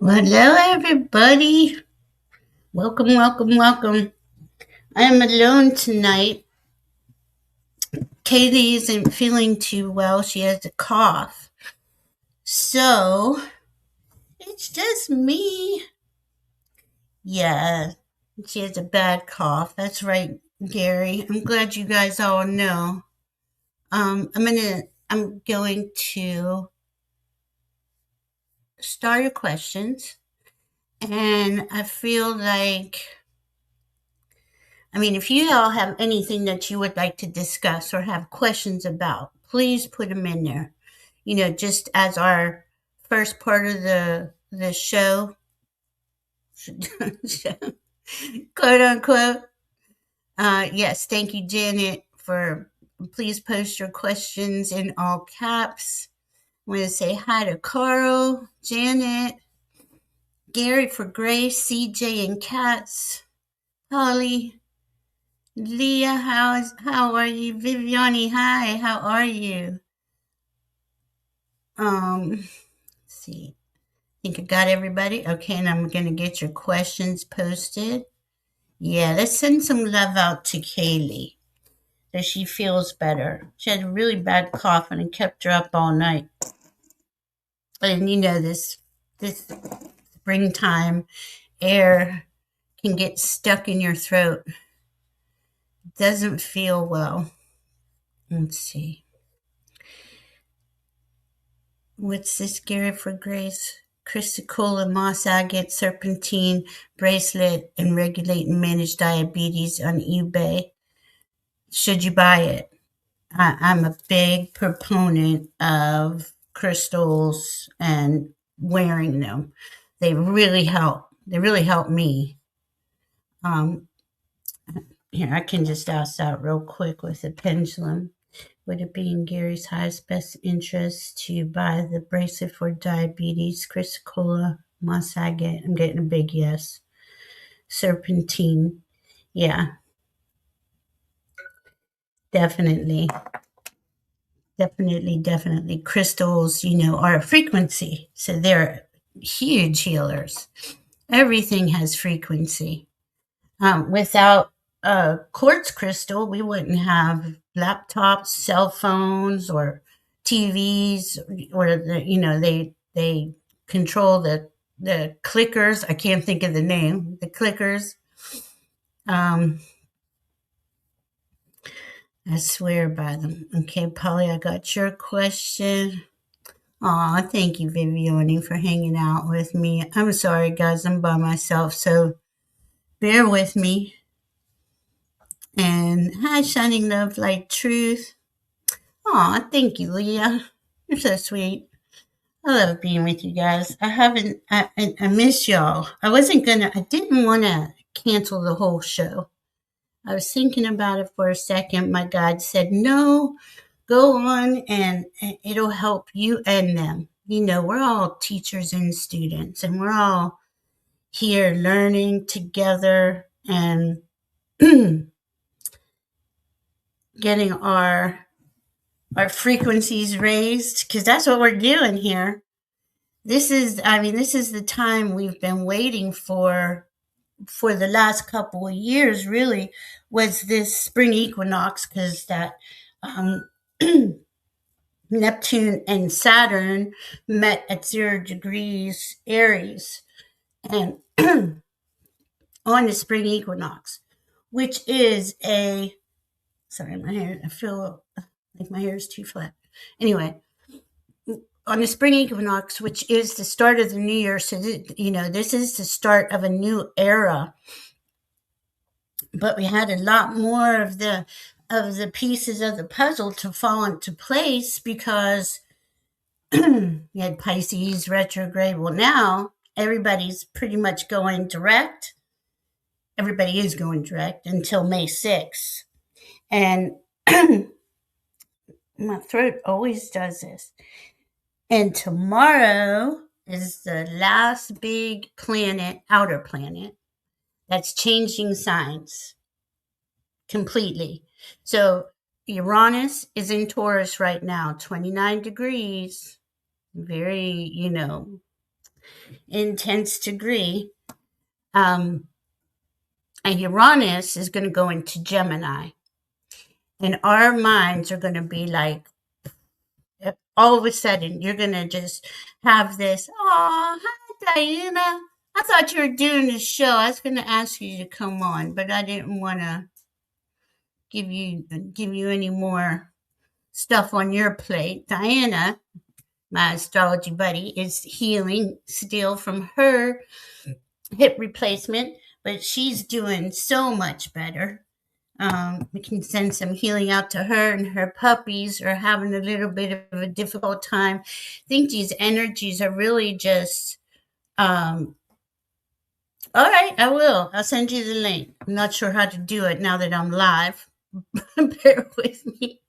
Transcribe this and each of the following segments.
Hello, everybody. Welcome, welcome, welcome. I am alone tonight. Kaylee isn't feeling too well. She has a cough. So, it's just me. Yeah, she has a bad cough. That's right, Gary. I'm glad you guys all know. I'm going to start your questions. And I feel like if you all have anything that you would like to discuss or have questions about, please put them in there. Just as our first part of the show, quote unquote. Yes, thank you, Janet, for please post your questions in all caps. I want to say hi to Carl, Janet, Gary for Grace, CJ and Katz, Holly, Leah, how are you? Viviani, hi, how are you? Let's see. I think I got everybody. Okay, and I'm gonna get your questions posted. Yeah, let's send some love out to Kaylee that she feels better. She had a really bad cough and it kept her up all night. And this springtime air can get stuck in your throat. Doesn't feel well. Let's see. What's this, Gary for Grace? Chrysocolla, moss agate, serpentine, bracelet, and regulate and manage diabetes on eBay. Should you buy it? I'm a big proponent of crystals and wearing them. They really help. They really help me. Um, Here, I can just ask that real quick with the pendulum. Would it be in Gary's highest best interest to buy the bracelet for diabetes, chrysocolla, moss agate? I'm getting a big yes. Serpentine. Yeah, definitely. Definitely, definitely. Crystals, are a frequency. So they're huge healers. Everything has frequency. Without a quartz crystal, we wouldn't have laptops, cell phones, or TVs, or they control the clickers. I can't think of the name. The clickers. Um, I swear by them. Okay, Polly, I got your question. Aw, thank you, Viviani, for hanging out with me. I'm sorry, guys, I'm by myself, so bear with me. And hi, Shining Love, Light, Truth. Aw, thank you, Leah. You're so sweet. I love being with you guys. I miss y'all. I didn't want to cancel the whole show. I was thinking about it for a second. My guide said, no, go on and it'll help you and them. We're all teachers and students, and we're all here learning together and getting our frequencies raised, because that's what we're doing here. This is the time we've been waiting for the last couple of years, really, was this spring equinox, because that um, Neptune and Saturn met at 0 degrees Aries, and on the spring equinox, which is a sorry, my hair. I feel like my hair is too flat. Anyway, on the spring equinox, which is the start of the new year, so this is the start of a new era. But we had a lot more of the pieces of the puzzle to fall into place, because you had Pisces retrograde. Well, now everybody's pretty much going direct. Everybody is going direct until May 6th. And my throat always does this. And tomorrow is the last big planet, outer planet, that's changing signs completely. So Uranus is in Taurus right now, 29 degrees. Very, in 10th degree. And Uranus is going to go into Gemini. And our minds are going to be like, all of a sudden, you're going to just have this, oh, hi, Diana. I thought you were doing this show. I was going to ask you to come on, but I didn't want to give you any more stuff on your plate. Diana, my astrology buddy, is healing still from her hip replacement, but she's doing so much better. We can send some healing out to her, and her puppies are having a little bit of a difficult time. I think these energies are really just, all right, I will. I'll send you the link. I'm not sure how to do it now that I'm live. Bear with me.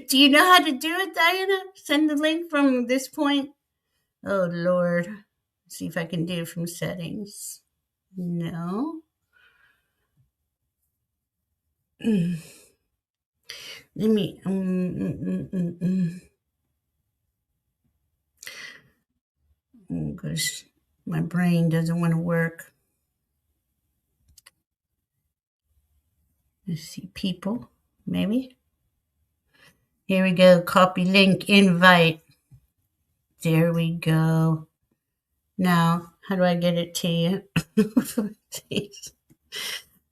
Do you know how to do it, Diana? Send the link from this point? Oh, Lord. Let's see if I can do it from settings. No. Let me. Oh, gosh. My brain doesn't want to work. Let's see. People. Maybe. Here we go. Copy link. Invite. There we go. Now, how do I get it to you? Jeez.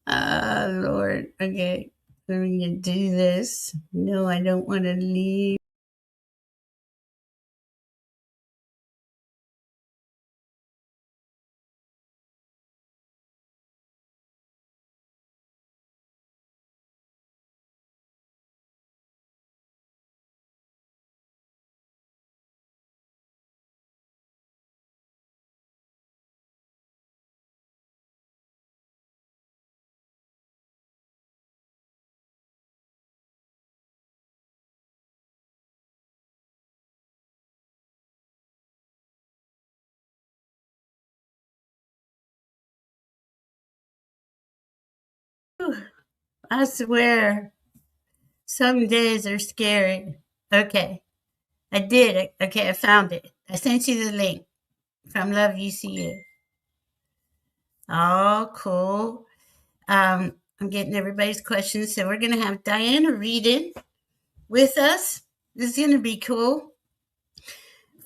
Lord. Okay. Let me do this. No, I don't want to leave. I swear, some days are scary. Okay, I did it. Okay, I found it. I sent you the link from Love UCU. Oh, cool. I'm getting everybody's questions, so we're gonna have Diana read it with us. This is gonna be cool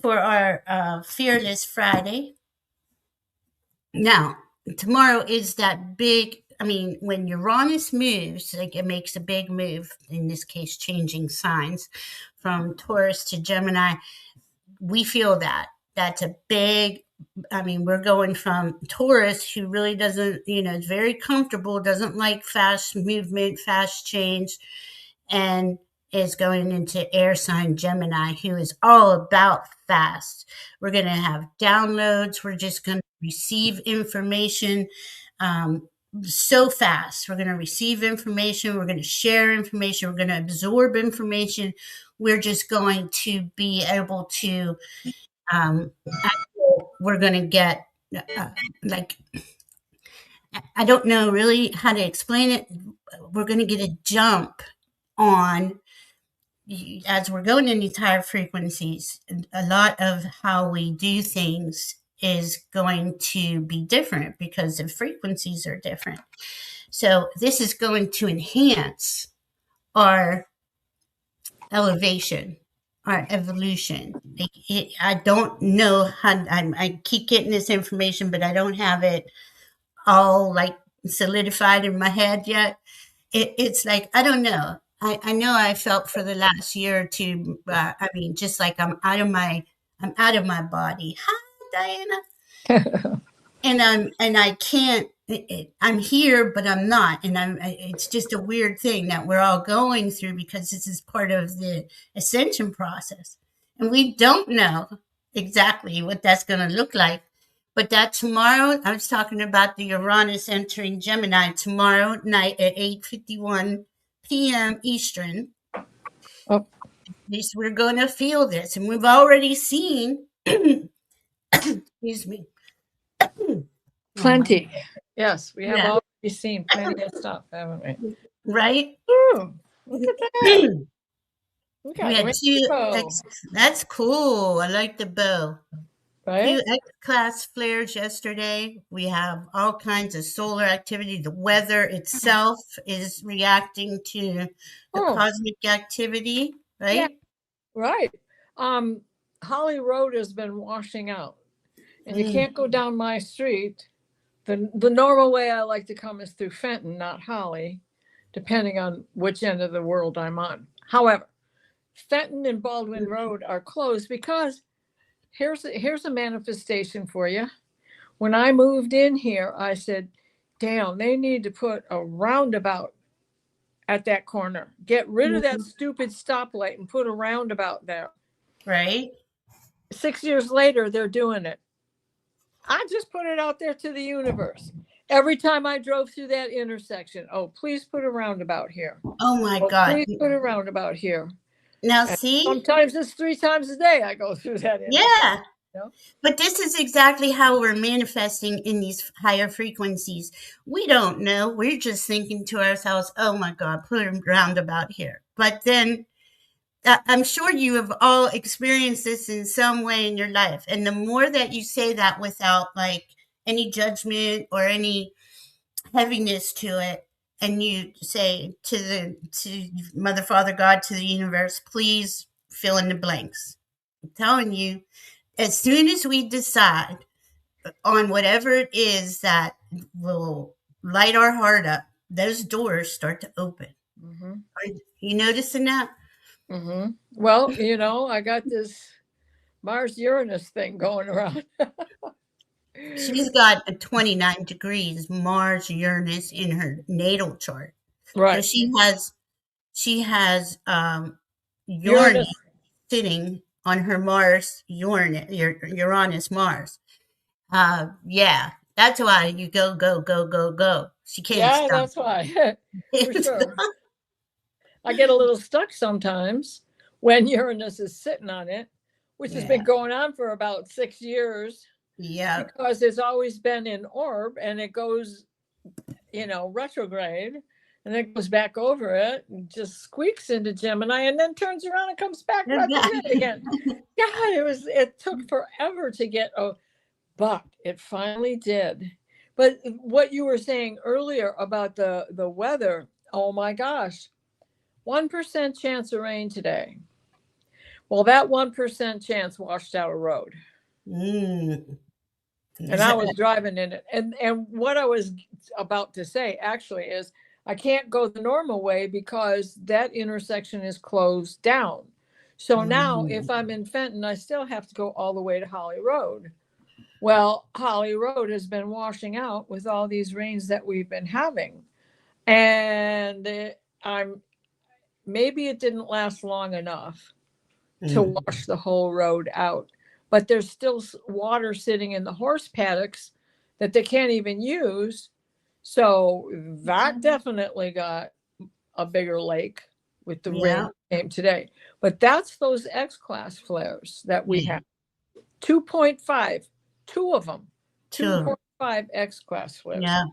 for our Fearless Friday. Now, tomorrow is that big. I mean, when Uranus moves, like it makes a big move, in this case, changing signs from Taurus to Gemini. We feel that. That's a big, I mean, we're going from Taurus, who really doesn't, is very comfortable, doesn't like fast movement, fast change, and is going into air sign Gemini, who is all about fast. We're going to have downloads. We're just going to receive information so fast. We're going to receive information. We're going to share information. We're going to absorb information. We're just going to be able to, we're going to get, like, I don't know really how to explain it. We're going to get a jump on, as we're going in these higher frequencies, a lot of how we do things is going to be different because the frequencies are different. So this is going to enhance our elevation, our evolution. I don't know how, I keep getting this information, but I don't have it all like solidified in my head yet. It's like, I don't know. I know I felt for the last year or two. I mean, just like I'm out of my body. Hi, Diana. and I can't. I'm here, but I'm not, and it's just a weird thing that we're all going through because this is part of the ascension process, and we don't know exactly what that's going to look like. But that tomorrow, I was talking about the Uranus entering Gemini tomorrow night at 8:51 p.m. Eastern. Oh. At least we're going to feel this. And we've already seen, excuse me. Plenty. Yes, we have already seen plenty of stuff, haven't we? Right? Ooh, look at that. We had two. That's cool. I like the bow. right? Few X-class flares yesterday. We have all kinds of solar activity. The weather itself is reacting to the Oh, cosmic activity, yeah, right? right. Holly Road has been washing out, and you Mm, can't go down my street. The normal way I like to come is through Fenton, not Holly, depending on which end of the world I'm on. However, Fenton and Baldwin Road are closed because here's a manifestation for you. When I moved in here, I said, damn, they need to put a roundabout at that corner. Get rid of that mm, stupid stoplight and put a roundabout there. right? 6 years later, they're doing it. I just put it out there to the universe. Every time I drove through that intersection, oh, please put a roundabout here. Oh my Oh, God. please put a roundabout here. Now, And see? sometimes it's 3 times a day I go through that intersection. Yeah. You know? But this is exactly how we're manifesting in these higher frequencies. We don't know. We're just thinking to ourselves, oh my God, put a roundabout here. But then I'm sure you have all experienced this in some way in your life. And the more that you say that without like any judgment or any heaviness to it, and you say to Mother, Father, God, to the universe, please fill in the blanks. I'm telling you, as soon as we decide on whatever it is that will light our heart up, those doors start to open. Mm-hmm. Are you noticing that? Mm-hmm. Well, I got this Mars Uranus thing going around. She's got a 29 degrees Mars Uranus in her natal chart. So Right. she has Uranus Uranus. sitting on her Uranus Mars. Yeah, that's why you go, go, go, go, go. She can't Yeah, stop. that's why. For sure. I get a little stuck sometimes when Uranus is sitting on it, which has been Yeah, going on for about 6 years yeah, because it's always been in orb and it goes, retrograde and then goes back over it and just squeaks into Gemini and then turns around and comes back retrograde again. God, it took forever to get, but it finally did. But what you were saying earlier about the weather, oh my gosh, 1% chance of rain today. Well, that 1% chance washed out a road. Mm. And I was driving in it. And what I was about to say actually is I can't go the normal way because that intersection is closed down. So now if I'm in Fenton, I still have to go all the way to Holly Road. Well, Holly Road has been washing out with all these rains that we've been having. And maybe it didn't last long enough to wash the whole road out. But there's still water sitting in the horse paddocks that they can't even use. So that definitely got a bigger lake with the rain Yeah, that came today. But that's those X-class flares that we yeah, have. 2.5, two of them, true. 2.5 X-class flares. Yeah,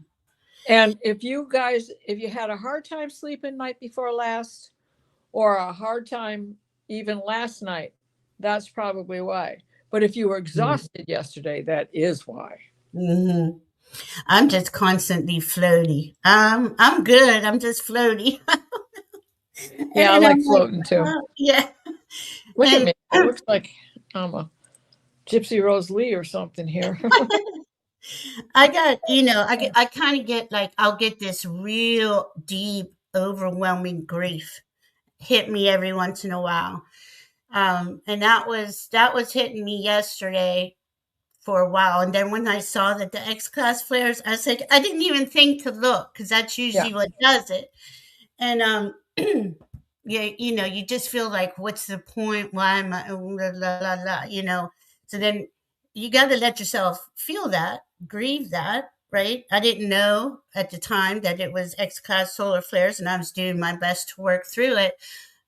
And if you had a hard time sleeping night before last or a hard time even last night, that's probably why. But if you were exhausted yesterday, that is why. mm-hmm. I'm just constantly floaty. I'm good. I'm just floaty. Yeah, I And I'm like like, floating too. yeah. Look at And me. It looks like I'm a Gypsy Rose Lee or something here. I got, I kind of get like, I'll get this real deep, overwhelming grief hit me every once in a while. And that was hitting me yesterday for a while. And then when I saw that the X class flares, I was like, I didn't even think to look because that's Yeah. usually what does it. And yeah, you just feel like, what's the point? Why am I la, la, la, la, So then you got to let yourself feel that, grieve that, right? I didn't know at the time that it was X class solar flares, and I was doing my best to work through it.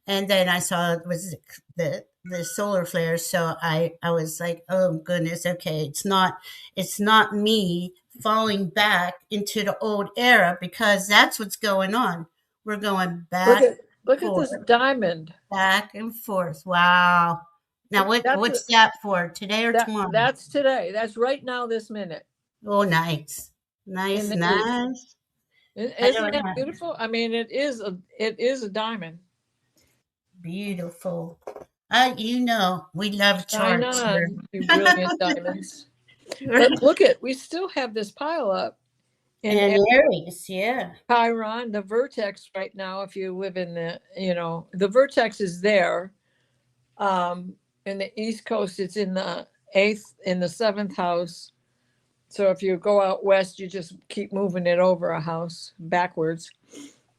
And then I saw it was the solar flares, so I was like, oh goodness, okay, it's not me falling back into the old era, because that's what's going on. We're going Look back at and this forth, diamond. back and forth. Wow. Now, what's that for? Today or tomorrow? That's today. That's right now, this minute. Oh, nice. Nice, nice. Isn't that beautiful? I mean, it is a diamond. Beautiful. We love Shine charts on, here. you brilliant diamonds. But look we still have this pile up in Aries, yeah. Chiron, the vertex right now, if you live in the vertex is there. In the East Coast, it's in the 8th, in the 7th house. So if you go out west, you just keep moving it over a house backwards.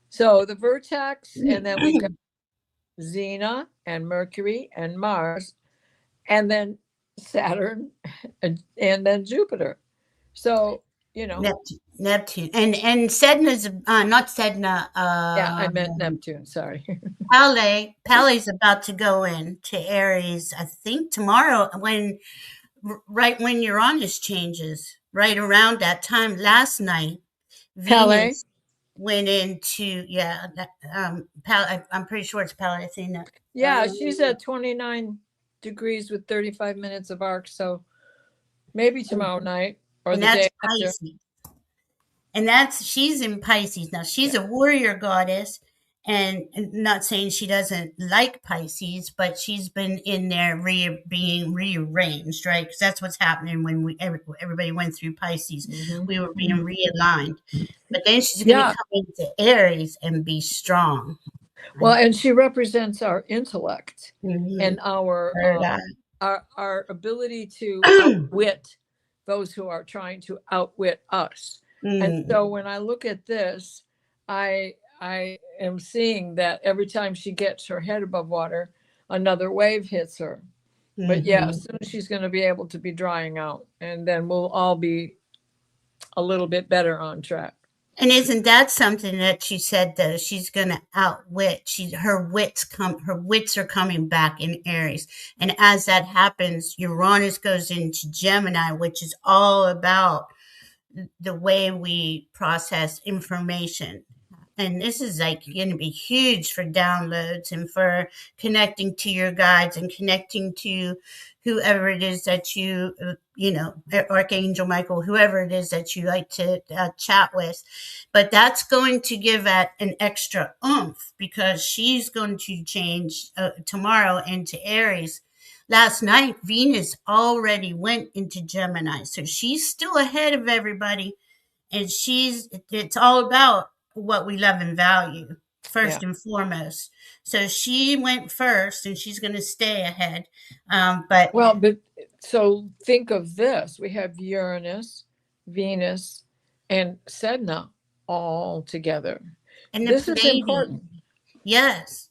So the vertex, and then we've got Xena and Mercury and Mars, and then Saturn, and then Jupiter. So, Neptune. And Sedna's not Sedna. Yeah, I meant Neptune, sorry. Pally's about to go into Aries, I think tomorrow, right when Uranus changes, right around that time. Last night, Venus went into, I'm pretty sure it's Pally. I've seen that. Yeah, she's at 29 degrees with 35 minutes of arc, so maybe tomorrow night or the day after. Pisces. And she's in Pisces. Now, she's a warrior goddess, and not saying she doesn't like Pisces, but she's been in there being rearranged, right? Because that's what's happening when everybody went through Pisces. Mm-hmm. We were being realigned. But then she's going to come into Aries and be strong. Well, and she represents our intellect and our ability to outwit those who are trying to outwit us. And so when I look at this, I am seeing that every time she gets her head above water, another wave hits her. But soon she's going to be able to be drying out, and then we'll all be a little bit better on track. And isn't that something that she said, though? She's going to outwit. Her wits are coming back in Aries. And as that happens, Uranus goes into Gemini, which is all about the way we process information. And this is going to be huge for downloads and for connecting to your guides and connecting to whoever it is that Archangel Michael, whoever it is that you like to chat with. But that's going to give it an extra oomph because she's going to change tomorrow into Aries. Last night, Venus already went into Gemini. So she's still ahead of everybody. And it's all about what we love and value first and foremost. So she went first and she's going to stay ahead. But so think of this. We have Uranus, Venus, and Sedna all together. And this is important. Yes.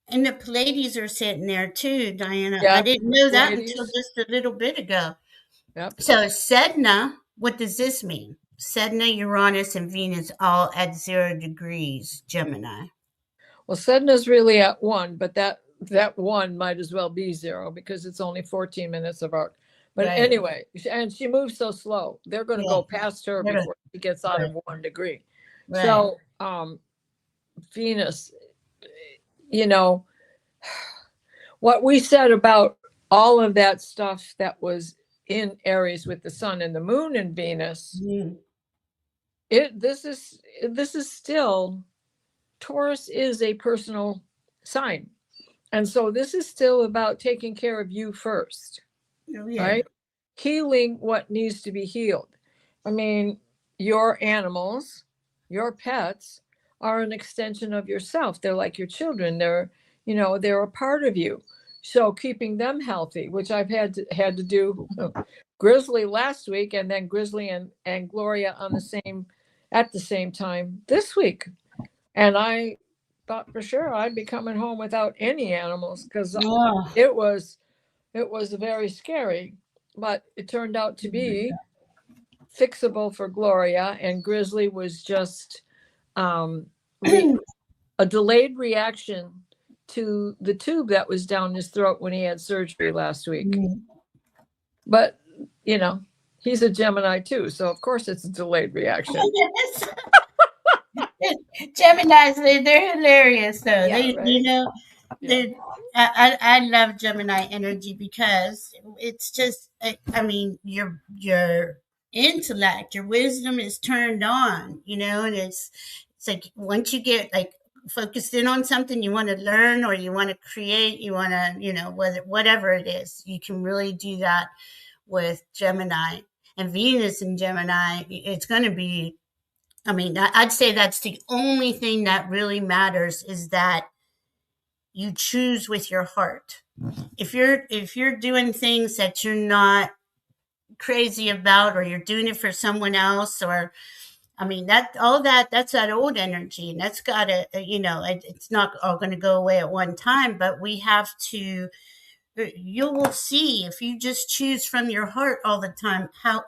And the Pleiades are sitting there too, Diana. I didn't know that until just a little bit ago. Yep. So Sedna, what does this mean? Sedna, Uranus, and Venus all at 0 degrees Gemini. Well, Sedna's really at 1, but that 1 might as well be 0 because it's only 14 minutes of arc. But anyway, and she moves so slow. They're going to go past her before she gets out of 1 degree. Right. So Venus, what we said about all of that stuff that was in Aries with the sun and the moon and Venus, this is still, Taurus is a personal sign. And so this is still about taking care of you first, right? Healing what needs to be healed. I mean, your animals, your pets are an extension of yourself. They're like your children. They're a part of you. So keeping them healthy, which I've had to do Grizzly last week, and then Grizzly and Gloria at the same time this week. And I thought for sure I'd be coming home without any animals because it was very scary, but it turned out to be fixable for Gloria, and Grizzly was just a delayed reaction to the tube that was down his throat when he had surgery last week. But he's a Gemini too, so of course it's a delayed reaction. Geminis, they're hilarious though. I love Gemini energy because it's just, I mean, your intellect, your wisdom is turned on, and it's like once you get like focused in on something you want to learn or you want to create, you want to, whatever it is, you can really do that with Gemini and Venus in Gemini. It's going to be, I mean, I'd say that's the only thing that really matters is that you choose with your heart. If you're doing things that you're not crazy about or you're doing it for someone else, or I mean that's that old energy, and that's got to, it's not all going to go away at one time, but we have to, you will see if you just choose from your heart all the time how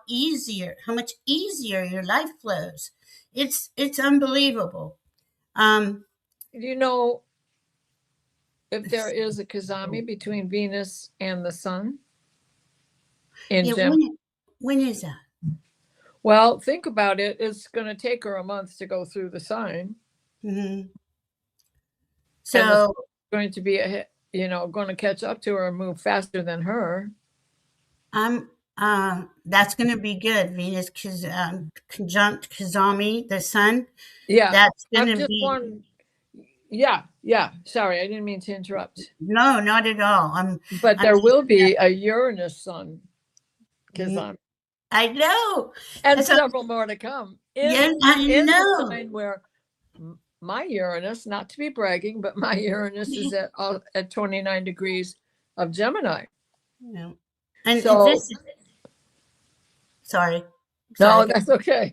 much easier your life flows. It's unbelievable. um You know, if there is a kazami between Venus and the sun in yeah, Gemini. when is that? Well, think about it. It's going to take her a month to go through the sign. Mm-hmm. And it's So going to be going to catch up to her and move faster than her. I'm that's going to be good. Venus conjunct Kazami, the sun. Yeah. That's I'm going to just be one. Yeah. Sorry, I didn't mean to interrupt. no, not at all. But I'm there will be a Uranus sun kazami. I know. And That's several more to come yeah, in I the know. sign where my Uranus, not to be bragging, but my Uranus is at 29 degrees of Gemini. Yeah. And So this sorry. no, Sorry. that's okay.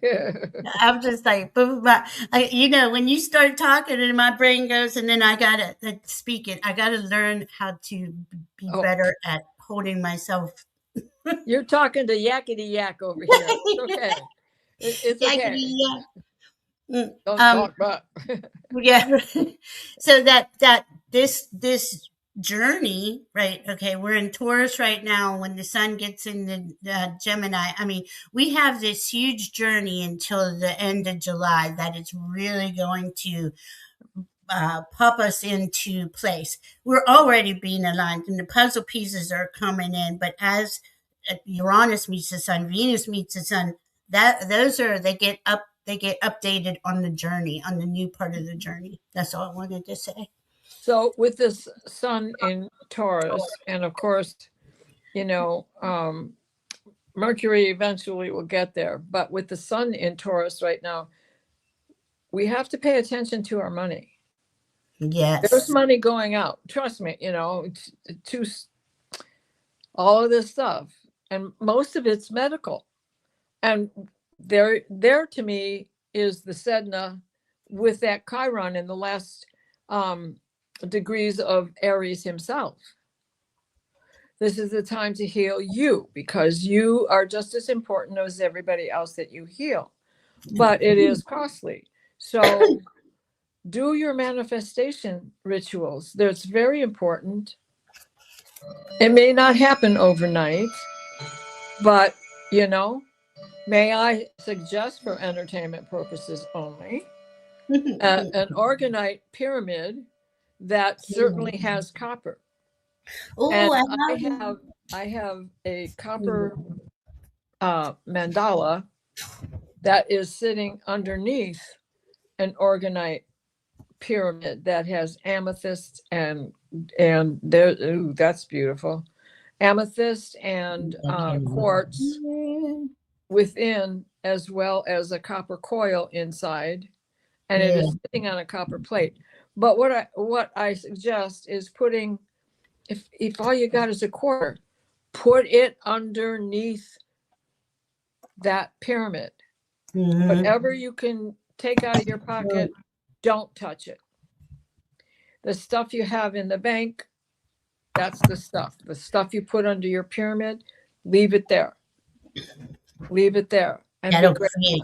I'm just like, when you start talking and my brain goes, and then I gotta speak it. I gotta learn how to be Oh, better at holding myself. you're talking to yakety yak over here. It's okay. It's okay. Yeah. Don't talk back. Yeah. So that this journey, right? Okay, we're in Taurus right now. When the sun gets in the Gemini, I mean, we have this huge journey until the end of July that is really going to pop us into place. We're already being aligned, and the puzzle pieces are coming in. But as Uranus meets the sun, Venus meets the sun, they get updated on the journey, on the new part of the journey. That's all I wanted to say. So with this sun in Taurus, and of course, Mercury eventually will get there. But with the sun in Taurus right now, we have to pay attention to our money. Yes. There's money going out. Trust me, to all of this stuff. And most of it's medical. And there to me is the Sedna with that Chiron in the last degrees of Aries himself. This is the time to heal you, because you are just as important as everybody else that you heal. But it is costly. So do your manifestation rituals. That's very important. It may not happen overnight, but, may I suggest, for entertainment purposes only, an orgonite pyramid that certainly has copper. Oh, And I have a copper mandala that is sitting underneath an orgonite pyramid that has amethyst and there, ooh, that's beautiful. Amethyst and quartz within, as well as a copper coil inside, and it is sitting on a copper plate. But what I suggest is putting, if all you got is a quarter, put it underneath that pyramid. Whatever you can take out of your pocket, don't touch it. The stuff you have in the bank, that's the stuff. The stuff you put under your pyramid, leave it there. Leave it there. And that'll be create.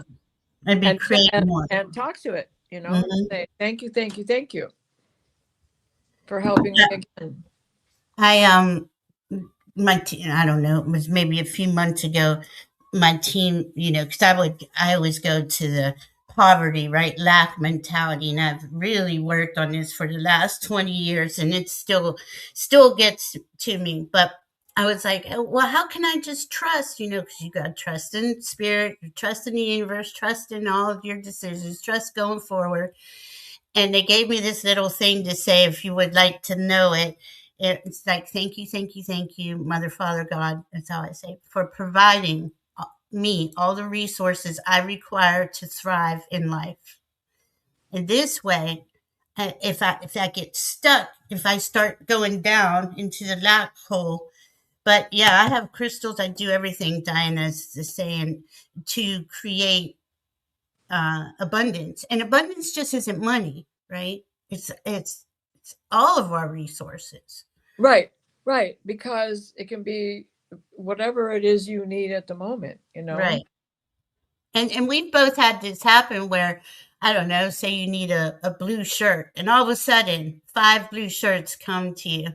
And create more. And talk to it, say thank you for helping me again. My team, I don't know, it was maybe a few months ago, my team, because I always go to the poverty, right? Lack mentality. And I've really worked on this for the last 20 years and it still gets to me. But I was like, oh, well, how can I just trust, because you got to trust in spirit, trust in the universe, trust in all of your decisions, trust going forward. And they gave me this little thing to say, if you would like to know it. It's like, thank you, thank you, thank you, Mother, Father, God. That's how I say, for providing me all the resources I require to thrive in life. In this way, if I get stuck, if I start going down into the black hole, but yeah, I have crystals. I do everything Diana's saying to create abundance, and abundance just isn't money, right? It's all of our resources. Right, because it can be whatever it is you need at the moment, Right. And we've both had this happen where, I don't know, say you need a blue shirt, and all of a sudden 5 blue shirts come to you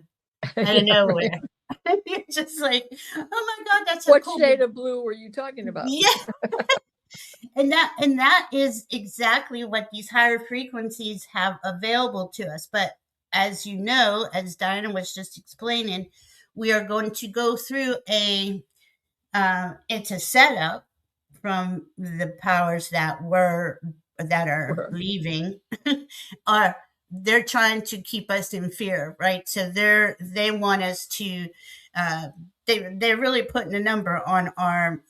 out of nowhere. You're just like, oh my God, that's so What cool. shade of blue were you talking about? Yeah. And that is exactly what these higher frequencies have available to us. But as you know, as Diana was just explaining, we are going to go through it's a setup from the powers that are leaving. Are They're trying to keep us in fear, right? So they want us to they're really putting a number on our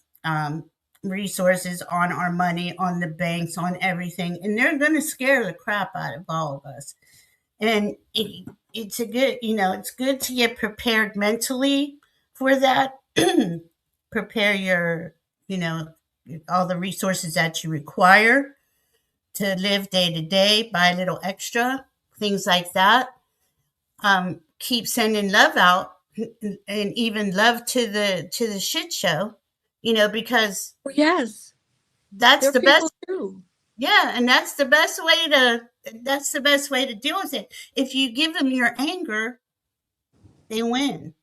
resources, on our money, on the banks, on everything, and they're going to scare the crap out of all of us. And it's a good, it's good to get prepared mentally for that. Prepare your, you know, all the resources that you require to live day to day, buy a little extra, things like that. Keep sending love out, and even love to the shit show, because Yes, that's the best. too. Yeah, and that's the best way to deal with it. If you give them your anger, they win.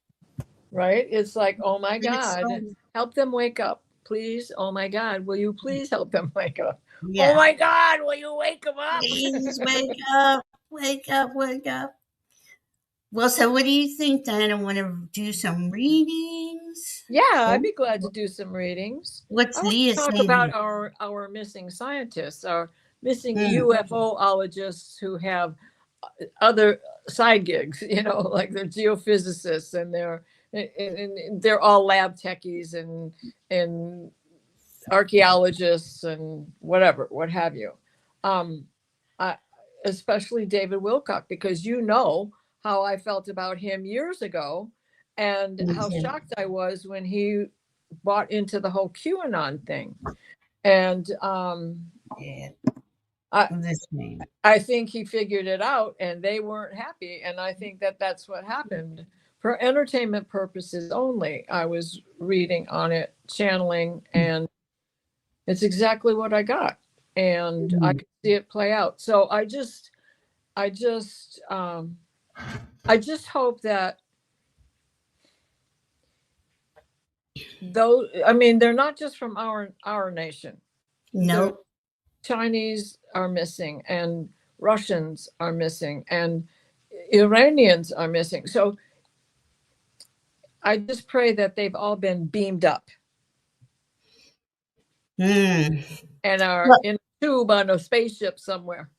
Right? It's like, oh my And it's God, so, help them wake up, please. Oh my God, will you please help them wake up? Oh yeah. my God, will you wake them up? Please wake up, wake up, wake up. Well, so what do you think, Diana? Want to do some readings? Yeah, I'd be glad to do some readings. What's I want Leah to talk saying? about our missing scientists, our missing Mm, UFOologists who have other side gigs, like they're geophysicists and they're all lab techies and archaeologists and what have you. I, especially David Wilcock, because how I felt about him years ago and me how too. shocked I was when he bought into the whole QAnon thing. And Yeah, I, this name. I think he figured it out and they weren't happy. And I think that's what happened. For entertainment purposes only, I was reading on it, channeling, and it's exactly what I got. And I could see it play out. So I just hope that they're not just from our nation. No. The Chinese are missing and Russians are missing and Iranians are missing. So I just pray that they've all been beamed up and are Well, in a tube on a spaceship somewhere.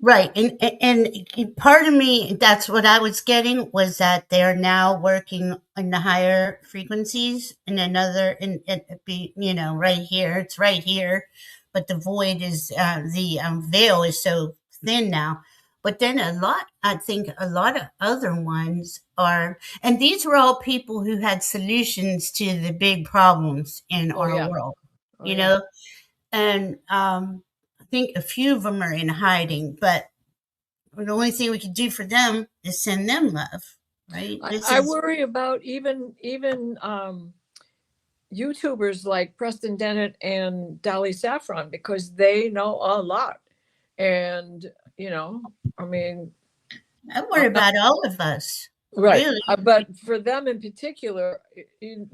right, and part of me, that's what I was getting, was that they're now working in the higher frequencies in another, in be right here. It's right here, but the void is the veil is so thin now. But then I think a lot of other ones are, and these were all people who had solutions to the big problems in Oh our yeah. world, Oh you yeah. know, and I think a few of them are in hiding, but the only thing we can do for them is send them love, right? I worry about even YouTubers like Preston Dennett and Dolly Saffron, because they know a lot. And, I mean, I worry about all of us, right. really. But for them in particular,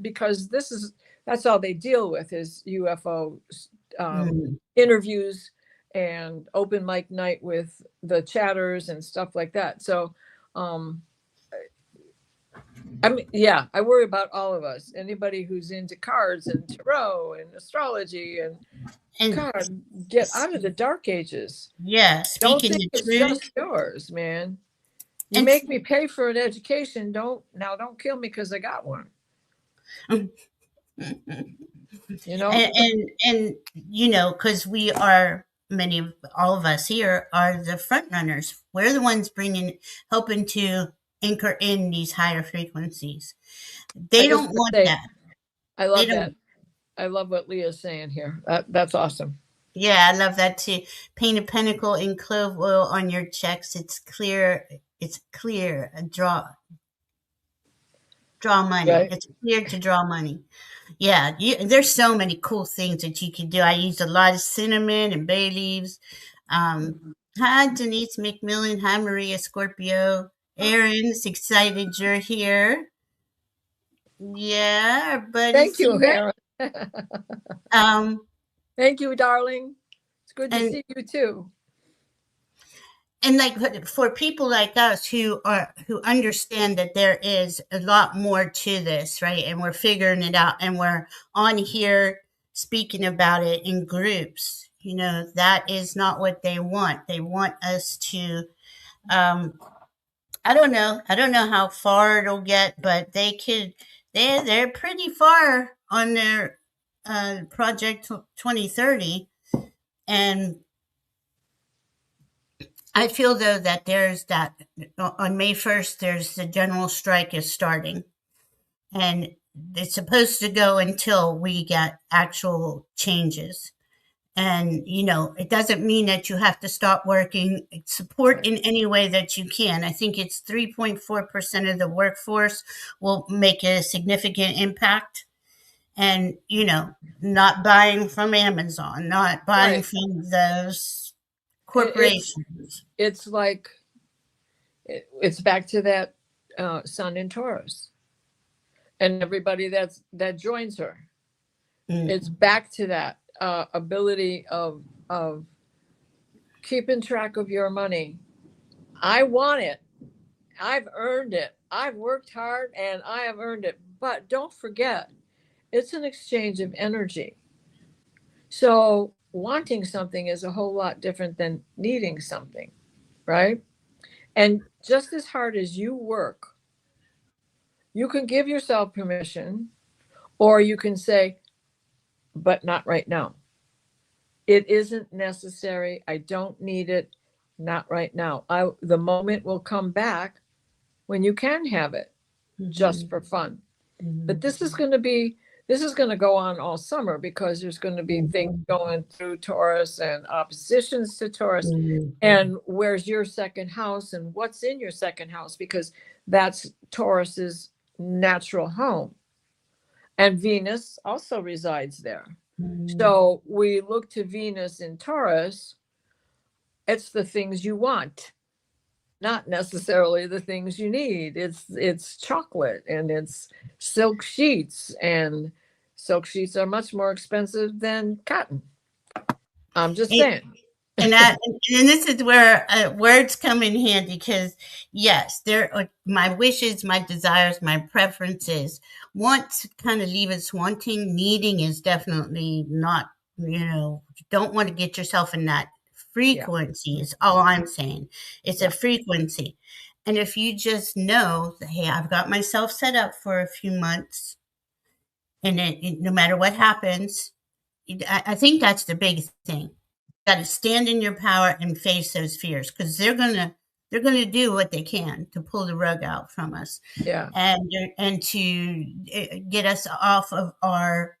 because that's all they deal with is UFO Mm. interviews and open mic night with the chatters and stuff like that. So, I mean, yeah, I worry about all of us. Anybody who's into cards and tarot and astrology and And God, get out of the dark ages. yeah, Don't speaking think the it's truth. just yours, man. You And make me pay for an education. Don't kill me because I got one. You know? And you know, because we are all of us here are the front runners. We're the ones helping to anchor in these higher frequencies. They don't want that. I love They don't. that. I love what Leah's saying here. That's awesome. Yeah, I love that too. Paint a pentacle in clove oil on your checks. It's clear. It's clear. Draw money. Right. It's clear to draw money. Yeah, there's so many cool things that you can do. I use a lot of cinnamon and bay leaves. Hi, Denise McMillan. Hi, Maria Scorpio. Aaron's excited you're here. Yeah, our buddy's Thank you, here. Aaron. Thank you, darling. It's good to see you too. And like for people like us who understand that there is a lot more to this, right? And we're figuring it out, and we're on here speaking about it in groups. You know, that is not what they want. They want us to. I don't know. I don't know how far it'll get, but they could. They're pretty far on their project 2030, and I feel though that there's that on May 1st, there's the general strike is starting, and it's supposed to go until we get actual changes. And, you know, it doesn't mean that you have to stop working. Support in any way that you can. I think it's 3.4% of the workforce will make a significant impact. And, you know, not buying from Amazon, not buying from those corporations. It's like, it's back to that sun in Taurus and everybody that joins her. It's back to that ability of keeping track of your money. I want it. I've earned it. I've worked hard and I have earned it. But don't forget, it's an exchange of energy. So wanting something is a whole lot different than needing something, right? And just as hard as you work, you can give yourself permission, or you can say, but not right now. It isn't necessary. I don't need it. Not right now. The moment will come back when you can have it, just for fun. But this is going to go on all summer, because there's going to be things going through Taurus and oppositions to Taurus. And where's your second house and what's in your second house? Because that's Taurus's natural home. And Venus also resides there. So we look to Venus in Taurus. It's the things you want, not necessarily the things you need. It's chocolate and it's silk sheets, and silk sheets are much more expensive than cotton. I'm just saying. And this is where words come in handy, because yes, there are my wishes, my desires, my preferences. Want to kind of leave us wanting. Needing is definitely not. You know, don't want to get yourself in that frequency. Is all I'm saying. It's a frequency, and if you just know that, hey, I've got myself set up for a few months, and no matter what happens, I think that's the biggest thing. Got to stand in your power and face those fears, because they're gonna do what they can to pull the rug out from us, and to get us off of our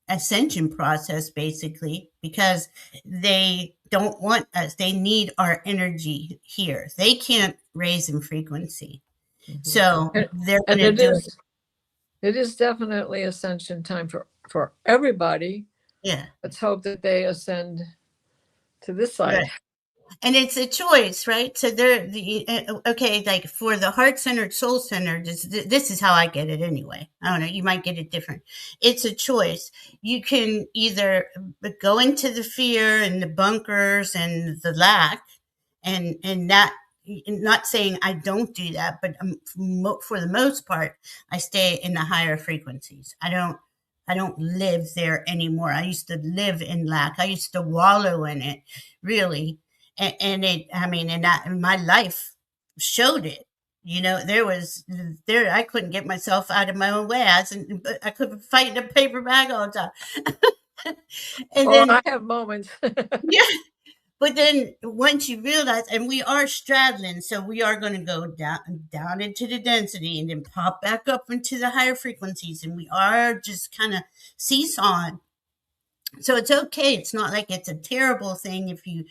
ascension process, basically, because they don't want us. They need our energy here. They can't raise in frequency, so they're going to do it. It is definitely ascension time for everybody. Yeah. Let's hope that they ascend to this side. And it's a choice, right? So okay, like for the heart-centered, soul-centered, this is how I get it anyway. I don't know, you might get it different. It's a choice. You can either go into the fear and the bunkers and the lack, and that, not saying I don't do that, but for the most part, I stay in the higher frequencies. I don't live there anymore. I used to live in lack. I used to wallow in it, really. And it, I mean, and my life showed it. I couldn't get myself out of my own way. I couldn't fight in a paper bag all the time. And Oh, then, I have moments. yeah, but then once you realize, and we are straddling, so we are going to go down into the density and then pop back up into the higher frequencies, and we are just kind of seesawing. So it's okay. It's not like it's a terrible thing if you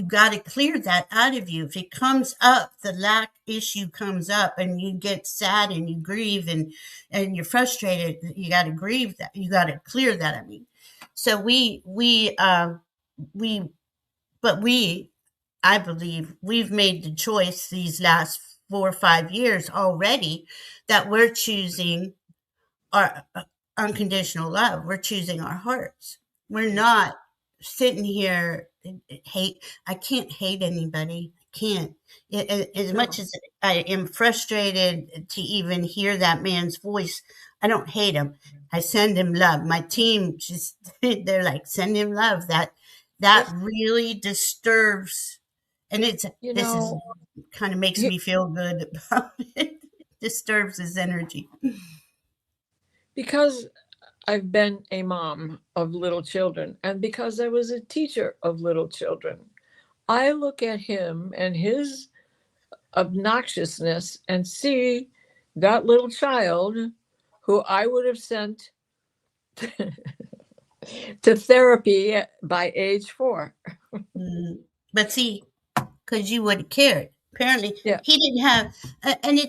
got to clear that out of you. If it comes up, the lack issue comes up, and you get sad and you grieve and you're frustrated. You got to grieve that. You got to clear that. I mean, so we but I believe we've made the choice these last 4 or 5 years already that we're choosing our unconditional love. We're choosing our hearts. We're not sitting here hate. I can't hate anybody. I can't. As No. much as I am frustrated to even hear that man's voice, I don't hate him. I send him love. My team just they're like, send him love. That really disturbs, and You this is know, kind of makes you, me feel good about it. Disturbs his energy. because I've been a mom of little children, and because I was a teacher of little children, I look at him and his obnoxiousness and see that little child who I would have sent to therapy by age 4. Mm. But see, because you would have cared. Apparently, Yeah. he didn't have, and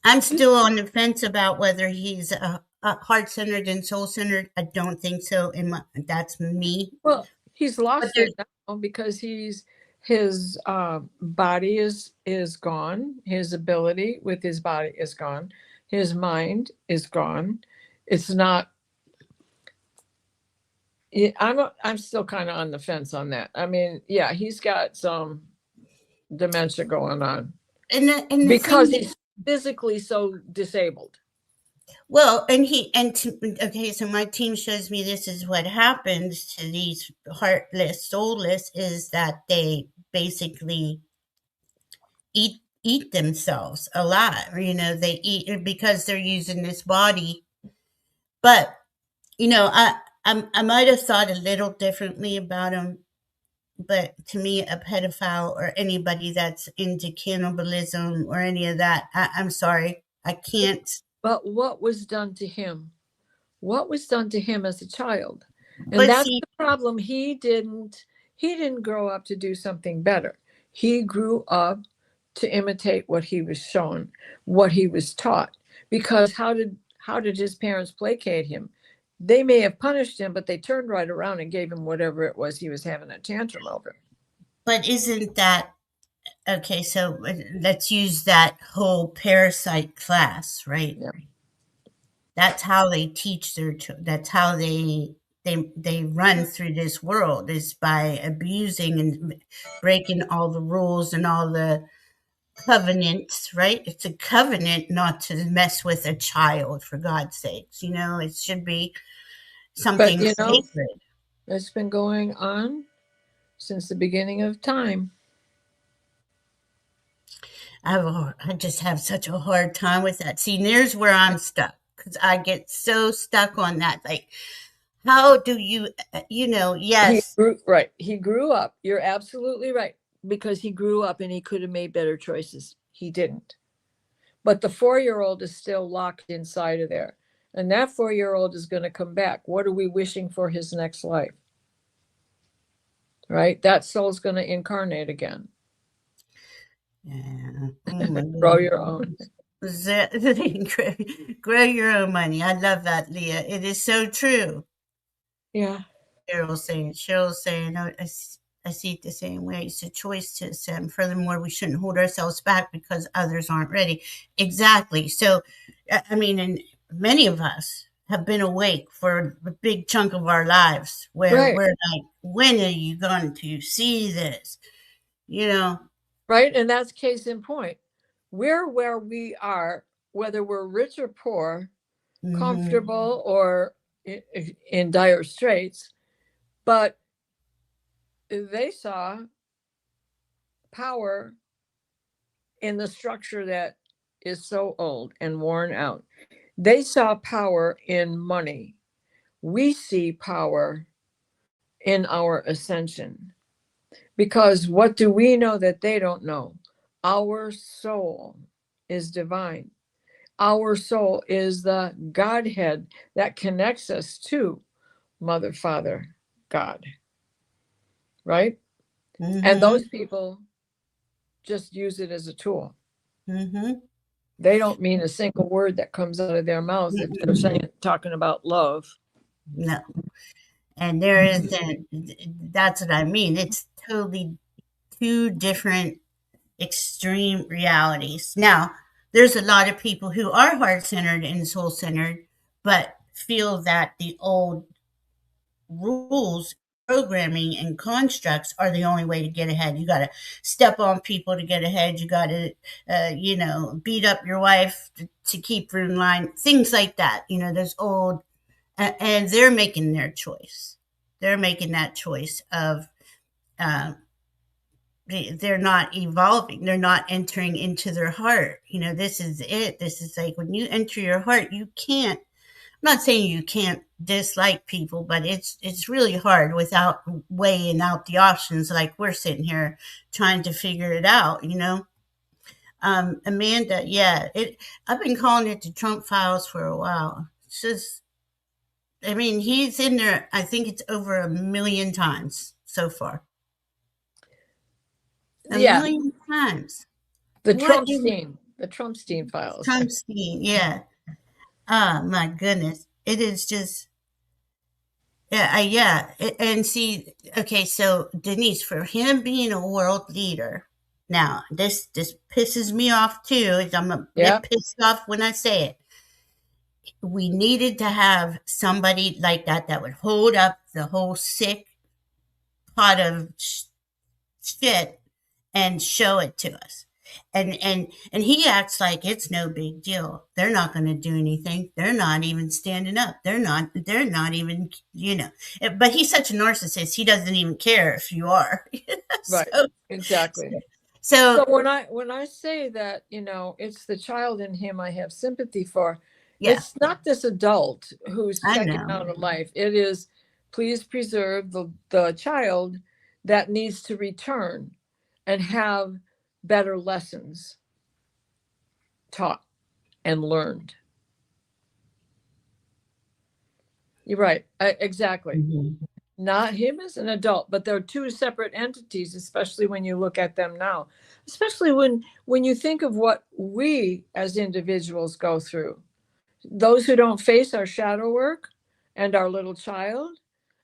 I'm still on the fence about whether he's heart centered and soul centered. I don't think so. That's me. Well, he's But lost there's, it now because his body is gone. His ability with his body is gone. His mind is gone. It's not. I'm still kind of on the fence on that. I mean, yeah, he's got some dementia going on and the because thing, he's physically so disabled. well, okay, so my team shows me this is what happens to these heartless, soulless, is that they basically eat themselves alive. They eat because they're using this body. But I might have thought a little differently about him. But to me, a pedophile or anybody that's into cannibalism or any of that, I'm sorry, I can't. But what was done to him? What was done to him as a child? And But that's see, the problem. He didn't grow up to do something better. He grew up to imitate what he was shown, what he was taught. Because how did his parents placate him? They may have punished him, but they turned right around and gave him whatever it was he was having a tantrum over. but isn't that okay? So let's use that whole parasite class, right? Yeah. That's how they teach that's how they run through this world, is by abusing and breaking all the rules and all the covenants, right? It's a covenant not to mess with a child, for God's sakes. It should be But something sacred. it's been going on since the beginning of time. I just have such a hard time with that. See, there's where I'm stuck, because I get so stuck on that. Like, how do you, yes, He grew up. You're absolutely right. Because he grew up and he could have made better choices. He didn't. But the 4-year-old is still locked inside of there. And that 4-year-old is going to come back. What are we wishing for his next life? Right? That soul's going to incarnate again. yeah. Oh my Grow God. your own. Grow your own money. I love that, Leah. It is so true. Yeah. Cheryl's saying, oh, I see it the same way. It's a choice to ascend. Furthermore, we shouldn't hold ourselves back because others aren't ready. Exactly. So, I mean, and many of us have been awake for a big chunk of our lives where Right. we're like, when are you going to see this? You know? Right. And that's case in point. We're where we are, whether we're rich or poor, comfortable or in dire straits, but they saw power in the structure that is so old and worn out. They saw power in money. We see power in our ascension. Because what do we know that they don't know? Our soul is divine. Our soul is the Godhead that connects us to Mother, Father, God. Right? And those people just use it as a tool. They don't mean a single word that comes out of their mouth if they're saying, talking about love. No. And there isn't, that's what I mean. It's totally two different extreme realities. Now, there's a lot of people who are heart centered and soul centered, but feel that the old rules, programming, and constructs are the only way to get ahead. You got to step on people to get ahead. You got to, beat up your wife to keep her in line. Things like that. Those old, and they're making their choice. They're making that choice of uh, they're not evolving. They're not entering into their heart. This is it. This is like when you enter your heart, you can't. I'm not saying you can't dislike people, but it's really hard without weighing out the options. Like we're sitting here trying to figure it out. Amanda, yeah, I've been calling it the Trump files for a while. It's just, I mean, he's in there. I think it's over 1 million times so far. A million times. The What Trumpstein files. Trumpstein? Yeah. Oh my goodness. It is just, yeah. And see, okay, so Denise, for him being a world leader, now this pisses me off too. I'm a bit pissed off when I say it. We needed to have somebody like that would hold up the whole sick pot of shit and show it to us. And he acts like it's no big deal. They're not going to do anything. They're not even standing up. They're not even, but he's such a narcissist. He doesn't even care if you are. Right. Exactly. So when I say that, it's the child in him I have sympathy for. Yeah. It's not this adult who's checking out of life. It is, please preserve the child that needs to return and have better lessons taught and learned. You're right. Exactly. Not him as an adult, but they're two separate entities, especially when you look at them now, especially when you think of what we as individuals go through. Those who don't face our shadow work and our little child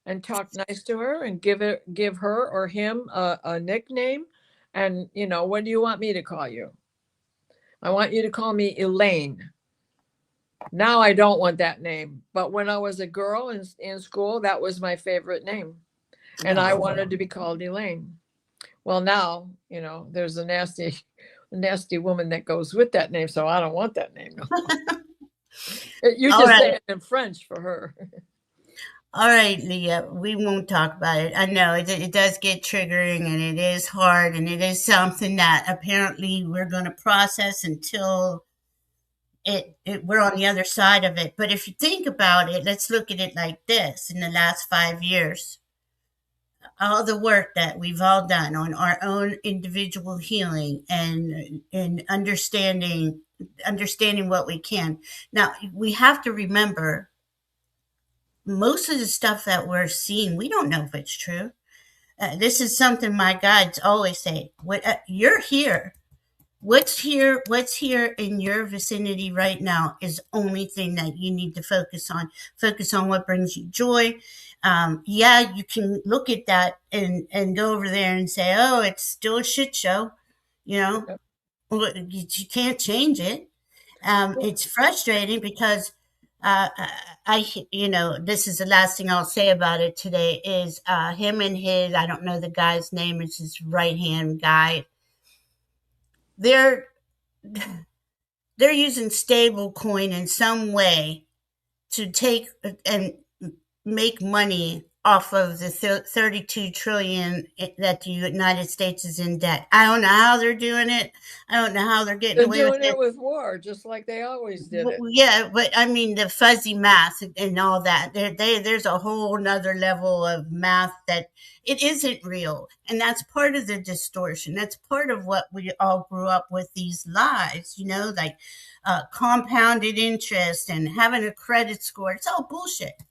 and talk nice to her and give her or him a nickname. And, what do you want me to call you? I want you to call me Elaine. Now I don't want that name. But when I was a girl in school, that was my favorite name. And I wanted to be called Elaine. Well, now, there's a nasty woman that goes with that name. So I don't want that name. You just say it in French for her. All right, Leah, we won't talk about it. I know it does get triggering and it is hard and it is something that apparently we're going to process until we're on the other side of it. But if you think about it, let's look at it like this. In the last 5 years, all the work that we've all done on our own individual healing and understanding what we can. Now, we have to remember most of the stuff that we're seeing, we don't know if it's true. This is something my guides always say. You're here. what's here in your vicinity right now is the only thing that you need to focus on what brings you joy. Yeah, you can look at that and go over there and say, oh, it's still a shit show, you know. Yep. Well, you can't change it. It's frustrating because this is the last thing I'll say about it today is him and his, I don't know the guy's name, it's his right hand guy. They're they're using stable coin in some way to take and make money off of the 32 trillion that the United States is in debt. I don't know how they're doing it. I don't know how they're getting They're away with doing it. it with war, just like they always did it. Yeah, but I mean the fuzzy math and all that. There's a whole nother level of math that it isn't real, and that's part of the distortion. That's part of what we all grew up with, these lies. Like compounded interest and having a credit score. It's all bullshit,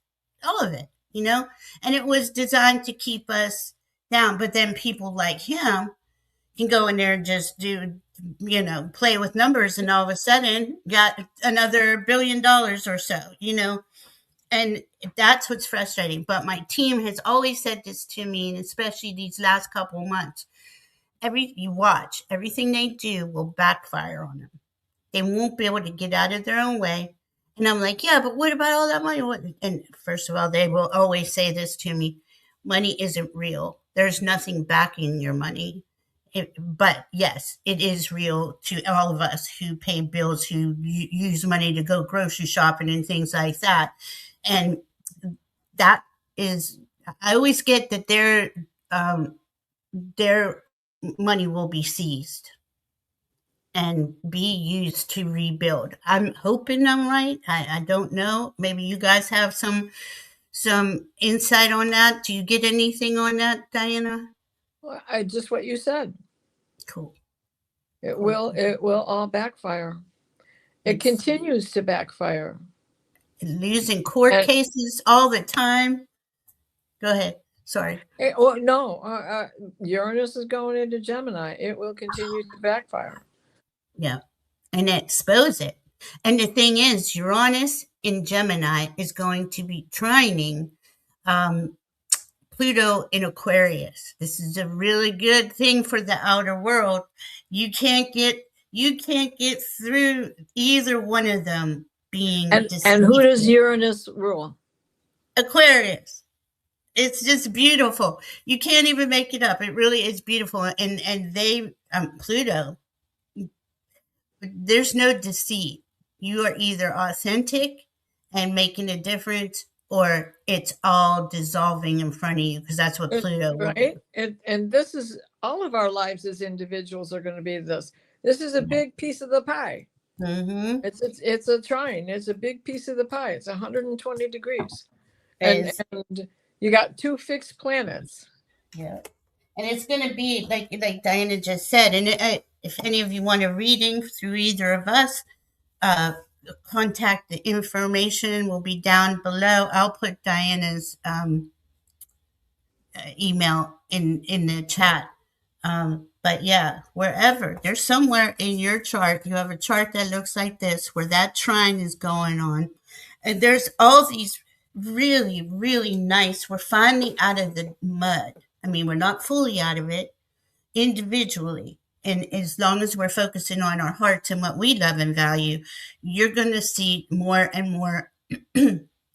all of it. And it was designed to keep us down. But then people like him can go in there and just play with numbers, and all of a sudden got another $1 billion or so. And that's what's frustrating. But my team has always said this to me, and especially these last couple months. You watch, everything they do will backfire on them. They won't be able to get out of their own way. And I'm like, yeah, but what about all that money? And first of all, they will always say this to me: money isn't real. There's nothing backing your money. But yes, it is real to all of us who pay bills, who use money to go grocery shopping and things like that. And that is, I always get that their money will be seized and be used to rebuild. I'm hoping I'm right. I don't know. Maybe you guys have some insight on that. Do you get anything on that, Diana? Well, just what you said. Cool. It will all backfire. It continues to backfire. Losing court cases all the time. Go ahead. Sorry. No, Uranus is going into Gemini. It will continue to backfire. Yeah, and expose it. And the thing is, Uranus in Gemini is going to be trining Pluto in Aquarius. This is a really good thing for the outer world. You can't get through either one of them being and who does Uranus rule? Aquarius. It's just beautiful. You can't even make it up. It really is beautiful. And they Pluto, there's no deceit. You are either authentic and making a difference, or it's all dissolving in front of you, because that's what Pluto will do. Right. And this is all of our lives as individuals are going to be this. This is a big piece of the pie. Mm-hmm. It's a trine. It's a big piece of the pie. It's 120 degrees. And you got 2 fixed planets. Yeah. And it's going to be like Diana just said. And if any of you want a reading through either of us, contact the information will be down below. I'll put Diana's email in the chat. But yeah, wherever there's somewhere in your chart, you have a chart that looks like this, where that trine is going on. And there's all these really, really nice, we're finally out of the mud. I mean, we're not fully out of it individually. And as long as we're focusing on our hearts and what we love and value, you're going to see more and more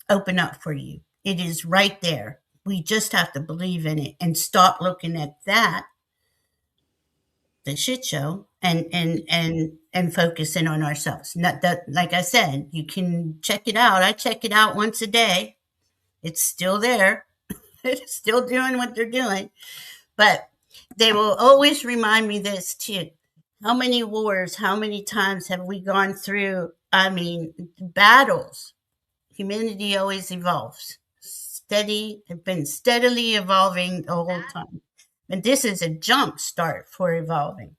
open up for you. It is right there. We just have to believe in it and stop looking at that, the shit show, and focusing on ourselves. Not that, like I said, you can check it out. I check it out once a day. It's still there. It's still doing what they're doing. But they will always remind me this too. How many wars, how many times have we gone through? I mean, battles. Humanity always evolves. Been steadily evolving the whole time. And this is a jump start for evolving.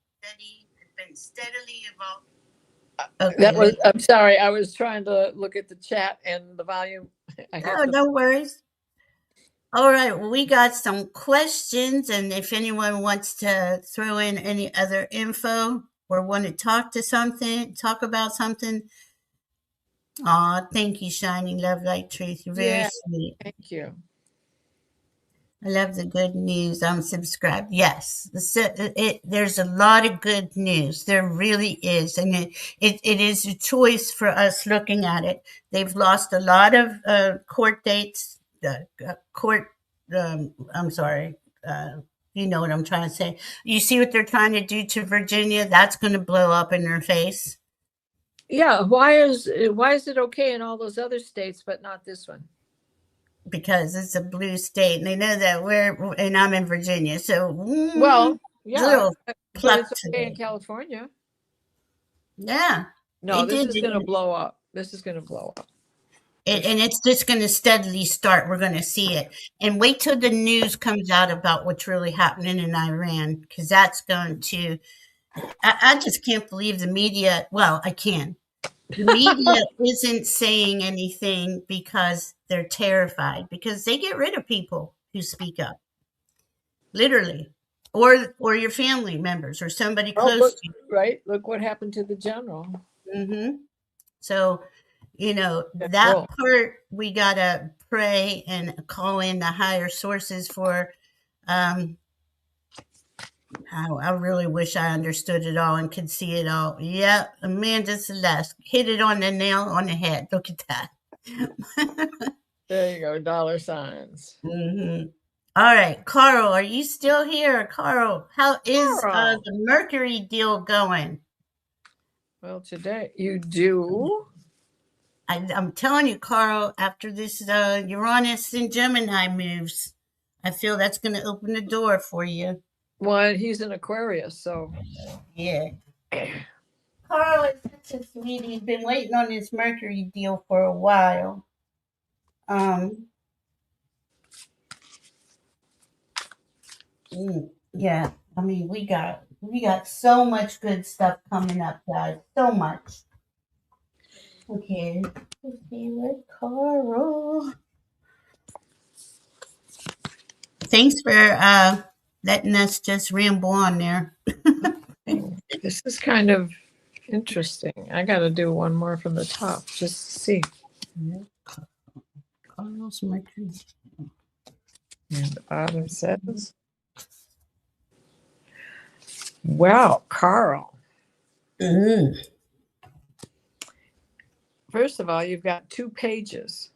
Been steadily evolving. Okay. I'm sorry. I was trying to look at the chat and the volume. No worries. All right, well, we got some questions, and if anyone wants to throw in any other info, or want to talk about something? Aw, thank you, Shining Love Light Truth. You're very Yeah, sweet. thank you. I love the good news. I'm subscribed. Yes, there's a lot of good news. There really is, and it is a choice for us looking at it. They've lost a lot of court dates. Court. I'm sorry. You know what I'm trying to say. You see what they're trying to do to Virginia? That's going to blow up in their face. Yeah, why is it okay in all those other states but not this one? Because it's a blue state, and they know that and I'm in Virginia, so Well, yeah, little but pluck it's okay in today. California. Yeah, No, this is going to blow up. This is going to blow up. And it's just going to steadily start. We're going to see it, and wait till the news comes out about what's really happening in Iran, because that's going to. I just can't believe the media. Well, I can. The media isn't saying anything because they're terrified, because they get rid of people who speak up, literally, or your family members or somebody close to you. Right? Look what happened to the general. Mm-hmm. So, that part we gotta pray and call in the higher sources for. I really wish I understood it all and could see it all. Yeah, Amanda Celeste hit it on the nail on the head. Look at that. There you go, dollar signs. Mm-hmm. All right, Carl, are you still here? Carl, how is the Mercury deal going? Well, today you do. I'm telling you, Carl, after this Uranus and Gemini moves, I feel that's going to open the door for you. Well, he's an Aquarius, so. Yeah. Carl is such a sweetie. He's been waiting on this Mercury deal for a while. Yeah. I mean, we got so much good stuff coming up, guys. So much. Okay. Let's see what Carl. Thanks for letting us just ramble on there. This is kind of interesting. I got to do one more from the top just to see. Carl's Mercury. And the bottom says, wow, Carl. Mm. First of all, you've got 2 pages.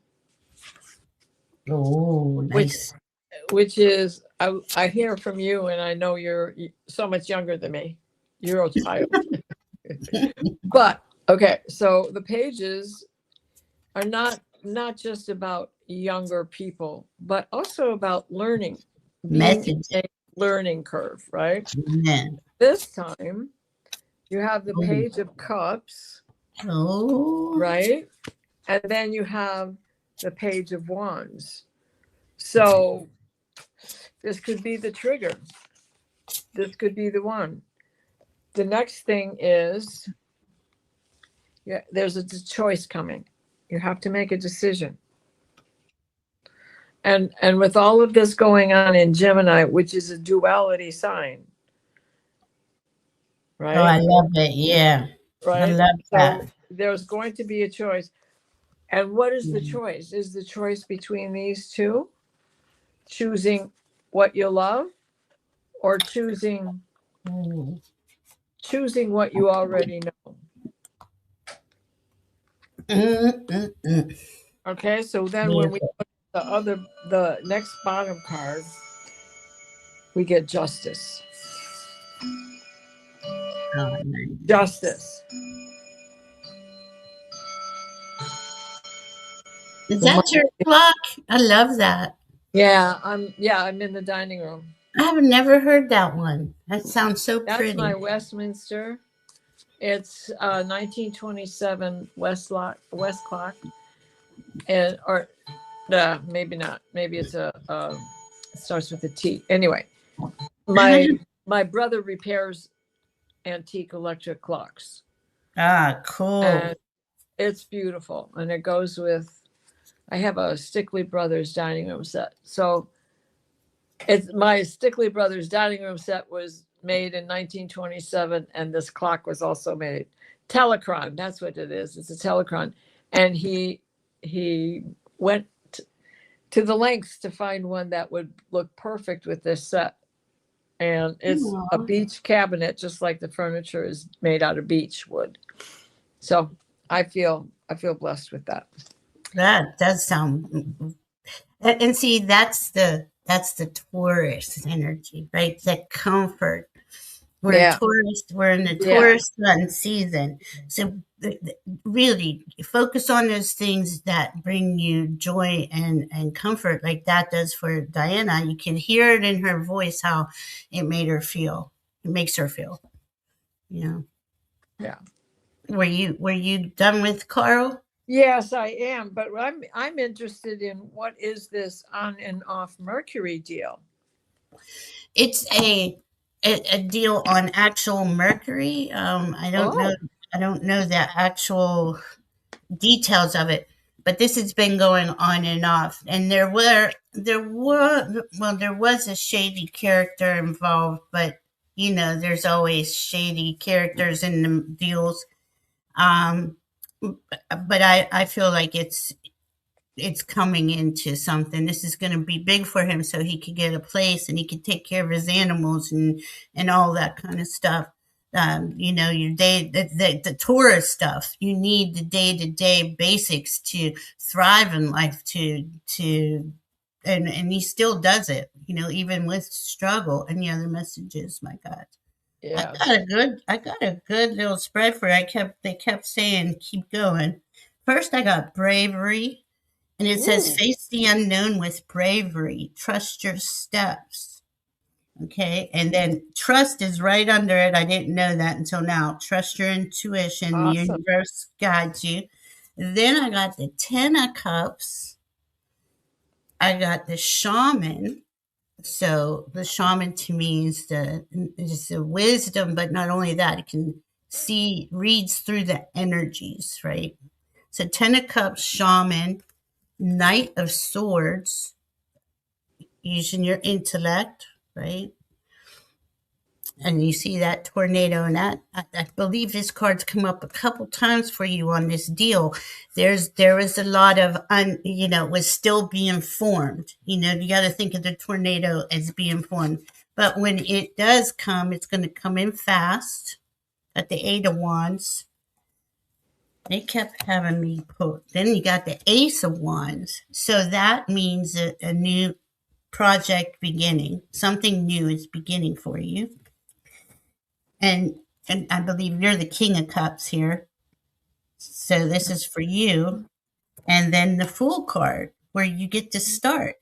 Oh, nice. Which is, I hear from you, and I know you're so much younger than me. You're a child. But, okay, so the pages are not just about younger people, but also about learning. Being a learning curve, right? Yeah. This time, you have the Page of Cups. Oh. Right? And then you have the Page of Wands. So this could be the trigger. This could be the one. The next thing is, there's a choice coming. You have to make a decision. And with all of this going on in Gemini, which is a duality sign, right? Oh, I love it. Yeah. Right. I love that. So there's going to be a choice. And what is the choice? Is the choice between these two? Choosing what you love, or choosing what you already know? Okay, so then when we put the next bottom card, we get Justice. Oh, nice. Justice. Is that your clock? I love that. Yeah, I'm in the dining room. I have never heard that one. That sounds so pretty. That's my Westminster. It's 1927 West clock, and maybe not. Maybe it's it starts with a T. Anyway, my brother repairs antique electric clocks. Ah, cool. And it's beautiful, and it goes with. I have a Stickley Brothers dining room set. So it's my Stickley Brothers dining room set was made in 1927, and this clock was also made. Telechron, that's what it is. It's a telechron. And he went to the lengths to find one that would look perfect with this set. And it's a beech cabinet, just like the furniture is made out of beech wood. So I feel blessed with that. That does sound, and see, that's the Taurus energy, right? That comfort. We're Yeah. we're in the Taurus sun season. So really focus on those things that bring you joy and comfort, like that does for Diana. You can hear it in her voice how it made her feel. It makes her feel. You know. Yeah. Were you done with Carl? Yes, I am. But I'm interested in what is this on and off Mercury deal? It's a deal on actual Mercury. I don't know. I don't know the actual details of it, but this has been going on and off. And there was a shady character involved, but there's always shady characters in the deals. But I feel like it's coming into something. This is going to be big for him, so he could get a place and he could take care of his animals and all that kind of stuff. Your the tourist stuff. You need the day-to-day basics to thrive in life. And he still does it. Even with struggle and the other messages. My God. Yeah. I got a good little spread for it. They kept saying keep going. First I got bravery. And it says, face the unknown with bravery. Trust your steps. Okay. And then trust is right under it. I didn't know that until now. Trust your intuition. Awesome. The universe guides you. Then I got the 10 of Cups. I got the shaman. So the shaman to me is the wisdom, but not only that, it can reads through the energies, right? So 10 of Cups, shaman. Knight of Swords, using your intellect, right? And you see that tornado, and that I believe this card's come up a couple times for you on this deal. There is a lot of was still being formed. You got to think of the tornado as being formed, but when it does come, it's going to come in fast. At the 8 of Wands. They kept having me put. Then you got the Ace of Wands. So that means a new project beginning. Something new is beginning for you. And I believe you're the King of Cups here. So this is for you. And then the Fool card, where you get to start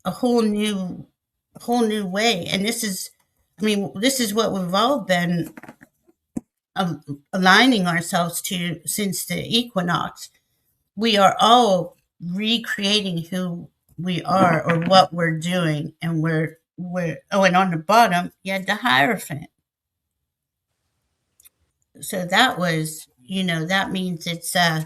a whole new way. And this is what we've all been aligning ourselves to since the equinox. We are all recreating who we are or what we're doing, and and on the bottom you had the Hierophant. So that was, that means it's I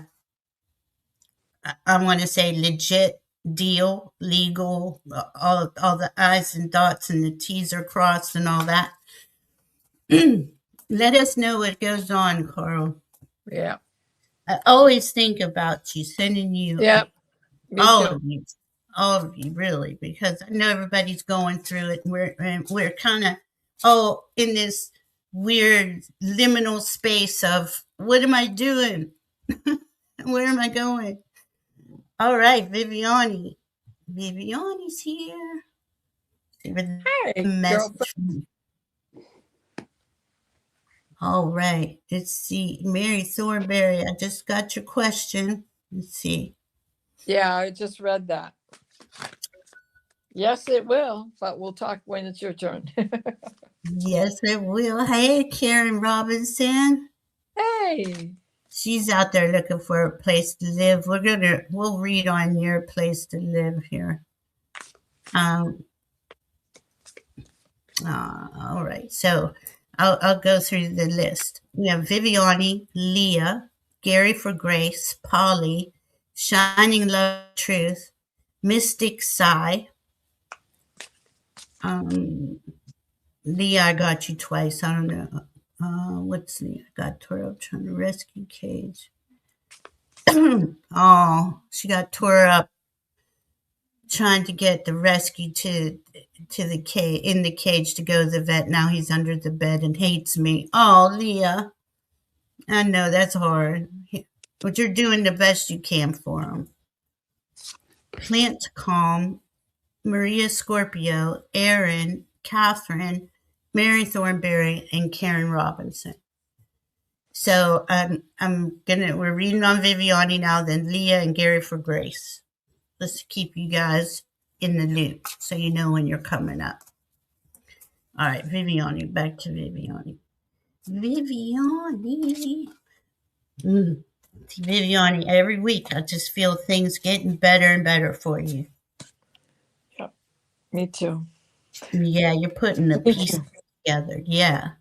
want to say legit deal, legal, all the I's and dots and the T's are crossed and all that. Let us know what goes on, Carl. Yeah. I always think about you, sending you all of you, really, because I know everybody's going through it. And we're kind of in this weird liminal space of what am I doing? Where am I going? All right, Viviani. Viviani's here. Hey, message. All right. Let's see. Mary Thornberry, I just got your question. Let's see. Yeah, I just read that. Yes, it will, but we'll talk when it's your turn. Yes, it will. Hey, Karen Robinson. Hey. She's out there looking for a place to live. We'll read on your place to live here. All right. So I'll go through the list. We have Viviani, Leah, Gary for Grace, Polly, Shining Love Truth, Mystic Sigh, Leah, I got you twice. I don't know. What's Leah? Got tore up trying to rescue Cage. Oh, she got tore up trying to get the rescue to the cage in the cage to go to the vet. Now he's under the bed and hates me. Oh, Leah, I know that's hard, but you're doing the best you can for him. Plant Calm, Maria Scorpio, Aaron, Catherine, Mary Thornberry, and Karen Robinson. So we're reading on Viviani now, then Leah and Gary for Grace. Let's keep you guys in the loop so you know when you're coming up. All right, Viviani, back to Viviani. Viviani. Viviani, every week I just feel things getting better and better for you. Yep, me too. Yeah, you're putting the pieces together. Yeah.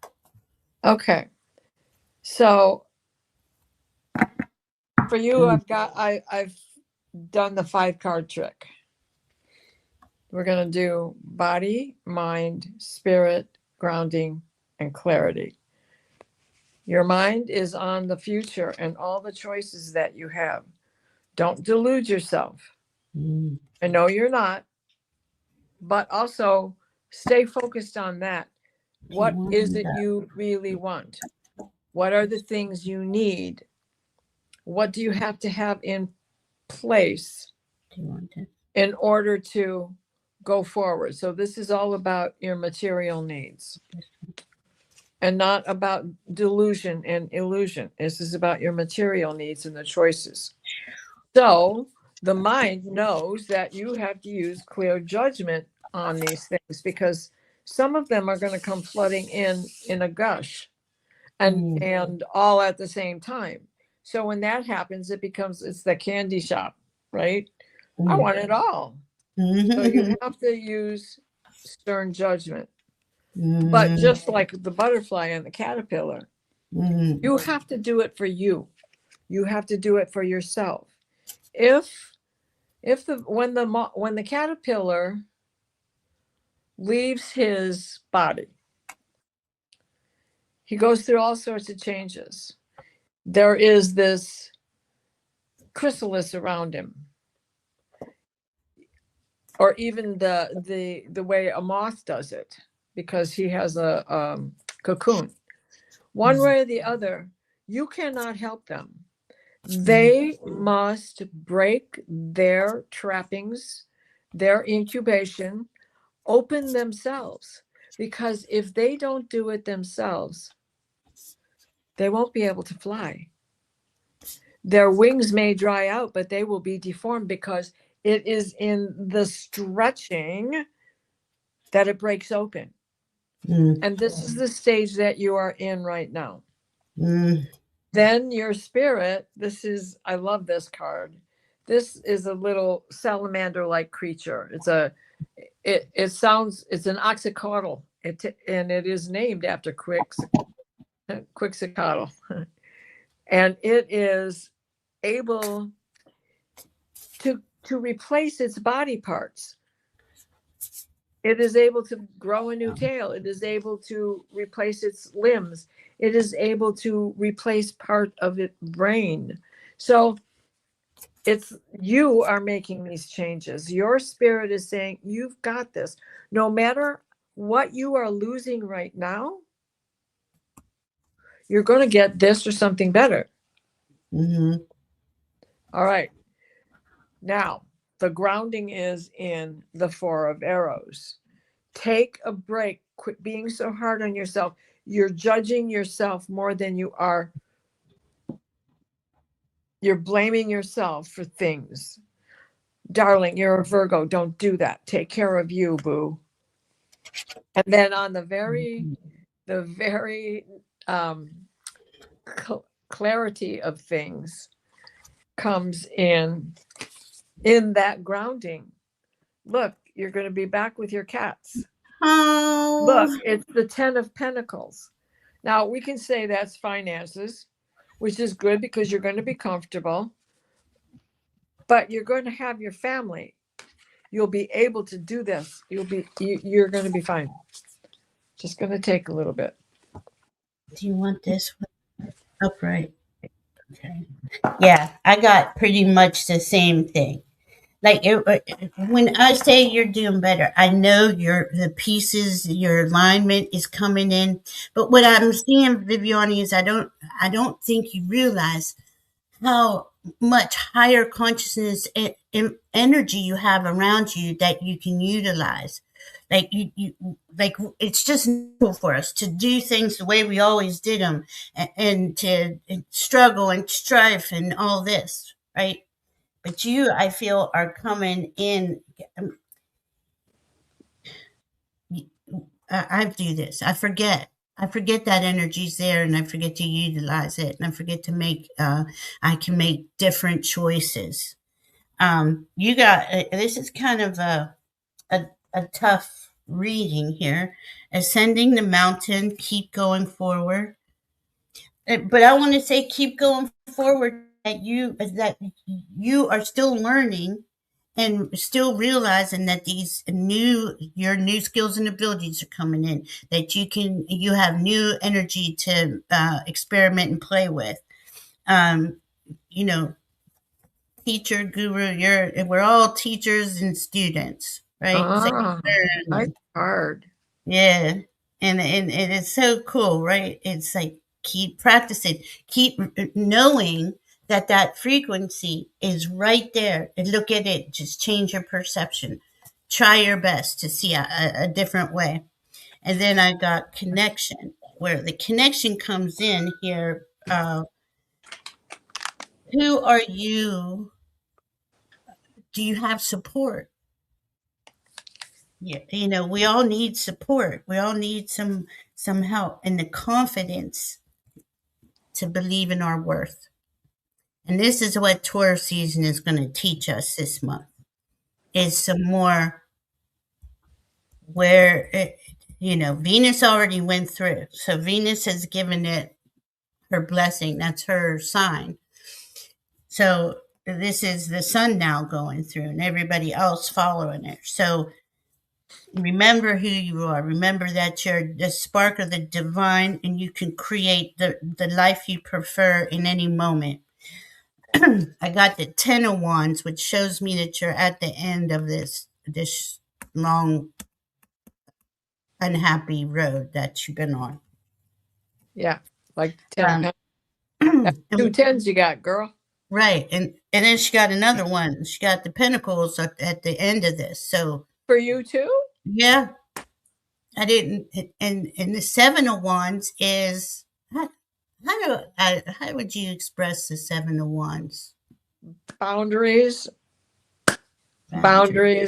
Okay. So for you, I've done the 5-card trick. We're going to do body, mind, spirit, grounding, and clarity. Your mind is on the future and all the choices that you have. Don't delude yourself. I know you're not, but also stay focused on that. What is it you really want? What are the things you need? What do you have to have in place in order to go forward? So this is all about your material needs and not about delusion and illusion. This is about your material needs and the choices. So the mind knows that you have to use clear judgment on these things because some of them are going to come flooding in a gush and all at the same time. So when that happens, it's the candy shop, right? I want it all. So you have to use stern judgment. But just like the butterfly and the caterpillar, you have to do it for you. You have to do it for yourself. When the caterpillar leaves his body, he goes through all sorts of changes. There is this chrysalis around him, or even the way a moth does it, because he has a cocoon. One way or the other, you cannot help them. They must break their trappings, their incubation, open themselves, because if they don't do it themselves, they won't be able to fly. Their wings may dry out, but they will be deformed because it is in the stretching that it breaks open. And this is the stage that you are in right now. Then your spirit, I love this card. This is a little salamander-like creature. It's an oxycoatl, and it is named after Quixocoatl. And it is able to replace its body parts. It is able to grow a new tail. It is able to replace its limbs. It is able to replace part of its brain. So you are making these changes. Your spirit is saying, you've got this. No matter what you are losing right now, you're going to get this or something better. All right. Now, the grounding is in the 4 of Arrows. Take a break. Quit being so hard on yourself. You're judging yourself more than you are. You're blaming yourself for things. Darling, you're a Virgo. Don't do that. Take care of you, boo. And then on the very clarity of things comes in that grounding. Look, you're going to be back with your cats. Oh. Look, it's the 10 of Pentacles. Now, we can say that's finances, which is good because you're going to be comfortable, but you're going to have your family. You'll be able to do this. You're going to be fine. Just going to take a little bit. Do you want this one? Upright. Okay. Yeah, I got pretty much the same thing. Like when I say you're doing better, I know the pieces, your alignment is coming in. But what I'm seeing, Viviani, is I don't think you realize how much higher consciousness and energy you have around you that you can utilize. Like like it's just natural for us to do things the way we always did them, and to struggle and strife and all this, right? But you, I feel, are coming in. I do this. I forget that energy's there, and I forget to utilize it, and I forget to make. I can make different choices. You got this is kind of a a tough reading here. Ascending the mountain, keep going forward. But I want to say, keep going forward. That you are still learning and still realizing that your new skills and abilities are coming in, that you have new energy to experiment and play with. um you know, teacher, guru, we're all teachers and students, right? So Ah, that's hard. yeah, and it is so cool, right? It's like keep practicing, keep knowing that that frequency is right there, and look at it. Just change your perception. Try your best to see a different way. And then I got connection, where the connection comes in here. Who are you? Do you have support? Yeah, we all need support. We all need some help and the confidence to believe in our worth. And this is what Taurus season is going to teach us this month, is some more where Venus already went through. So Venus has given it her blessing. That's her sign. So this is the sun now going through and everybody else following it. So remember who you are. Remember that you're the spark of the divine, and you can create the life you prefer in any moment. I got the 10 of Wands, which shows me that you're at the end of this long unhappy road that you've been on. Yeah, like 10 Um, two tens you got, girl. right, and then she got another one. She got the Pentacles at the end of this. So For you too? yeah, I didn't. And the 7 of Wands is how would you express the 7 of Wands? Boundaries, Boundary.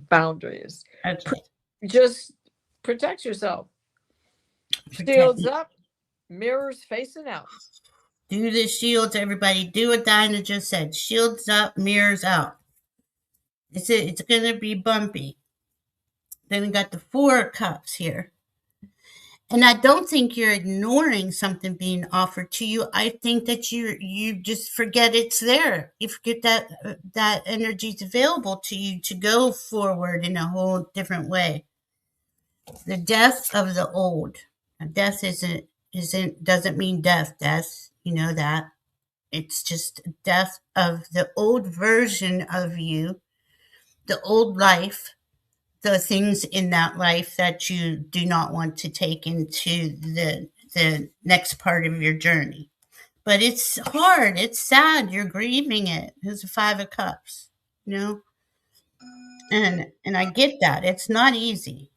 boundaries. Okay. Just protect yourself. Protect Shields me. up, mirrors facing out. Do the shields, everybody. Do what Dinah just said. Shields up, mirrors out. It's going to be bumpy. Then we got the 4 of Cups here. And I don't think you're ignoring something being offered to you. I think that you just forget it's there. You forget that energy is available to you to go forward in a whole different way. The death of the old. Death doesn't mean death. You know that. It's just death of the old version of you, the old life, the things in that life that you do not want to take into the next part of your journey. But it's hard. It's sad. You're grieving it. It's a 5 of Cups, you know, and I get that. It's not easy.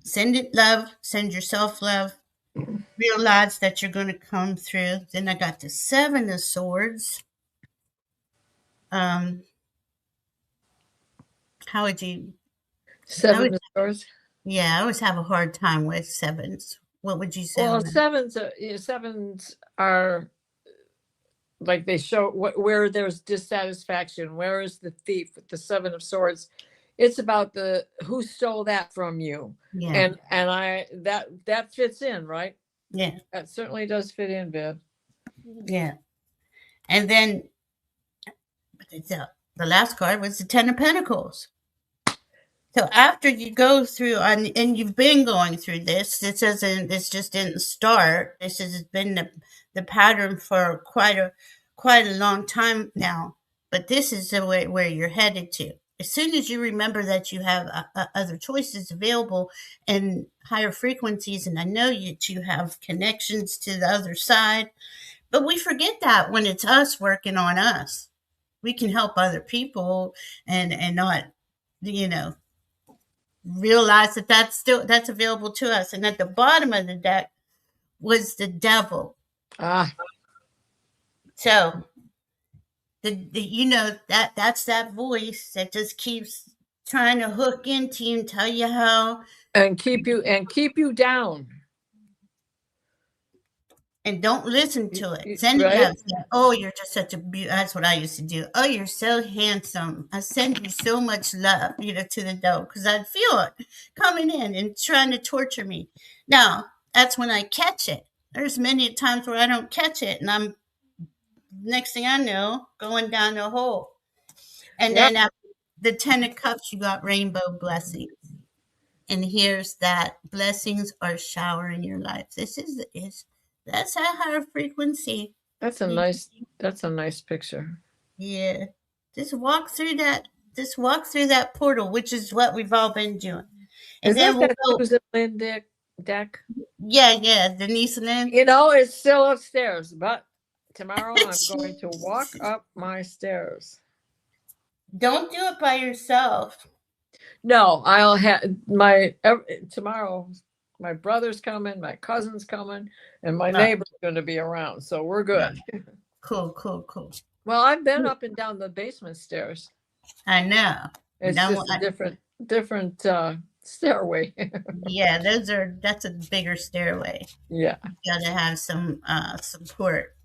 Send it love. Send yourself love. Realize that you're going to come through. Then I got the 7 of Swords. Um, how would you? I would, 7 of Swords. yeah, I always have a hard time with sevens. What would you say Well, on that? sevens are like they show where there's dissatisfaction. Where is the thief with the 7 of Swords? It's about who stole that from you, Yeah, and that fits in, right? yeah, That certainly does fit in, Viv. yeah. And then the last card was the 10 of Pentacles. So after you go through, and you've been going through this just didn't start. This has been the pattern for quite a long time now. But this is the way where you're headed to. As soon as you remember that you have other choices available and higher frequencies, and I know you have connections to the other side, but we forget that when it's us working on us, we can help other people and not, you know, realize that that's available to us. And at the bottom of the deck was the devil. Ah, So the that's that voice that just keeps trying to hook into you and tell you how, and keep you down. and don't listen to it. Send it Right? down. Oh, you're just such a that's what I used to do. Oh, you're so handsome. I send you so much love, to the devil, because I'd feel it coming in and trying to torture me. Now, that's when I catch it. There's many times where I don't catch it, and I'm, next thing I know, going down the hole. And Yep. then after the 10 of Cups, you got rainbow blessings. And here's that blessings are showering your life. That's a higher frequency. That's a nice picture. Yeah. Just walk through that. Just walk through that portal, which is what we've all been doing. And Is then that we'll that go. Susan Lynn deck? Yeah, Denise Lynn. It's still upstairs, but tomorrow I'm going to walk up my stairs. Don't do it by yourself. No, I'll have tomorrow. My brother's coming, my cousin's coming, and my neighbor's going to be around, so we're good. Cool. Well, I've been up and down the basement stairs. I know. It's just a different stairway. Yeah, that's a bigger stairway. Yeah. You gotta have some support.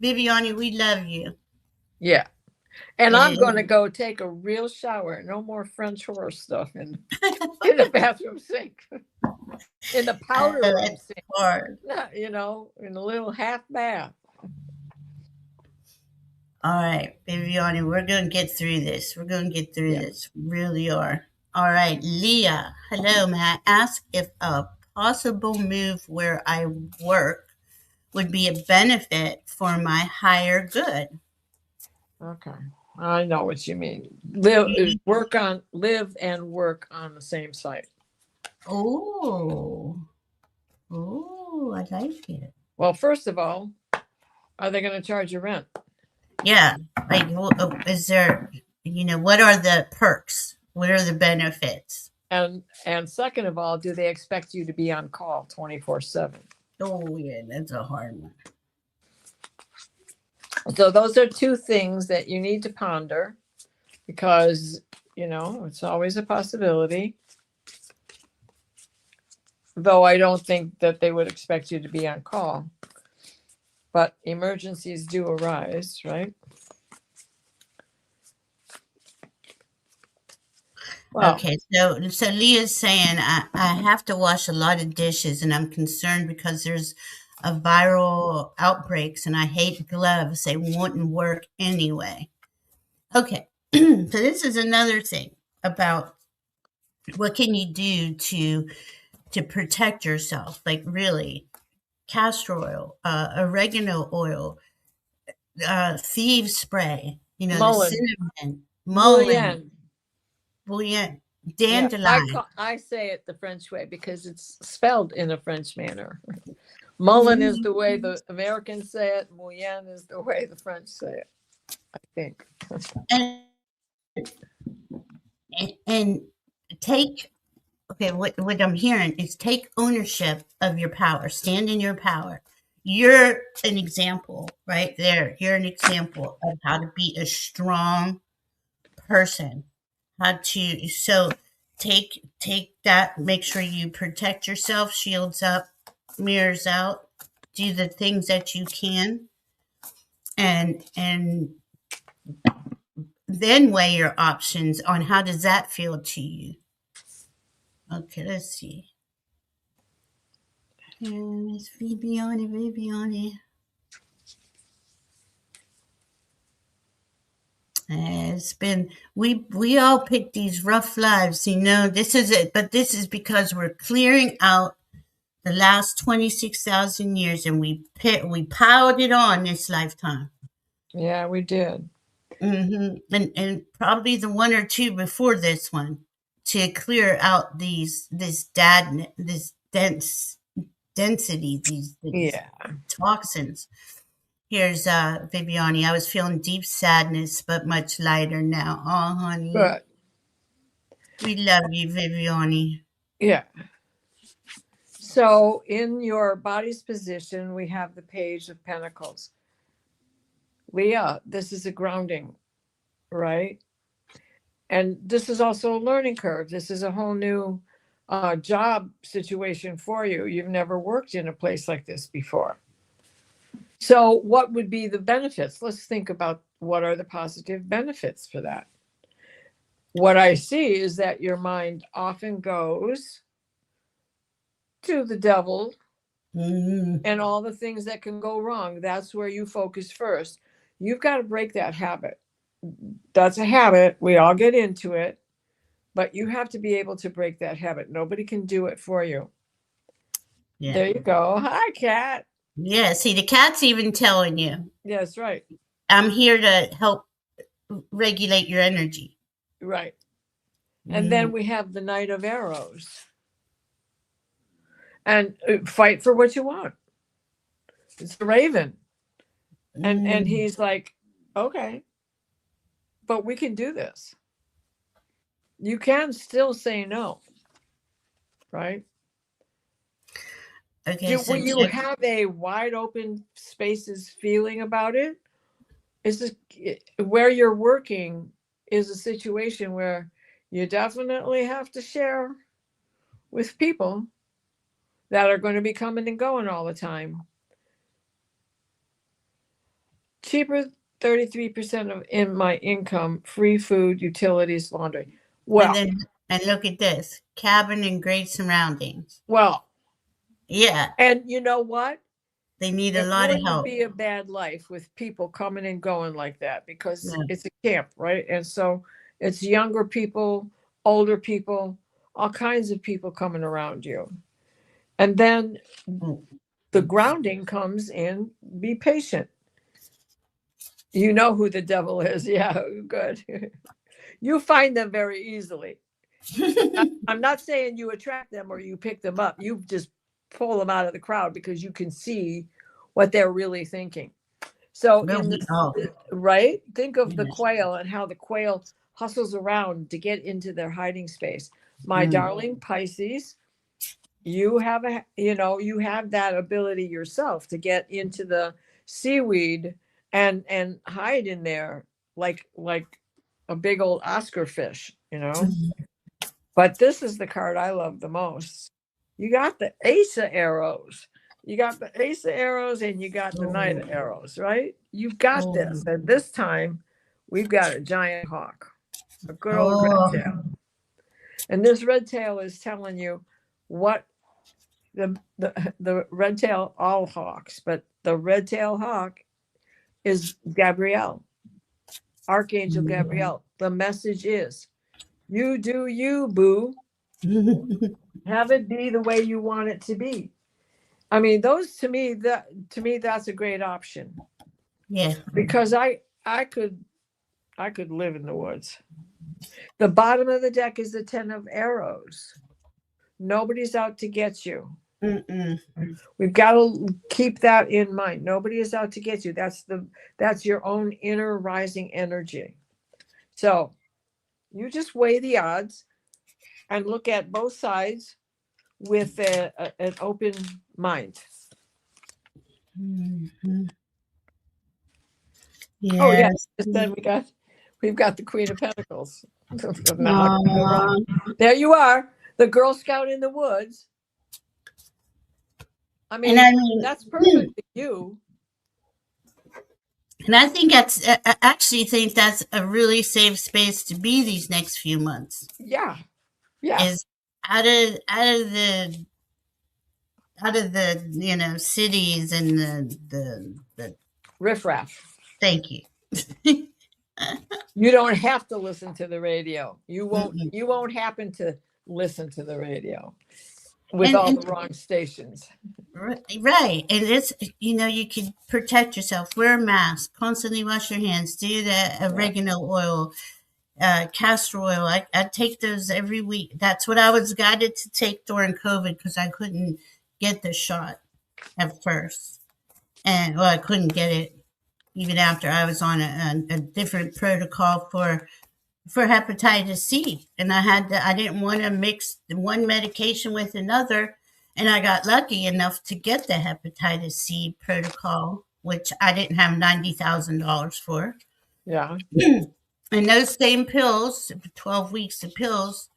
Viviani, we love you. Yeah. And I'm And going to go take a real shower. No more French horse stuff in the bathroom sink, in the powder room it's sink. hard. In a little half bath. All right, Viviani, we're gonna get through this. We're gonna get through Yeah. this. We really are. All right, Leah. Hello, may I ask if a possible move where I work would be a benefit for my higher good? Okay. I know what you mean. Live and work on the same site. Oh, I like it. Well, first of all, are they going to charge you rent? Yeah, like, is there, what are the perks? What are the benefits? And second of all, do they expect you to be on call 24/7? Oh, yeah, that's a hard one. So those are two things that you need to ponder, because, it's always a possibility. Though I don't think that they would expect you to be on call. But emergencies do arise, right? Well, Okay, so Leah's saying I have to wash a lot of dishes, and I'm concerned because there's a viral outbreaks, and I hate gloves. They wouldn't work anyway. Okay, so this is another thing about what can you do to protect yourself, like really castor oil, oregano oil, thieves spray, the cinnamon, mullein, bouillon, yeah, dandelion. I say it the French way because it's spelled in a French manner. Mullein is the way the Americans say it. Bouillon is the way the French say it, I think. And take, okay, what I'm hearing is take ownership of your power. Stand in your power. You're an example right there. You're an example of how to be a strong person. So take that, make sure you protect yourself, shields up, mirrors out, do the things that you can, and then weigh your options on how does that feel to you. Okay, let's see. Miss Viviani. It's been we all pick these rough lives, this is it, but this is because we're clearing out the last 26,000 years, and we piled it on this lifetime. Yeah, we did. And probably the one or two before this one, to clear out this dense density, these Yeah. toxins. Here's Viviani. I was feeling deep sadness, but much lighter now. Oh, honey. Good. We love you, Viviani. Yeah. So in your body's position, we have the Page of Pentacles. Leah, this is a grounding, right? And this is also a learning curve. This is a whole new job situation for you. You've never worked in a place like this before. So what would be the benefits? Let's think about what are the positive benefits for that. What I see is that your mind often goes to the devil and all the things that can go wrong. That's where you focus first. You've got to break that habit. That's a habit. We all get into it, but you have to be able to break that habit. Nobody can do it for you. Yeah. There you go. Hi, cat. Yeah, see, the cat's even telling you. Yeah, that's right. I'm here to help regulate your energy. Right. And then we have the Knight of Arrows. And fight for what you want. It's the Raven. And he's like, okay, but we can do this. You can still say no, right? Okay. When you have a wide open spaces feeling about it, is this where you're working is a situation where you definitely have to share with people that are going to be coming and going all the time. Cheaper 33% of in my income, free food, utilities, laundry. Well, and look at this, cabin and great surroundings. Well, yeah. And you know what? They need a lot of help. It wouldn't be a bad life with people coming and going like that because it's a camp, right? And so it's younger people, older people, all kinds of people coming around you. And then the grounding comes in, be patient. You know who the devil is. Yeah, good. You find them very easily. I'm not saying you attract them or you pick them up. You just pull them out of the crowd because you can see what they're really thinking. So, right? Think of the quail and how the quail hustles around to get into their hiding space. My darling Pisces, you have that ability yourself to get into the seaweed and hide in there like a big old Oscar fish, But this is the card I love the most. You got the Ace of Arrows. You got the Ace of Arrows and you got the Knight of Arrows, right? You've got this. And this time we've got a giant hawk, a good old red tail. And this red tail is telling you what the red tail, all hawks, but the red tail hawk is Gabrielle, Archangel Gabrielle. The message is, you do you, boo. Have it be the way you want it to be. I mean, those to me that's a great option. Yeah. Because I could live in the woods. The bottom of the deck is the 10 of Arrows. Nobody's out to get you. We've got to keep that in mind. Nobody is out to get you. That's your own inner rising energy. So you just weigh the odds and look at both sides with an open mind. Yes. Oh yes. Then we've got the Queen of Pentacles. There you are, the Girl Scout in the woods. I mean that's perfect for you. And I actually think that's a really safe space to be these next few months. Yeah. Is out of the cities and the riffraff. Thank you. You don't have to listen to the radio. You Mm-mm. won't happen to listen to the radio with and all and the wrong stations. right, and it's, you can protect yourself. Wear a mask. Constantly wash your hands. Do the Yeah. oregano oil, castor oil. I take those every week. That's what I was guided to take during COVID because I couldn't get the shot at first, and well, I couldn't get it even after I was on a different protocol for hepatitis C, and I didn't want to mix one medication with another, and I got lucky enough to get the hepatitis C protocol, which I didn't have $90,000 for. Yeah. And those same pills, 12 weeks of pills,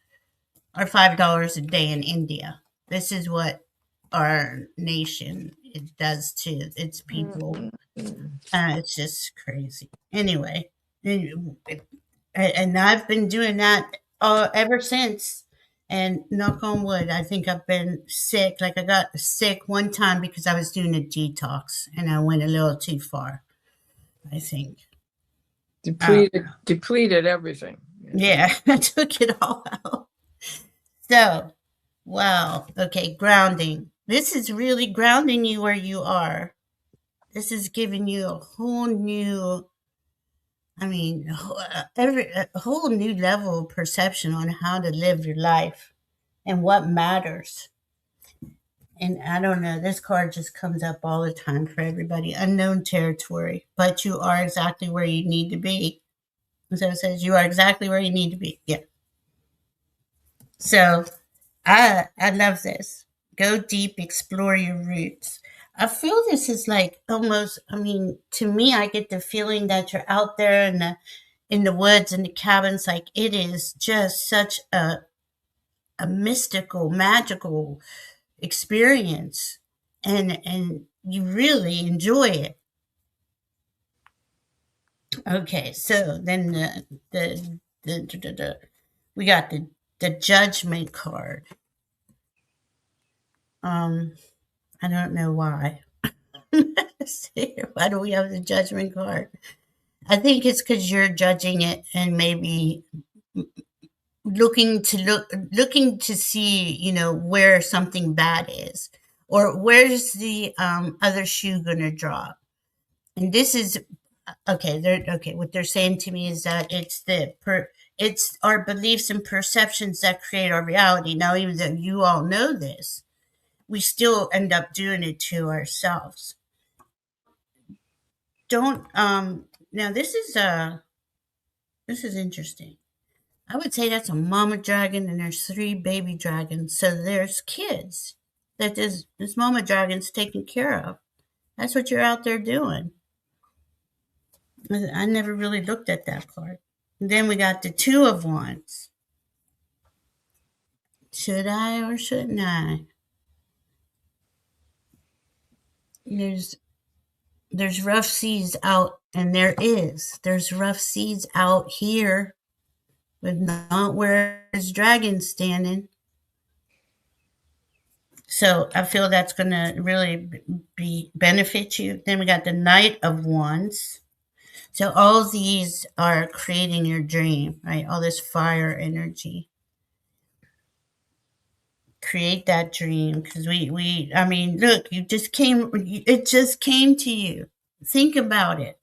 are $5 a day in India. This is what our nation it does to its people. It's just crazy. Anyway, and I've been doing that ever since. And knock on wood, I think I've been sick. Like I got sick one time because I was doing a detox and I went a little too far, I think. Depleted everything. Yeah, I took it all out. So, wow. Okay, grounding. This is really grounding you where you are. This is giving you a whole new, I mean, a whole new level of perception on how to live your life and what matters. And I don't know, this card just comes up all the time for everybody. Unknown territory, but you are exactly where you need to be. So it says you are exactly where you need to be. Yeah. So I love this. Go deep, explore your roots. I feel this is like almost, I mean, to me I get the feeling that you're out there in the woods and the cabins, like it is just such a mystical, magical experience, and you really enjoy it. Okay, so then we got the judgment card. I don't know why. Why do we have the judgment card? I think it's because you're judging it and maybe looking to see, where something bad is, or where's the other shoe gonna drop. And this is okay. Okay. What they're saying to me is that it's our beliefs and perceptions that create our reality. Now, even though you all know this, we still end up doing it to ourselves. Don't Now this is interesting. I would say that's a mama dragon and there's three baby dragons. So there's kids that this mama dragon's taking care of. That's what you're out there doing. I never really looked at that card. And then we got the two of wands. Should I or shouldn't I? There's there's rough seas out, and there's rough seas out here, but not where there's dragons standing. So I feel that's going to really be benefit you. Then we got the Knight of Wands. So all these are creating your dream, right? All this fire energy. Create that dream because I mean, look, it just came to you. Think about it.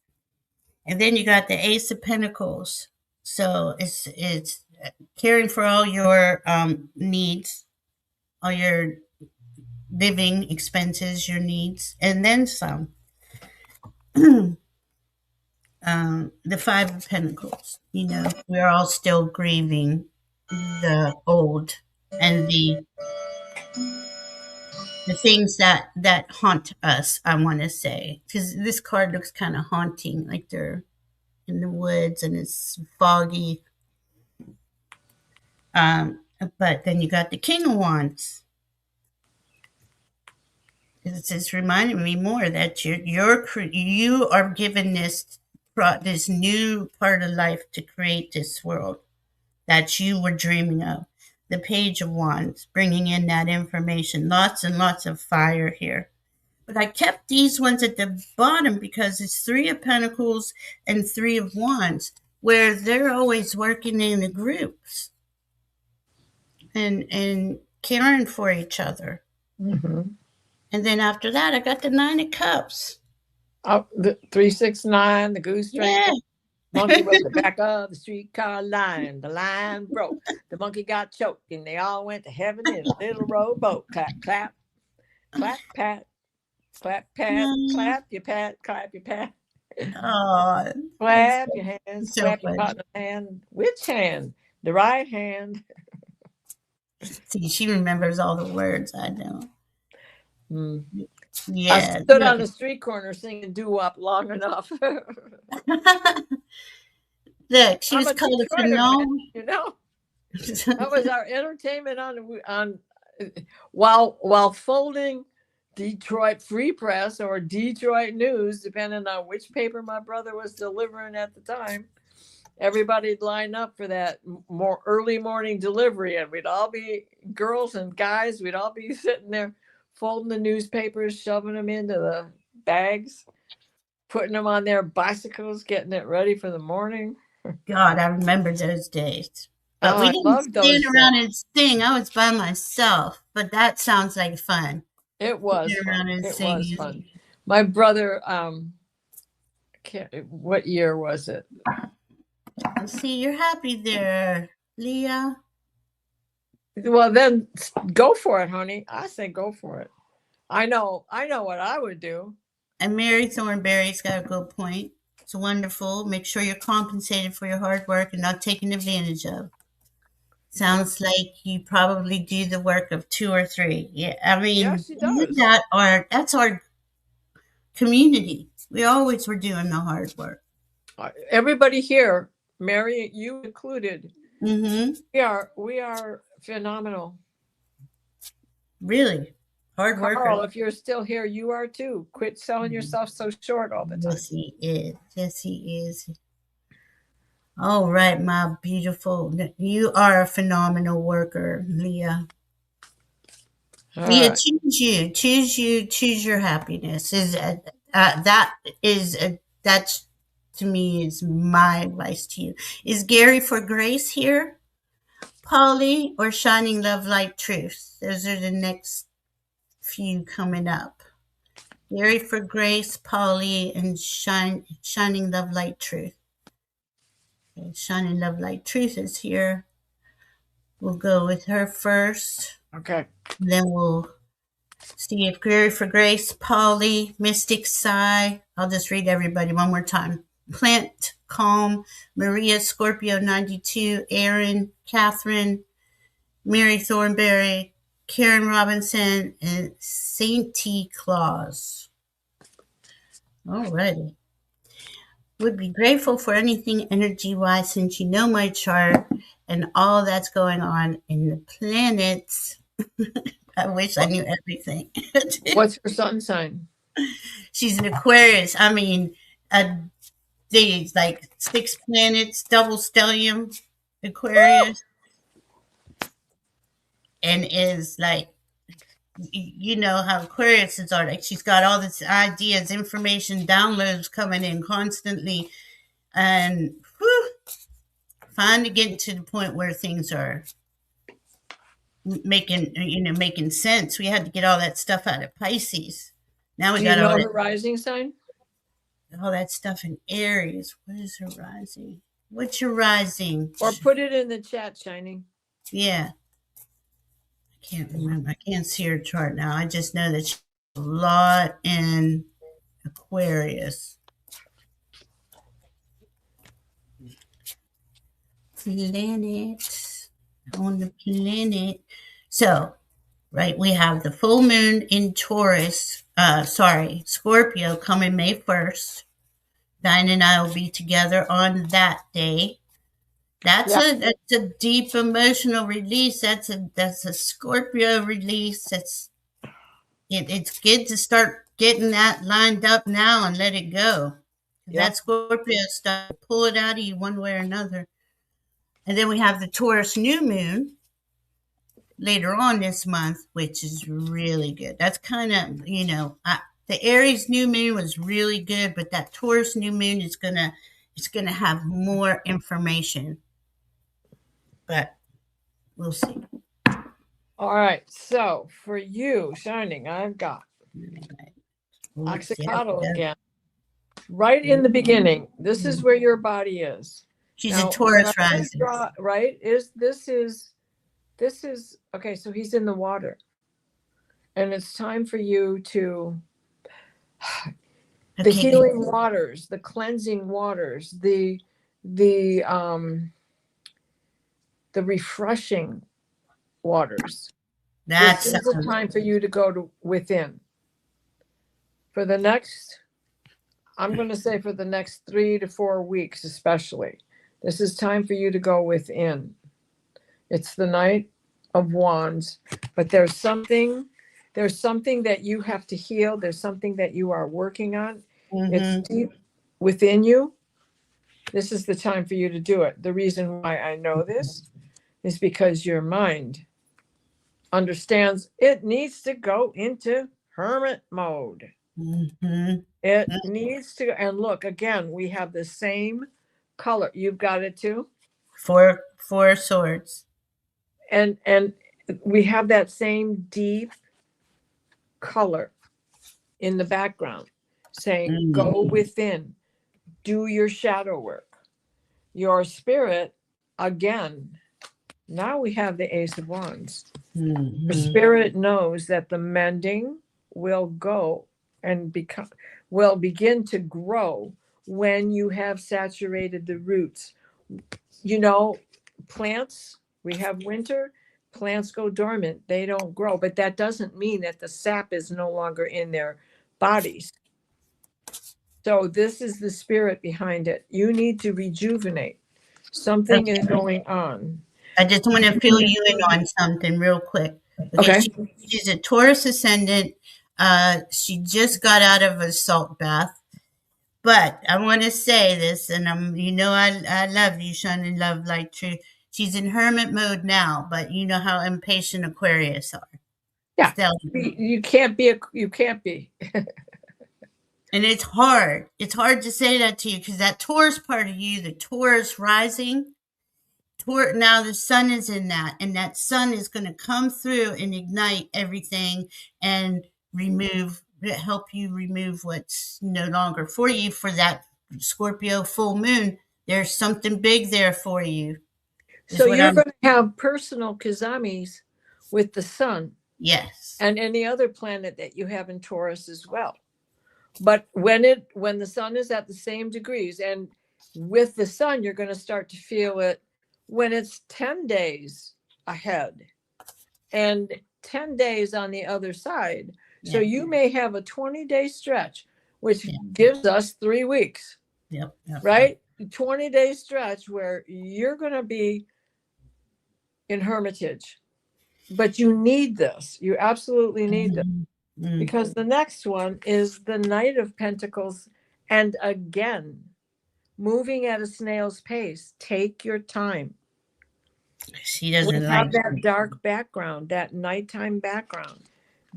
And then you got the Ace of Pentacles. So it's caring for all your needs, all your living expenses, your needs, and then some. The Five of Pentacles. We're all still grieving the old and the things that haunt us. I want to say because this card looks kind of haunting, like they're in the woods and it's foggy. Um, but then you got the King of Wands. It's reminding me more that you are given this new part of life to create this world that you were dreaming of. The Page of Wands, bringing in that information. Lots and lots of fire here. But I kept these ones at the bottom because it's Three of Pentacles and Three of Wands. where they're always working in the groups and caring for each other. Mm-hmm. And then after that, I got the Nine of Cups. Oh, the 369, the goose train. Yeah. Monkey rode the back of the streetcar line. The line broke. The monkey got choked, and they all went to heaven in a little rowboat. Clap, clap, clap, pat, clap, pat, clap your pat, clap your pat. Oh, that's Clap your hands, so clap your funny. partner's hand. Which hand? The right hand. See, she remembers all the words. I don't. Hmm. I Yeah. stood on the street corner singing doo-wop long enough. Look, she I'm was a called a Detroiter, man. phenome. You know, that was our entertainment on while folding Detroit Free Press or Detroit News, depending on which paper my brother was delivering at the time. Everybody'd line up for that more early morning delivery, and we'd all be girls and guys. We'd all be sitting there folding the newspapers, shoving them into the bags, putting them on their bicycles, getting it ready for the morning. God, I remember those days. But Oh, we I didn't love stand those around things. and sing. I was by myself. But that sounds like fun. It was Sitting around fun. and It was singing. fun. My brother, what year was it? See, you're happy there, Leah. Well, then go for it, honey. I say go for it. I know what I would do. And Mary Thornberry's got a good point. It's wonderful. Make sure you're compensated for your hard work and not taken advantage of. Sounds like you probably do the work of two or three. Yeah, I Yeah, mean, she does. that's our community. We always were doing the hard work. Everybody here, Mary, you included, Mm-hmm. we are phenomenal. Really, hard Carl, worker. if you're still here, you are too. Quit selling yourself so short all the time. Yes, he is. Yes, he is. All right, my beautiful. You are a phenomenal worker, Leah. All Leah, right. choose you. Choose you. Choose your happiness. That is that's to me is my advice to you. Is Gary for Grace here? Polly or Shining Love Light Truth? Those are the next few coming up. Gary for Grace, Polly, and Shining Love Light Truth. Okay, Shining Love Light Truth is here. We'll go with her first. Okay. Then we'll see if Gary for Grace, Polly, Mystic Sigh. I'll just read everybody one more time. Plant Calm, Maria Scorpio 92, Aaron, Catherine, Mary Thornberry, Karen Robinson, and Sainty Claus. Alrighty. Would be grateful for anything energy wise since you know my chart and all that's going on in the planets. I wish I knew everything. What's her sun sign? She's an Aquarius. I mean, these like 6 planets, double stellium Aquarius, and is like, you know how Aquariuses are. Like she's got all this ideas, information, downloads coming in constantly, and whew, finally getting to the point where things are making sense. We had to get all that stuff out of Pisces. Now we Do you got know her rising sign? all that stuff in Aries. What is her rising? What's your rising? Or put it in the chat, Shining. Yeah, I can't remember. I can't see her chart now. I just know that she's a lot in Aquarius. Planet on the planet. So, right, we have the full moon in Taurus. Scorpio coming May 1st. Diane and I will be together on that day. That's a deep emotional release. That's a Scorpio release. It's good to start getting that lined up now and let it go. Yep. That Scorpio stuff, pull it out of you one way or another. And then we have the Taurus new moon later on this month, which is really good. That's kind of, the Aries new moon was really good, but that Taurus new moon is going to it's going to have more information, but we'll see. All right. So for you, Shining, I've got Oxycodal again. Right in the beginning, this is where your body is. She's now, a Taurus rising. Right? This is okay, so he's in the water. And it's time for you to the healing waters, the cleansing waters, the refreshing waters. That's this is the time for you to go to within. For the next, I'm going to say for the next 3 to 4 weeks, especially, this is time for you to go within. It's the Knight of Wands, but there's something that you have to heal. There's something that you are working on. It's deep within you. This is the time for you to do it. The reason why I know this is because your mind understands it needs to go into hermit mode. It needs to. And look, again, we have the same color. You've got it too? Four swords. And we have that same deep color in the background saying, go within, do your shadow work. Your spirit, again, now we have the Ace of Wands. The spirit knows that the mending will go and begin to grow when you have saturated the roots. You know, plants, we have winter, plants go dormant, they don't grow, but that doesn't mean that the sap is no longer in their bodies. So this is the spirit behind it. You need to rejuvenate. Something is going on. I just want to fill you in on something real quick. Okay. She's a Taurus ascendant. She just got out of a salt bath. But I want to say this, and I love you, shining love like truth. She's in hermit mode now, but you know how impatient Aquarius are. Yeah, you can't be. And it's hard. It's hard to say that to you because that Taurus part of you, the Taurus rising, now the sun is in that, and that sun is going to come through and ignite everything and help you remove what's no longer for you. For that Scorpio full moon, there's something big there for you. So you're going to have personal kazamis with the sun. Yes. And any other planet that you have in Taurus as well. But when the sun is at the same degrees, and with the sun, you're going to start to feel it when it's 10 days ahead and 10 days on the other side. Yeah. So you may have a 20-day stretch, which gives us 3 weeks. Yep. Right? 20-day stretch where you're going to be in hermitage. But you need this. You absolutely need this. Because the next one is the Knight of Pentacles. And again, moving at a snail's pace. Take your time. She doesn't have that dark background, that nighttime background.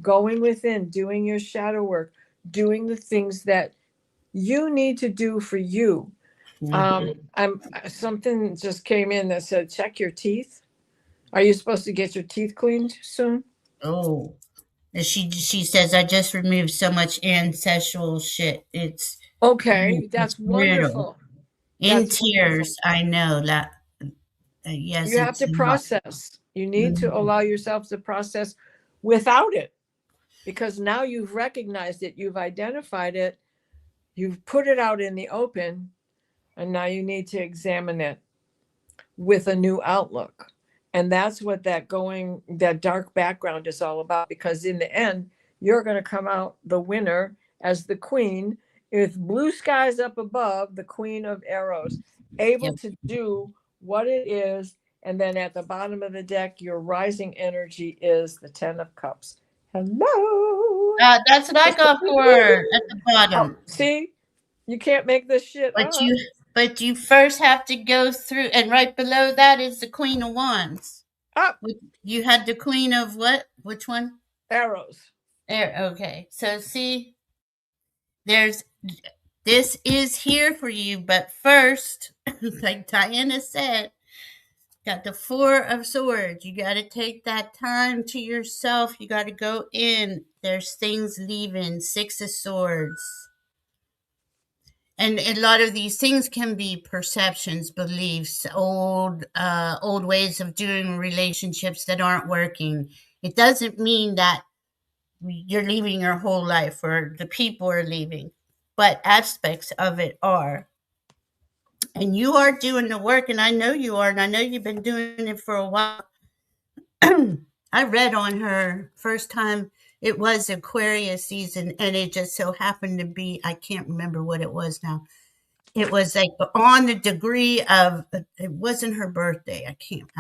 Going within, doing your shadow work, doing the things that you need to do for you. Something just came in that said, check your teeth. Are you supposed to get your teeth cleaned soon? Oh. She says, I just removed so much ancestral shit. It's okay. That's wonderful. In tears, I know that. Yes, you have to process. You need to allow yourself to process without it, because now you've recognized it, you've identified it, you've put it out in the open, and now you need to examine it with a new outlook. And that's what that dark background is all about, because in the end, you're going to come out the winner as the queen with blue skies up above, the queen of arrows, able to do what it is. And then at the bottom of the deck, your rising energy is the 10 of cups. Hello. That's what I got for her at the bottom. See, you can't make this shit up. But you first have to go through, and right below that is the Queen of Wands. Up. You had the Queen of what? Which one? Arrows. Okay. So see, there's This is here for you, but first, like Diana said, got the Four of Swords. You got to take that time to yourself. You got to go in. There's things leaving. Six of Swords. And a lot of these things can be perceptions, beliefs, old ways of doing relationships that aren't working. It doesn't mean that you're leaving your whole life or the people are leaving, but aspects of it are. And you are doing the work, and I know you are, and I know you've been doing it for a while. I read on her first time it was Aquarius season, and it just so happened to be, I can't remember what it was now. It was like on the degree of, it wasn't her birthday. I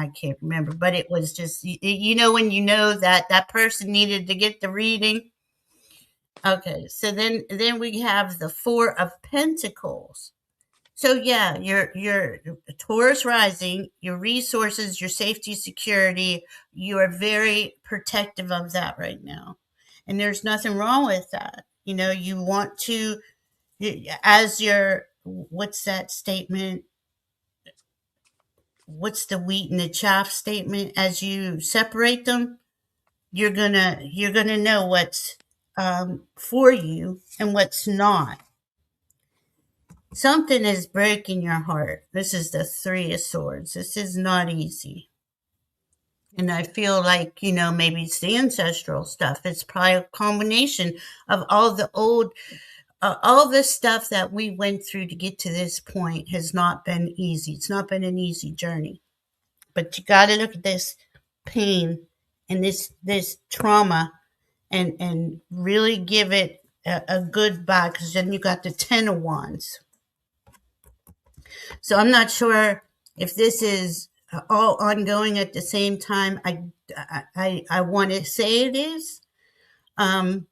can't remember, but it was just, you know, when you know that that person needed to get the reading. Okay, so then we have the Four of Pentacles. So yeah, your Taurus rising, your resources, your safety, security, you are very protective of that right now. And there's nothing wrong with that. You know, you want to, as your, what's that statement? What's the wheat and the chaff statement? As you separate them, you're gonna know what's for you and what's not. Something is breaking your heart. This is the Three of Swords. This is not easy. And I feel like, you know, maybe it's the ancestral stuff. It's probably a combination of all the old, all this stuff that we went through to get to this point has not been easy. It's not been an easy journey. But you got to look at this pain and this trauma and really give it a good back, because then you got the Ten of Wands. So I'm not sure if this is all ongoing at the same time. I want to say it is. Um,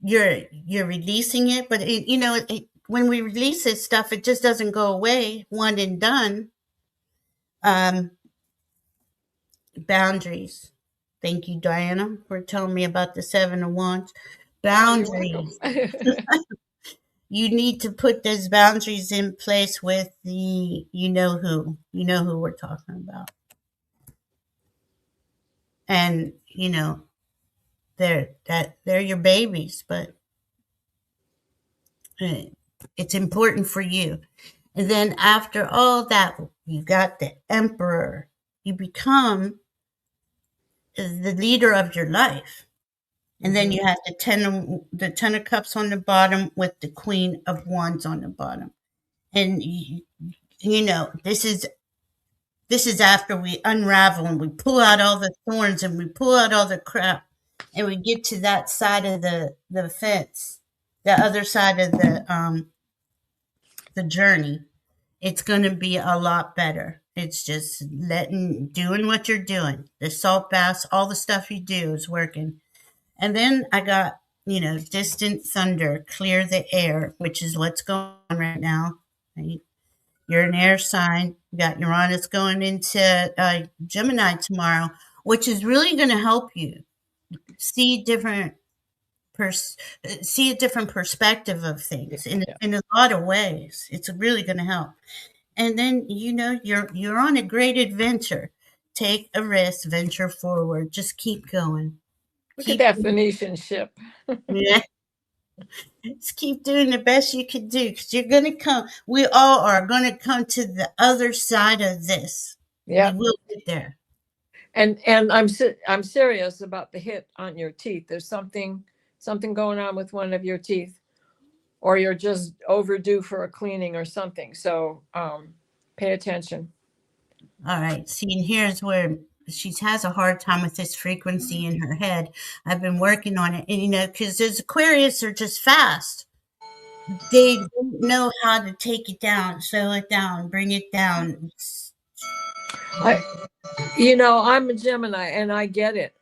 you're releasing it, but you know, when we release this stuff, it just doesn't go away, one and done. Um, Boundaries. Thank you, Diana, for telling me about the Seven of Wands. Boundaries. You need to put those boundaries in place with the, you know who. You know who we're talking about. And, you know, they're your babies, but it's important for you. And then after all that, you got the Emperor. You become the leader of your life. And then you have the ten of cups on the bottom with the Queen of Wands on the bottom. And you know, this is after we unravel and we pull out all the thorns and we pull out all the crap and we get to that side of the fence, the other side of the journey. It's going to be a lot better. It's just doing what you're doing. The salt baths, all the stuff you do is working. And then I got, you know, distant thunder, clear the air, which is what's going on right now. Right? You're an air sign. You got Uranus going into Gemini tomorrow, which is really going to help you see see a different perspective of things in a lot of ways. It's really going to help. And then, you know, you're on a great adventure. Take a risk, venture forward. Just keep going. Look at Keep that Phoenician ship. yeah, just keep doing the best you can do, because you're going to come. We all are going to come to the other side of this. Yeah. We will get there. And I'm serious about the hit on your teeth. There's something going on with one of your teeth, or you're just overdue for a cleaning or something. So pay attention. All right. See, and here's where she has a hard time with this frequency in her head. I've been working on it, and you know, because those Aquarius are just fast. They don't know how to take it down, slow it down, bring it down. I'm a Gemini, and I get it.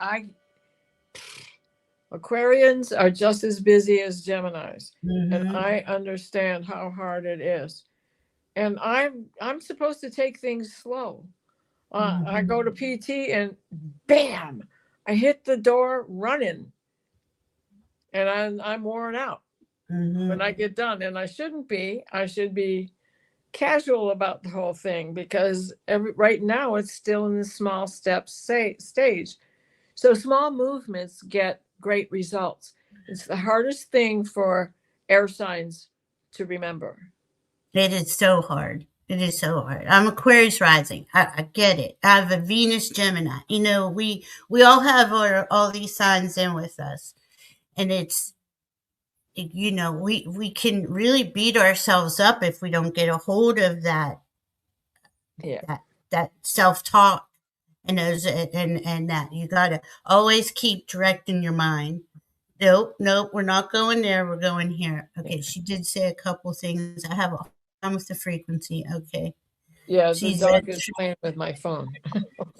Aquarians are just as busy as Geminis, and I understand how hard it is. And I'm supposed to take things slow. I go to PT, and bam, I hit the door running, and I'm worn out. when I get done. And I shouldn't be. I should be casual about the whole thing because right now it's still in the small steps stage. So small movements get great results. It's the hardest thing for air signs to remember. It is so hard. It is so hard. I'm Aquarius rising. I get it. I have a Venus Gemini. You know, we all have all these signs in with us, and it's, you know, we can really beat ourselves up if we don't get a hold of that Yeah. that self talk and those and that you gotta always keep directing your mind. Nope, nope, we're not going there. We're going here. Okay, she did say a couple things. I have a problem with the frequency. Okay. Yeah, the She's dog is playing with my phone.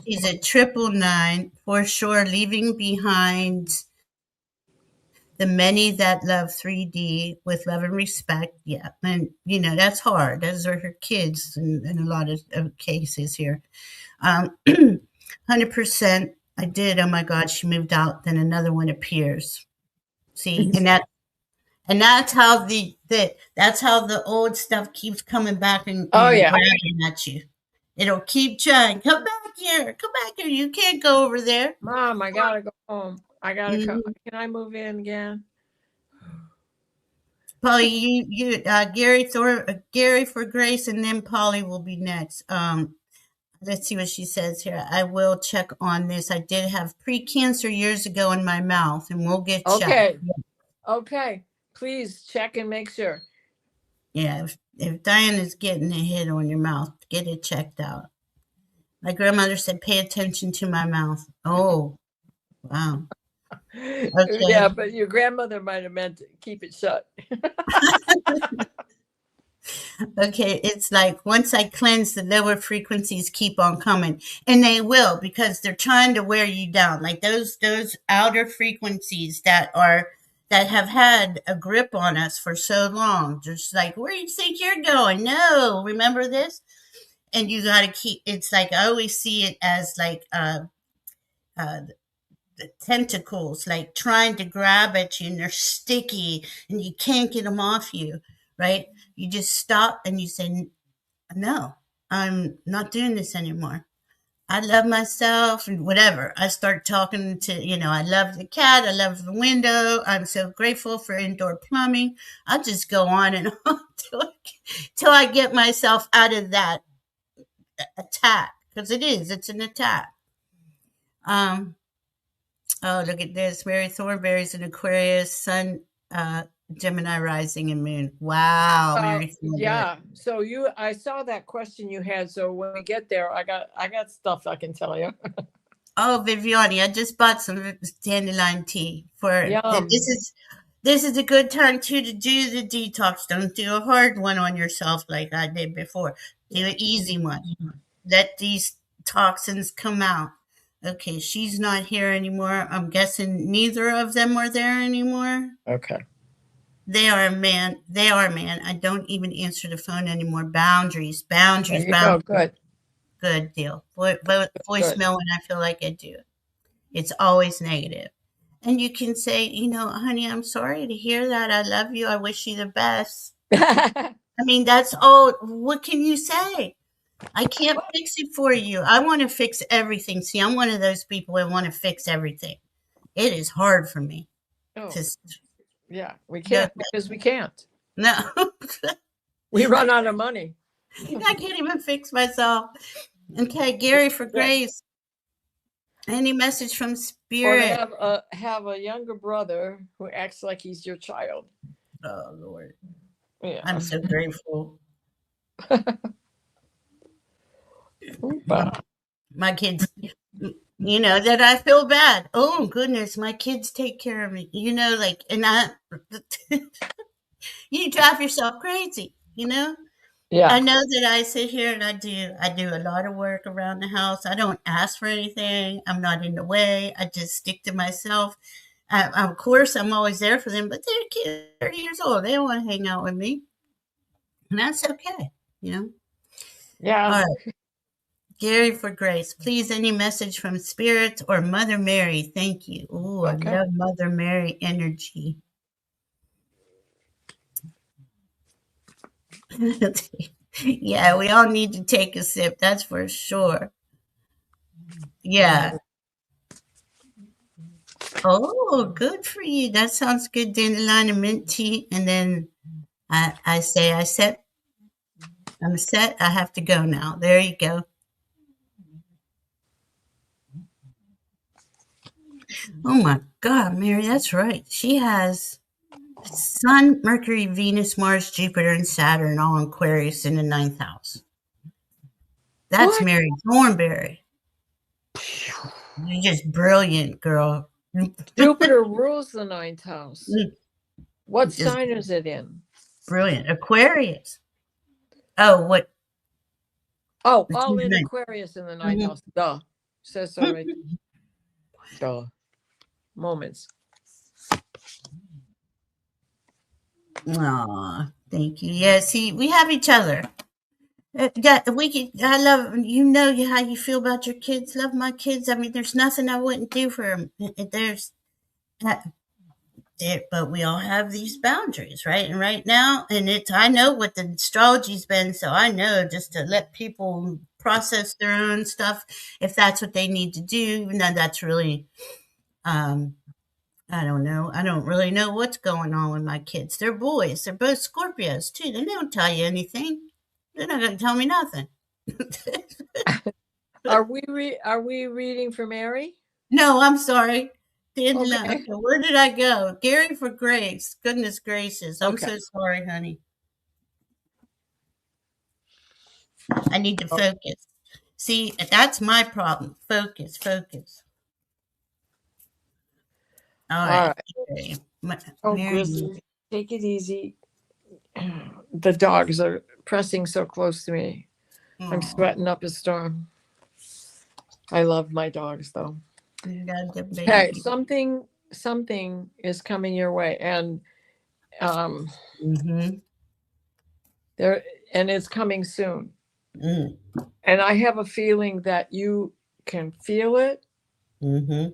she's a 999 for sure, leaving behind the many that love 3D with love and respect. Yeah, and you know that's hard. Those are her kids in a lot of cases here. 100%. I did. Oh my God, she moved out. Then another one appears. See, and that's how that's how the old stuff keeps coming back and Oh, yeah. grabbing at you. It'll keep trying. Come back here. Come back here. You can't go over there. Mom, I gotta go home. I gotta come. Mhm. Can I move in again? Polly, Gary for Grace, and then Polly will be next. Let's see what she says here. I will check on this. I did have pre-cancer years ago in my mouth, and we'll get checked. Okay. Okay. Please check and make sure. Yeah, if Diana's getting a hit on your mouth, get it checked out. My grandmother said, pay attention to my mouth. Oh, wow. Okay. Yeah, but your grandmother might have meant to keep it shut. Okay, it's like once I cleanse, the lower frequencies keep on coming, and they will because they're trying to wear you down. Like those outer frequencies that have had a grip on us for so long, just like where do you think you're going? No, remember this, and you got to keep. It's like I always see it as like uh, the tentacles, like trying to grab at you, and they're sticky, and you can't get them off you. Right? You just stop and you say, no, I'm not doing this anymore. I love myself and whatever. I start talking to, I love the cat. I love the window. I'm so grateful for indoor plumbing. I'll just go on and on till I get myself out of that attack because it's an attack. Oh, look at this. Mary Thornberry's an Aquarius, Sun, Gemini rising and moon. Wow, Mary Thornberry. Yeah. So I saw that question you had. So when we get there, I got stuff I can tell you. Oh, Viviani, I just bought some dandelion tea for Yum. this is a good time too to do the detox. Don't do a hard one on yourself like I did before. Do an easy one. Let these toxins come out. Okay, she's not here anymore. I'm guessing neither of them are there anymore. Okay. They are man. They are man. I don't even answer the phone anymore. Boundaries. Boundaries. Oh, good. Good deal. Voicemail when I feel like I do. It's always negative. And you can say, honey, I'm sorry to hear that. I love you. I wish you the best. I mean, that's all. What can you say? I can't fix it for you. I want to fix everything. See, I'm one of those people that want to fix everything. It is hard for me. Oh. To, Yeah, we can't because we can't. no. We run out of money. I can't even fix myself. Okay, Gary for Grace. Any message from Spirit? Or have a younger brother who acts like he's your child. Oh, Lord. Yeah. I'm so grateful. My kids, that I feel bad. Oh, goodness, my kids take care of me. And you drive yourself crazy, Yeah. I know that I sit here and I do a lot of work around the house. I don't ask for anything. I'm not in the way. I just stick to myself. Of course, I'm always there for them, but they're kids, 30 years old. They don't want to hang out with me. And that's okay, Yeah. All right. Gary for Grace. Please, any message from Spirit or Mother Mary. Thank you. Ooh, okay. I love Mother Mary energy. Yeah, we all need to take a sip. That's for sure. Yeah. Oh, good for you. That sounds good. Dandelion and mint tea. And then I say, I'm set. I have to go now. There you go. Oh my God, Mary, that's right. She has Sun, Mercury, Venus, Mars, Jupiter, and Saturn all in Aquarius in the ninth house. That's What? Mary Thornberry. You're just brilliant, girl. Jupiter rules the ninth house. What Just sign is it in? brilliant. Aquarius. Oh, what? Oh, It's all his in name. Aquarius in the ninth Mhm. house. Duh. Says so right. Duh. Moments. Aw, thank you. Yeah, see, we have each other. Yeah, we could, I love you know how you feel about your kids. Love my kids. I mean, there's nothing I wouldn't do for them. There's, uh, but we all have these boundaries, right? And right now, and it's I know what the astrology's been, so I know just to let people process their own stuff if that's what they need to do. Even though that's really, um, I don't know. I don't really know what's going on with my kids. They're boys. They're both Scorpios too. They don't tell you anything. They're not going to tell me nothing. Are we reading for Mary? No, I'm sorry. Dandelion. Okay. Okay, where did I go? Gary for Grace. Goodness gracious. I'm Okay. so sorry, honey. I need to Oh, focus. See, that's my problem. Focus, focus. All all right. right. Okay. Oh, Mary. Grizzly, take it easy. The dogs are pressing so close to me. I'm Oh, sweating up a storm. I love my dogs though. you got the Okay, baby. something is coming your way, and um, Mm-hmm. there and it's coming soon. Mm, And I have a feeling that you can feel it. mm-hmm.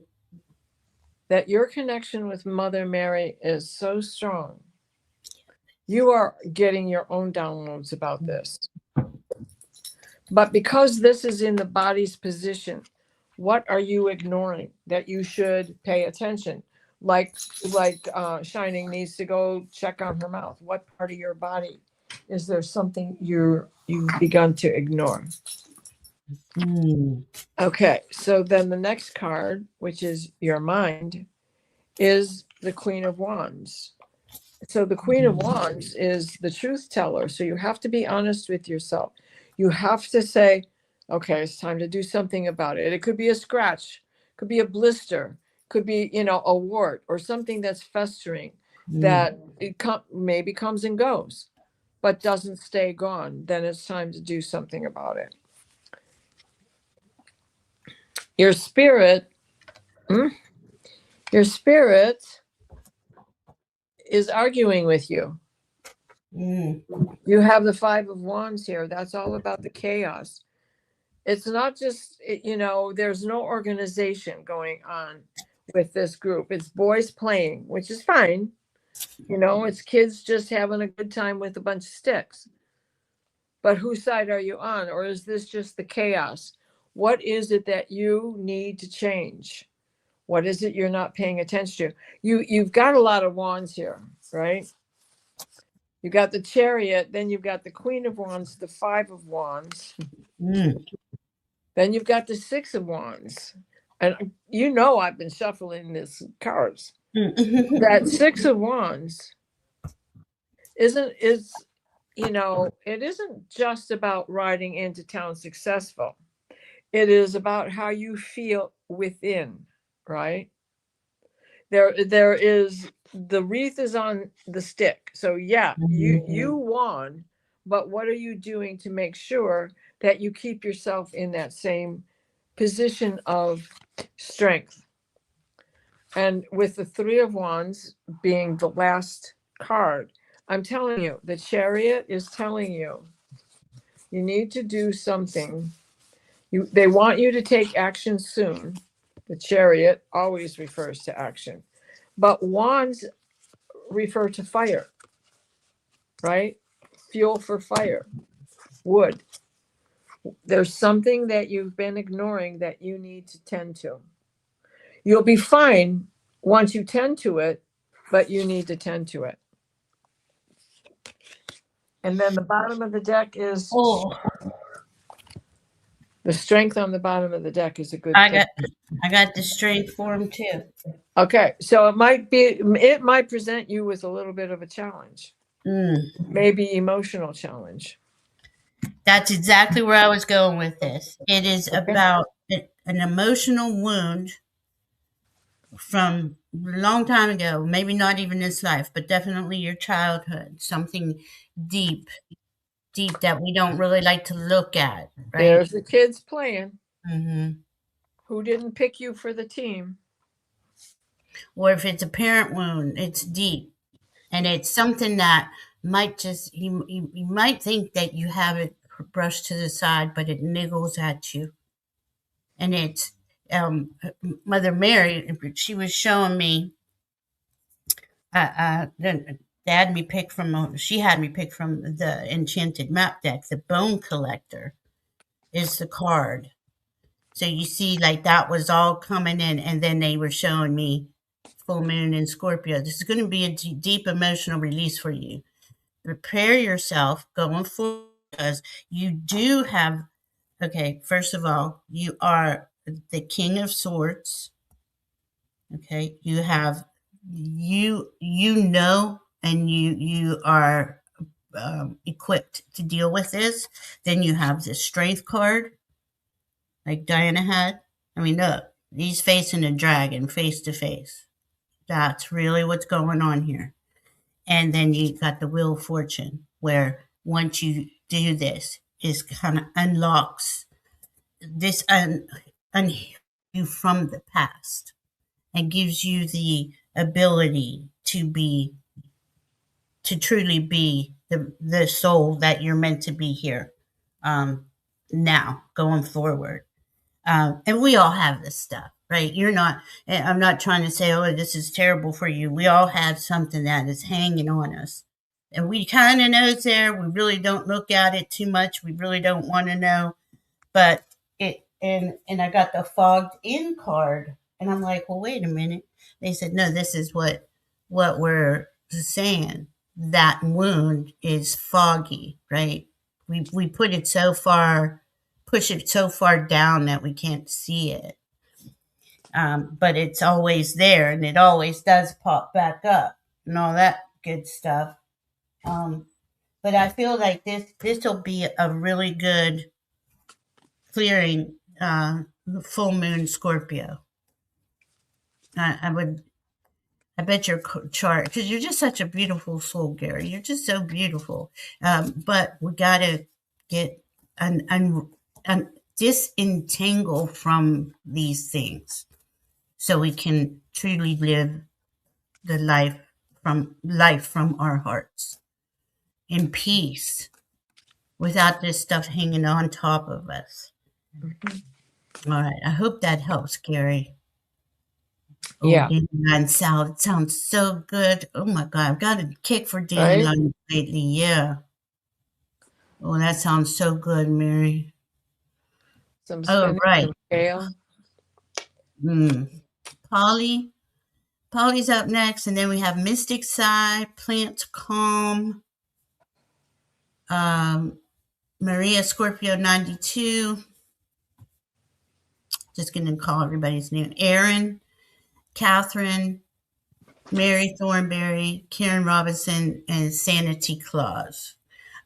That your connection with Mother Mary is so strong. You are getting your own downloads about this. But because this is in the body's position, what are you ignoring that you should pay attention? Like Shining needs to go check on her mouth. What part of your body is there something you've begun to ignore? Mm, Okay, so then the next card, which is your mind, is the Queen of Wands. So the Queen of Wands is the truth teller. So you have to be honest with yourself. You have to say, okay, it's time to do something about it. It could be a scratch, could be a blister, could be, a wart or something that's festering mm, that maybe comes and goes, but doesn't stay gone. Then it's time to do something about it. Your spirit, hmm, your spirit is arguing with you. mm, You have the Five of Wands here. That's all about the chaos. It's not just, there's no organization going on with this group. It's boys playing, which is fine. It's kids just having a good time with a bunch of sticks. But whose side are you on? Or is this just the chaos? What is it that you need to change? What is it you're not paying attention to? You've got a lot of wands here, right? You got the Chariot, then you've got the Queen of Wands, the Five of Wands, mm, then you've got the Six of Wands. And I've been shuffling these cards. mm. That Six of Wands it isn't just about riding into town successful. It is about how you feel within, right? There is the wreath is on the stick. So yeah, you won, but what are you doing to make sure that you keep yourself in that same position of strength? And with the Three of Wands being the last card, I'm telling you, the Chariot is telling you you need to do something. They want you to take action soon. The Chariot always refers to action. But wands refer to fire, right? fuel for fire, wood. There's something that you've been ignoring that you need to tend to. You'll be fine once you tend to it, but you need to tend to it. And then the bottom of the deck is the strength on the bottom of the deck is a good thing. I got the strength for him too. Okay, so it might present you with a little bit of a challenge, maybe emotional challenge. That's exactly where I was going with this. It is about an emotional wound from a long time ago, maybe not even this life, but definitely your childhood, something deep that we don't really like to look at, right? There's the kids playing. Mm-hmm. Who didn't pick you for the team? Or if it's a parent wound, it's deep. And it's something that might just, you might think that you have it brushed to the side, but it niggles at you. And it's, Mother Mary, she was showing me, she had me pick from the Enchanted Map deck. The Bone Collector is the card. So you see, like, that was all coming in, and then they were showing me full moon in Scorpio. This is going to be a deep emotional release for you. Prepare yourself going forward, because you do have, okay, first of all, you are the King of Swords. Okay, you have, you know, and you are equipped to deal with this. Then you have the Strength card, like Diana had. I mean, look, he's facing a dragon face to face. That's really what's going on here. And then you got the Wheel of Fortune, where once you do this, it kind of unlocks this you from the past and gives you the ability to truly be the soul that you're meant to be here, now going forward. And we all have this stuff, right? I'm not trying to say, oh, this is terrible for you. We all have something that is hanging on us. And we kind of know it's there. We really don't look at it too much. We really don't want to know. But and I got the fogged in card. And I'm like, well, wait a minute. They said, no, this is what we're saying. That wound is foggy, right? We put it so far, push it so far down that we can't see it. But it's always there, and it always does pop back up and all that good stuff. But I feel like this will be a really good clearing, full moon Scorpio. I bet your chart, because you're just such a beautiful soul, Gary. You're just so beautiful. But we got to get disentangle from these things so we can truly live the life from our hearts in peace, without this stuff hanging on top of us. Mm-hmm. All right. I hope that helps, Gary. Yeah. Dandelion salad sounds so good. Oh my God. I've got a kick for dandelion lately. Yeah. Oh, that sounds so good, Mary. Some spinach and kale. Polly's up next, and then we have Mystic Side, Plant Calm, Maria Scorpio 92. Just going to call everybody's name. Aaron, Catherine, Mary Thornberry, Karen Robinson, and Sanity Claus.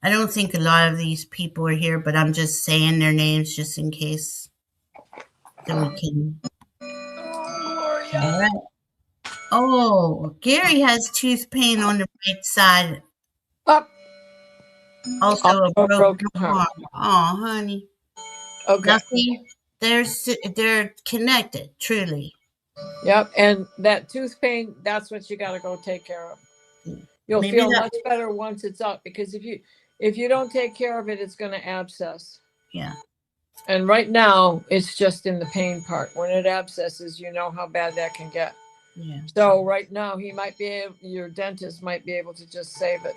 I don't think a lot of these people are here, but I'm just saying their names just in case, so we can. All right. Oh, Gary has tooth pain on the right side. Up. Also a broken arm. Oh, honey. Okay. Now see, they're connected, truly. Yep, and that tooth pain, that's what you got to go take care of. You'll feel much better once it's up, because if you don't take care of it, it's going to abscess. Yeah. And right now, it's just in the pain part. When it abscesses, you know how bad that can get. Yeah. So right now, your dentist might be able to just save it.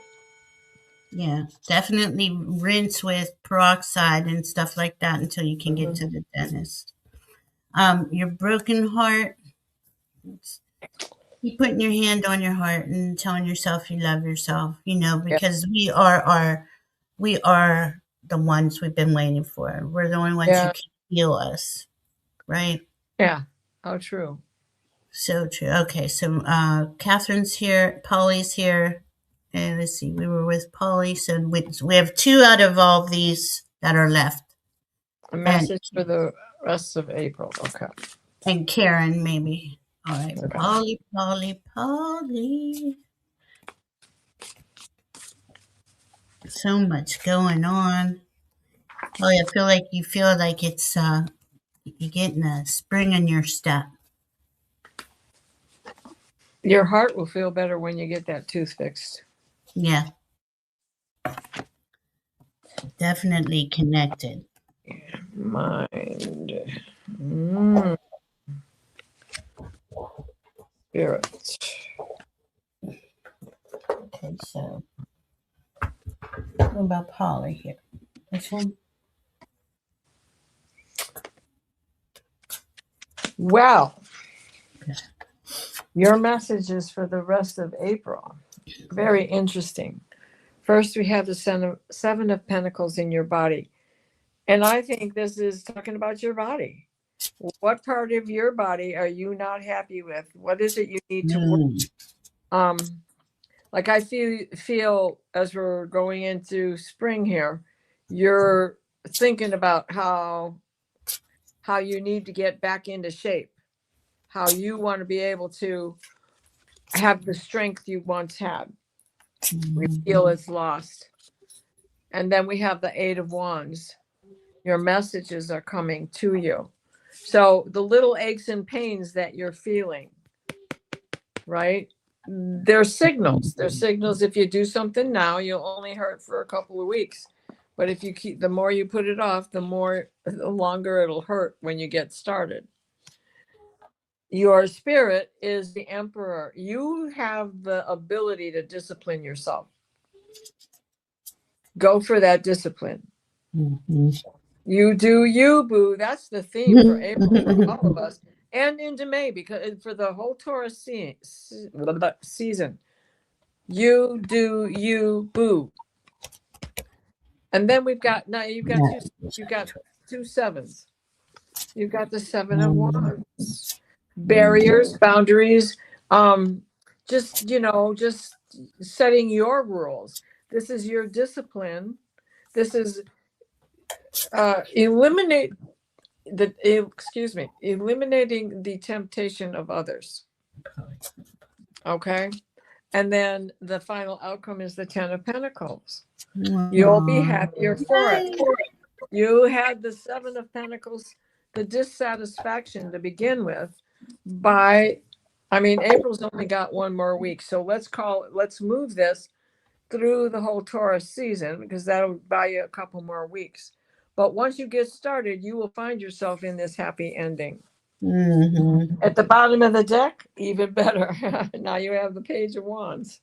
Yeah, definitely rinse with peroxide and stuff like that until you can get to the dentist. Your broken heart, keep putting your hand on your heart and telling yourself you love yourself, Yeah. because we are the ones we've been waiting for. We're the only ones who Yeah. can heal us, right? Yeah. How true. So true. Okay, so Catherine's here, Polly's here, and let's see, we were with Polly, so we have two out of all these that are left, A and message for the rest of April. Okay. Karen maybe. All right, Okay. Polly, Polly, Polly. So much going on. Polly, I feel like it's you're getting a spring in your step. Your heart will feel better when you get that tooth fixed. Yeah, definitely connected. Mind. Spirit. Okay, so what about Polly here? This one? Well, your messages for the rest of April. Very interesting. First, we have the Seven of Pentacles in your body. And I think this is talking about your body. What part of your body are you not happy with? What is it you need to work? Like I feel as we're going into spring here, you're thinking about how you need to get back into shape, how you want to be able to have the strength you once had. We feel it's lost. And then we have the Eight of Wands. Your messages are coming to you. So the little aches and pains that you're feeling, right? They're signals. They're signals. If you do something now, you'll only hurt for a couple of weeks. But if you the more you put it off, the longer it'll hurt when you get started. Your spirit is the emperor. You have the ability to discipline yourself. Go for that discipline. Mm-hmm. You do you, boo. That's the theme for April for all of us. And into May, because for the whole Taurus season, you do you, boo. And then you've got two sevens. You've got the Seven of Wands. Barriers, boundaries, just setting your rules. This is your discipline. This is eliminating the temptation of others. Okay. And then the final outcome is the Ten of Pentacles. You'll be happier for it. You had the Seven of Pentacles, the dissatisfaction to begin with. April's only got one more week. So let's move this through the whole Taurus season, because that'll buy you a couple more weeks. But once you get started, you will find yourself in this happy ending. Mm-hmm. At the bottom of the deck, even better. Now you have the Page of Wands.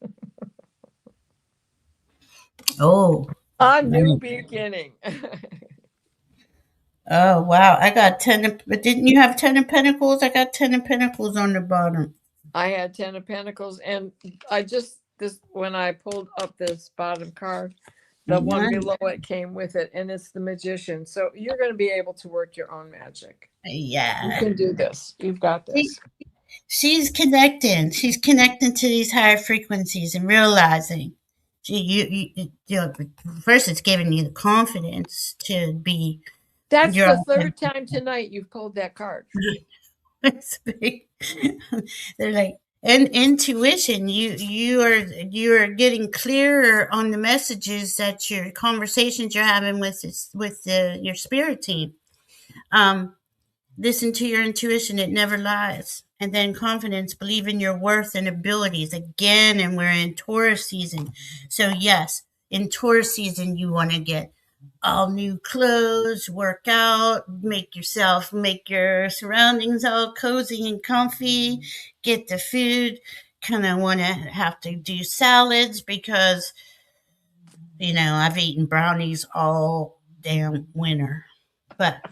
Oh, A new beginning. oh wow! I got but didn't you have 10 of Pentacles? I got 10 of Pentacles on the bottom. I had 10 of Pentacles, and when I pulled up this bottom card, the one below it came with it, and it's the Magician. So you're going to be able to work your own magic. Yeah, you can do this. You've got this. She's connecting. She's connecting to these higher frequencies and realizing. First, it's giving you the confidence to be. That's the third time tonight you've pulled that card. They're like, and intuition. You are getting clearer on the messages that your conversations you're having with your spirit team. Listen to your intuition; it never lies. And then confidence, believe in your worth and abilities. Again, and we're in Taurus season, so yes, in Taurus season, you want to get all new clothes, work out, make your surroundings all cozy and comfy, get the food. Kind of want to have to do salads because I've eaten brownies all damn winter, but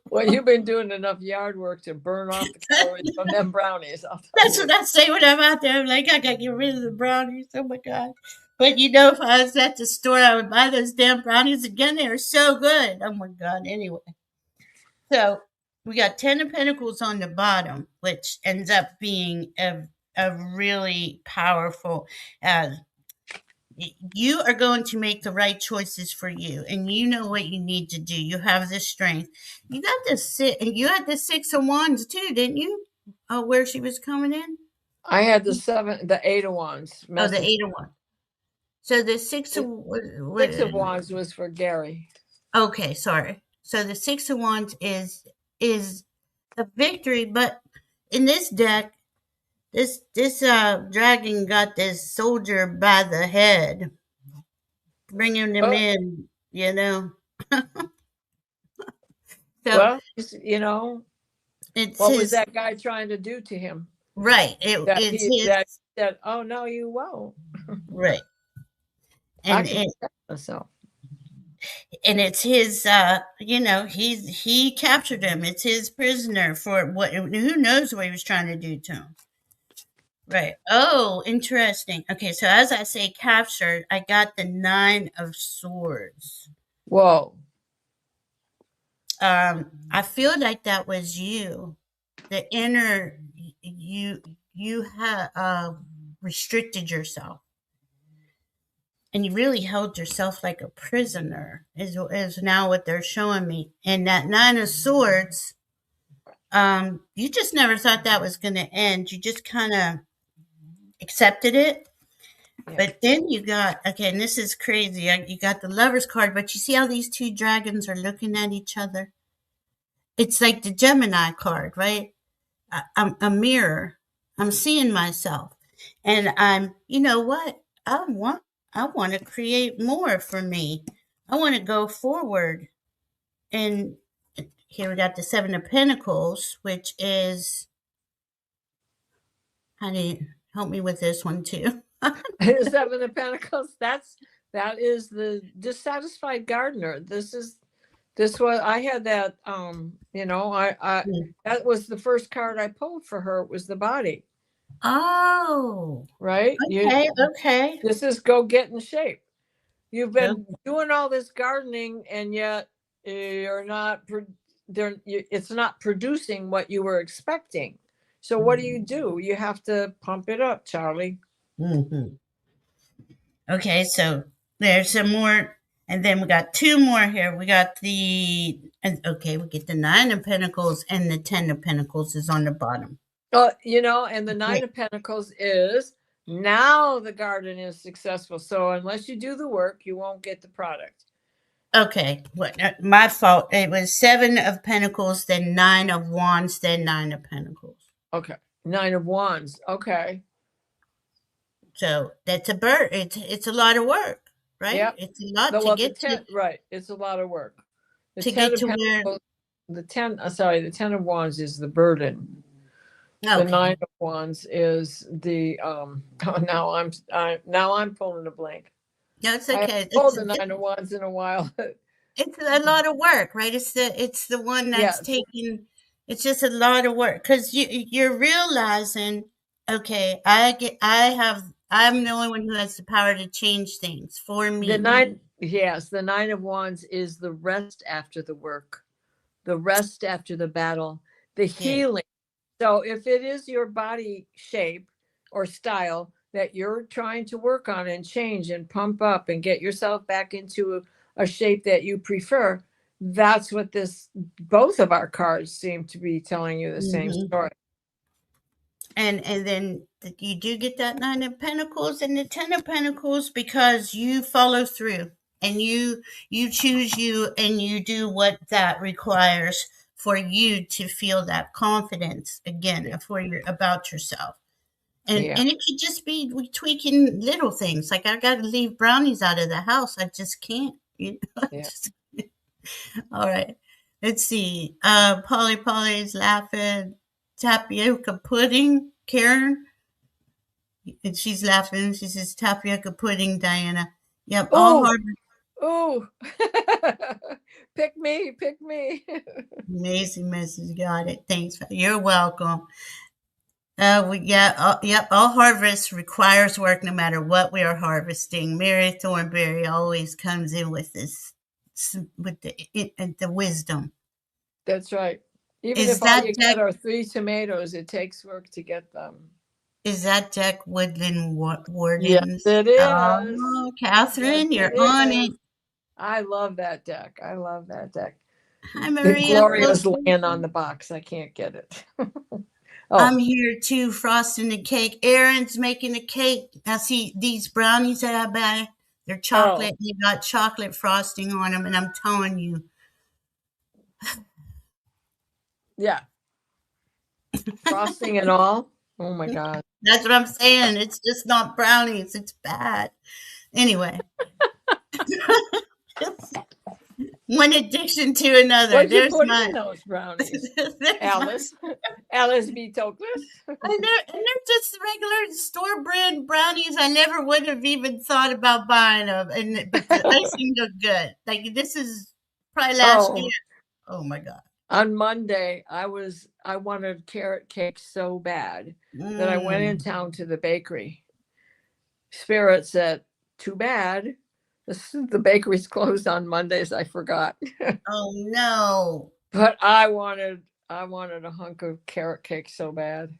Well, you've been doing enough yard work to burn off the calories from them brownies. I'll tell that's you. what I say when I'm out there. I'm like, I gotta get rid of the brownies. Oh my god! But if I was at the store, I would buy those damn brownies again. They are so good. Oh my god! Anyway, so we got 10 of Pentacles on the bottom, which ends up being a really powerful. Uh, you are going to make the right choices for you, and you know what you need to do. You have the strength. You got you had the 6 of Wands too, didn't you? Oh, where she was coming in. I had the 8 of Wands Oh, the message. 8 of Wands. So the six of 6 of Wands was for Gary. okay, sorry. So the 6 of Wands is a victory, but in this deck, this dragon got this soldier by the head, bringing him Oh, in. So well, it's what was his that guy trying to do to him? right. That It's he his that said, "Oh no, you won't." right, I and can protect myself. it's his. He captured him. It's his prisoner for what? Who knows what he was trying to do to him? Right. Oh, interesting. Okay, so as I say captured, I got the 9 of Swords. Whoa. I feel like that was you. The inner you have restricted yourself, and you really held yourself like a prisoner. Is now what they're showing me. And that 9 of Swords, you just never thought that was going to end. You just kind of accepted it. Yeah. But then you got, okay, and this is crazy. You got the Lover's card, but you see how these two dragons are looking at each other? It's like the Gemini card, right? I'm a mirror. I'm seeing myself. And you know what? I want to create more for me. I want to go forward. And here we got the 7 of Pentacles, which is, honey, help me with this one too. 7 of Pentacles. That is the dissatisfied gardener. I had that. That was the first card I pulled for her. It was the body. Oh, Right. okay. This is go get in shape. You've been doing all this gardening, and yet you're not. It's not producing what you were expecting. So what do? You have to pump it up, Charlie. Mm-hmm. Okay, so there's some more, and then we got 2 more here. We got we get the 9 of Pentacles, and the 10 of Pentacles is on the bottom. And the 9 of Pentacles is now the garden is successful. So unless you do the work, you won't get the product. Okay, my fault. It was 7 of Pentacles, then 9 of Wands, then 9 of Pentacles. Okay, 9 of Wands. Okay. So that's a bird. It's a lot of work, right? Yep. It's a lot to get to. Right. It's a lot of work. To get to where the 10 of Wands is the burden. Okay. The 9 of Wands is the now I'm pulling a blank. No, it's okay. I pulled the 9 of Wands in a while. It's a lot of work, right? It's the one that's taking. It's just a lot of work because you're realizing, okay, I'm the only one who has the power to change things for me. The 9 of Wands is the rest after the work, the rest after the battle, the healing. So if it is your body shape or style that you're trying to work on and change and pump up and get yourself back into a shape that you prefer, that's what both of our cards seem to be telling you the same story. And then you do get that 9 of Pentacles and the 10 of Pentacles because you follow through and you choose you and you do what that requires for you to feel that confidence again for about yourself. And it could just be tweaking little things. Like I got to leave brownies out of the house. I just can't. All right. Let's see. Polly is laughing. Tapioca pudding. Karen. And she's laughing. She says, tapioca pudding, Diana. Yep, all Oh, harvest. oh, pick me, pick me. Amazing message. Got it. Thanks. You're welcome. Yep. All harvest requires work, no matter what we are harvesting. Mary Thornberry always comes in with this, with the wisdom. That's right. Even Is if all that you deck? get are 3 tomatoes, it takes work to get them. Is that deck Woodland Yes, Wardens? it is. Oh, Yes, Catherine, you're it on it. is. I love that deck. I love that deck. Hi, The Maria. Gloria's laying on the box. I can't get it. Oh, I'm here too, frosting the cake. Aaron's making the cake. Now, see these brownies that I buy? They're oh, chocolate. They got chocolate frosting on them, and I'm telling you, yeah. Frosting and all. Oh my God. that's what I'm saying. It's just not brownies. It's bad. Anyway, one addiction to another. What'd you There's put my. in those brownies, There's my. Alice? Alice B. Toklas? And they're just regular store brand brownies. I never would have even thought about buying them. But the icing looked good. Like this is probably last year. Oh, Oh my god. on Monday, I wanted carrot cake so bad that I went in Mm. town to the bakery. Spirit said, "Too bad. The bakery's closed on Mondays." I forgot. Oh no. But I wanted a hunk of carrot cake so bad.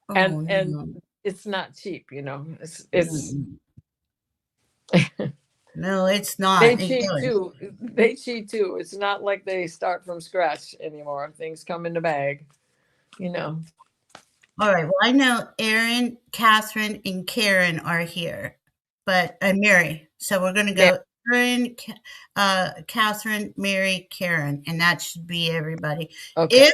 Oh And no. it's not cheap, you know. It's Mm. No, it's not. they It cheat goes. too. They cheat too. It's not like they start from scratch anymore. Things come in the bag, you know. All right. Well, I know Aaron, Catherine, and Karen are here, but Mary. So we're going to Yeah. go Aaron, Catherine, Mary, Karen, and that should be everybody. Okay.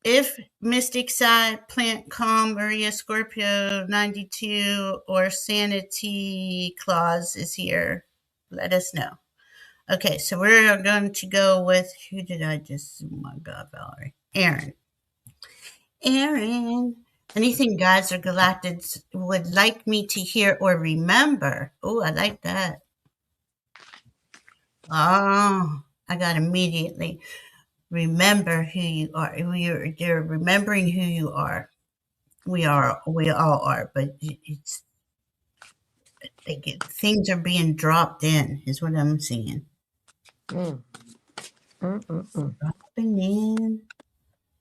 If Mystic Side, Plant Calm, Maria Scorpio 92, or Sanity Claus is here, let us know. Okay, so we're going to go with who did I just? Oh my God, Valerie, Aaron. Aaron. Anything gods or galactics would like me to hear or remember? Oh, I like that. Oh, I got immediately remember who you are. You're remembering who you are. We all are, but it's like things are being dropped in, is what I'm seeing. Mm. Mm-mm-mm. Dropping in.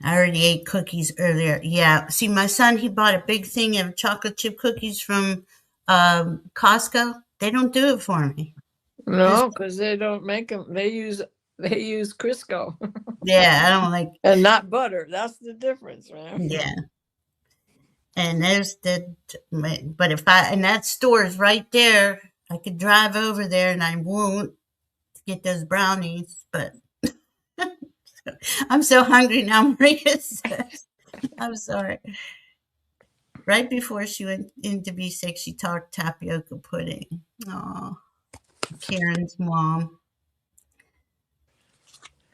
I already ate cookies earlier. Yeah. See, my son, he bought a big thing of chocolate chip cookies from Costco. They don't do it for me. Just, No, because they don't make them. They use Crisco yeah, I don't like, and not butter. That's the difference, man. yeah. And there's but if and that store is right there, I could drive over there and I won't get those brownies, but I'm so hungry now, Maria says. I'm sorry. Right before she went in to be sick, she talked tapioca pudding. Oh, Karen's mom.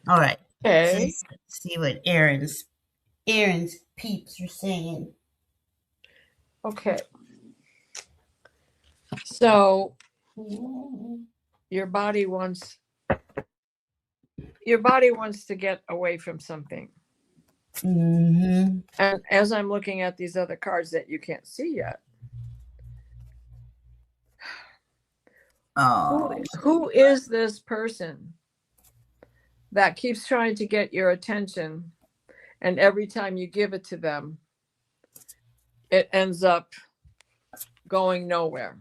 All right. So Okay. let's see what Aaron's peeps are saying. Okay. So Mm-hmm. your body wants to get away from something. And as I'm looking at these other cards that you can't see yet, Oh. who is this person that keeps trying to get your attention, and every time you give it to them, it ends up going nowhere?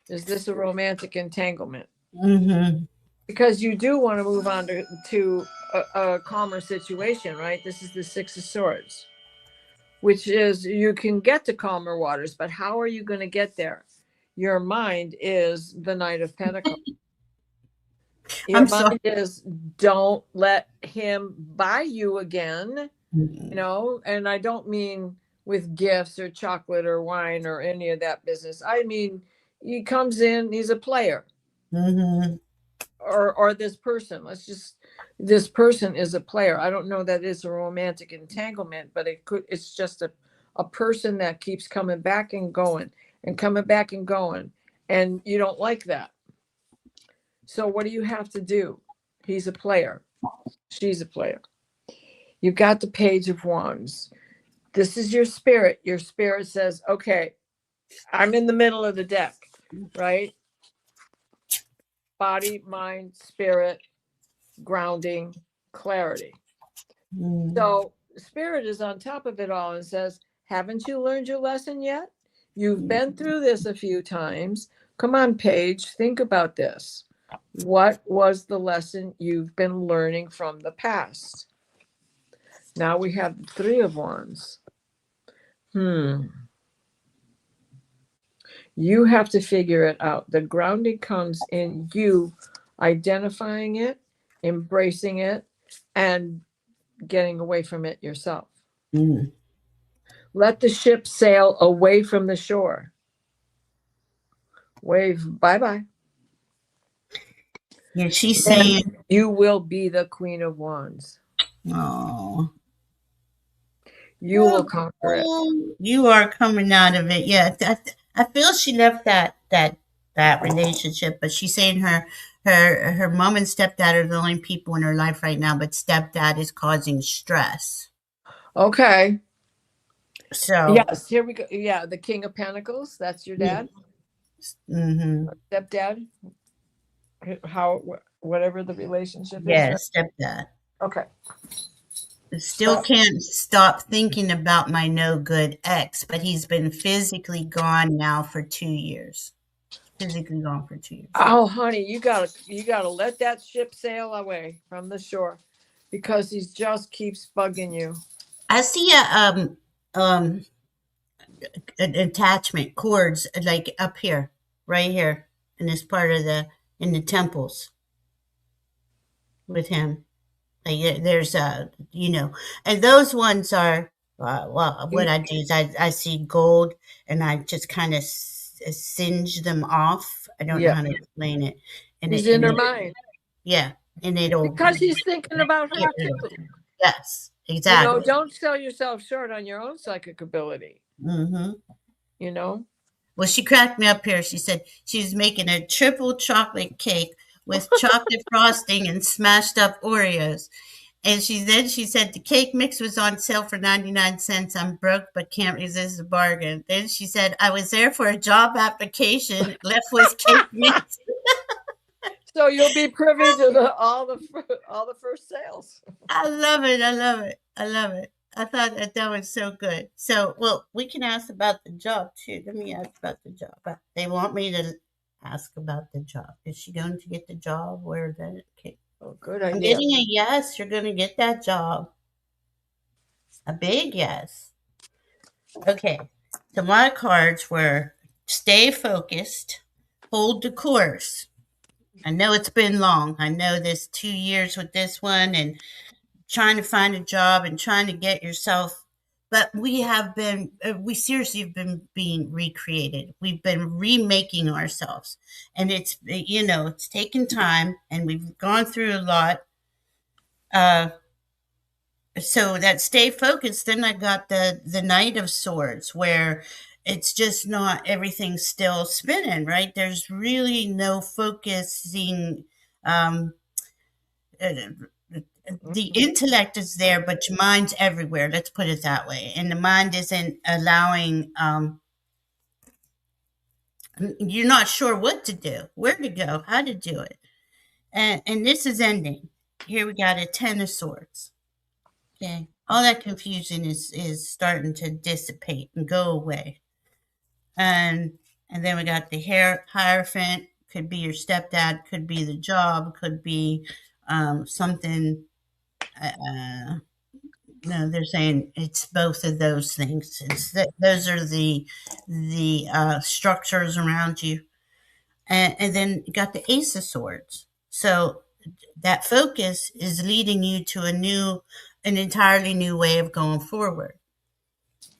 Is this a romantic entanglement? Mm-hmm. Because you do want to move on to a calmer situation, right? This is the Six of Swords, which is you can get to calmer waters, but how are you going to get there? Your mind is the Knight of Pentacles. Your I'm sorry. mind is, don't let him buy you again, and I don't mean with gifts or chocolate or wine or any of that business. I mean, he comes in, he's a player. Mm-hmm. Or this person, this person is a player. I don't know that it's a romantic entanglement, but it's just a a person that keeps coming back and going and coming back and going, and you don't like that. So what do you have to do? He's a player. She's a player. You've got the Page of Wands. This is your spirit. Your spirit says, okay, I'm in the middle of the deck, right? Body, mind, spirit, grounding, clarity. So spirit is on top of it all and says, haven't you learned your lesson yet? You've been through this a few times. Come on, Paige, think about this. What was the lesson you've been learning from the past? Now we have the Three of Wands. You have to figure it out. The grounding comes in you identifying it, embracing it, and getting away from it yourself. Let the ship sail away from the shore. Wave bye-bye. Yeah, she's saying you will be the Queen of Wands. Oh. You will conquer it. You are coming out of it. Yeah, I feel she left that relationship, but she's saying her mom and stepdad are the only people in her life right now, but stepdad is causing stress. Okay. So yes, here we go. Yeah, the King of Pentacles. That's your dad. Stepdad. How whatever the relationship is. Yes, stepdad. Okay. Still can't stop thinking about my no good ex, but he's been physically gone now for 2 years. Physically gone for 2 years. Oh, honey, you gotta let that ship sail away from the shore, because he just keeps bugging you. I see an attachment cords like up here, right here, in this part of in the temples with him. Like there's and those ones are well. What I do is I see gold and I just kind of singe them off. I don't know how to explain it. And he's in her mind. Yeah, and it'll because he's thinking about her too. Yes, exactly. Don't sell yourself short on your own psychic ability. Well, she cracked me up here. She said she was making a triple chocolate cake with chocolate frosting and smashed up Oreos. And she said the cake mix was on sale for 99 cents. I'm broke, but can't resist a bargain. Then she said, I was there for a job application, left with cake mix. So you'll be privy to all the first sales. I love it. I love it. I love it. I thought that was so good. So, well, we can ask about the job too. Let me ask about the job. They want me to ask about the job. Is she going to get the job where the cake? Oh, good idea. I'm getting a yes. You're going to get that job. A big yes. Okay. So my cards were stay focused, hold the course. I know it's been long. I know this 2 years with this one and trying to find a job and trying to get yourself. But we seriously have been being recreated. We've been remaking ourselves. And it's taken time and we've gone through a lot. So that stay focused, then I got the Knight of Swords, where it's just not everything's still spinning, right? There's really no focusing. The intellect is there, but your mind's everywhere. Let's put it that way. And the mind isn't allowing. You're not sure what to do, where to go, how to do it, and this is ending. Here we got a Ten of Swords. Okay, all that confusion is starting to dissipate and go away, and then we got the Hierophant. Could be your stepdad, could be the job, could be something. No, they're saying it's both of those things. Those are the structures around you, and then you got the Ace of Swords. So that focus is leading you to an entirely new way of going forward.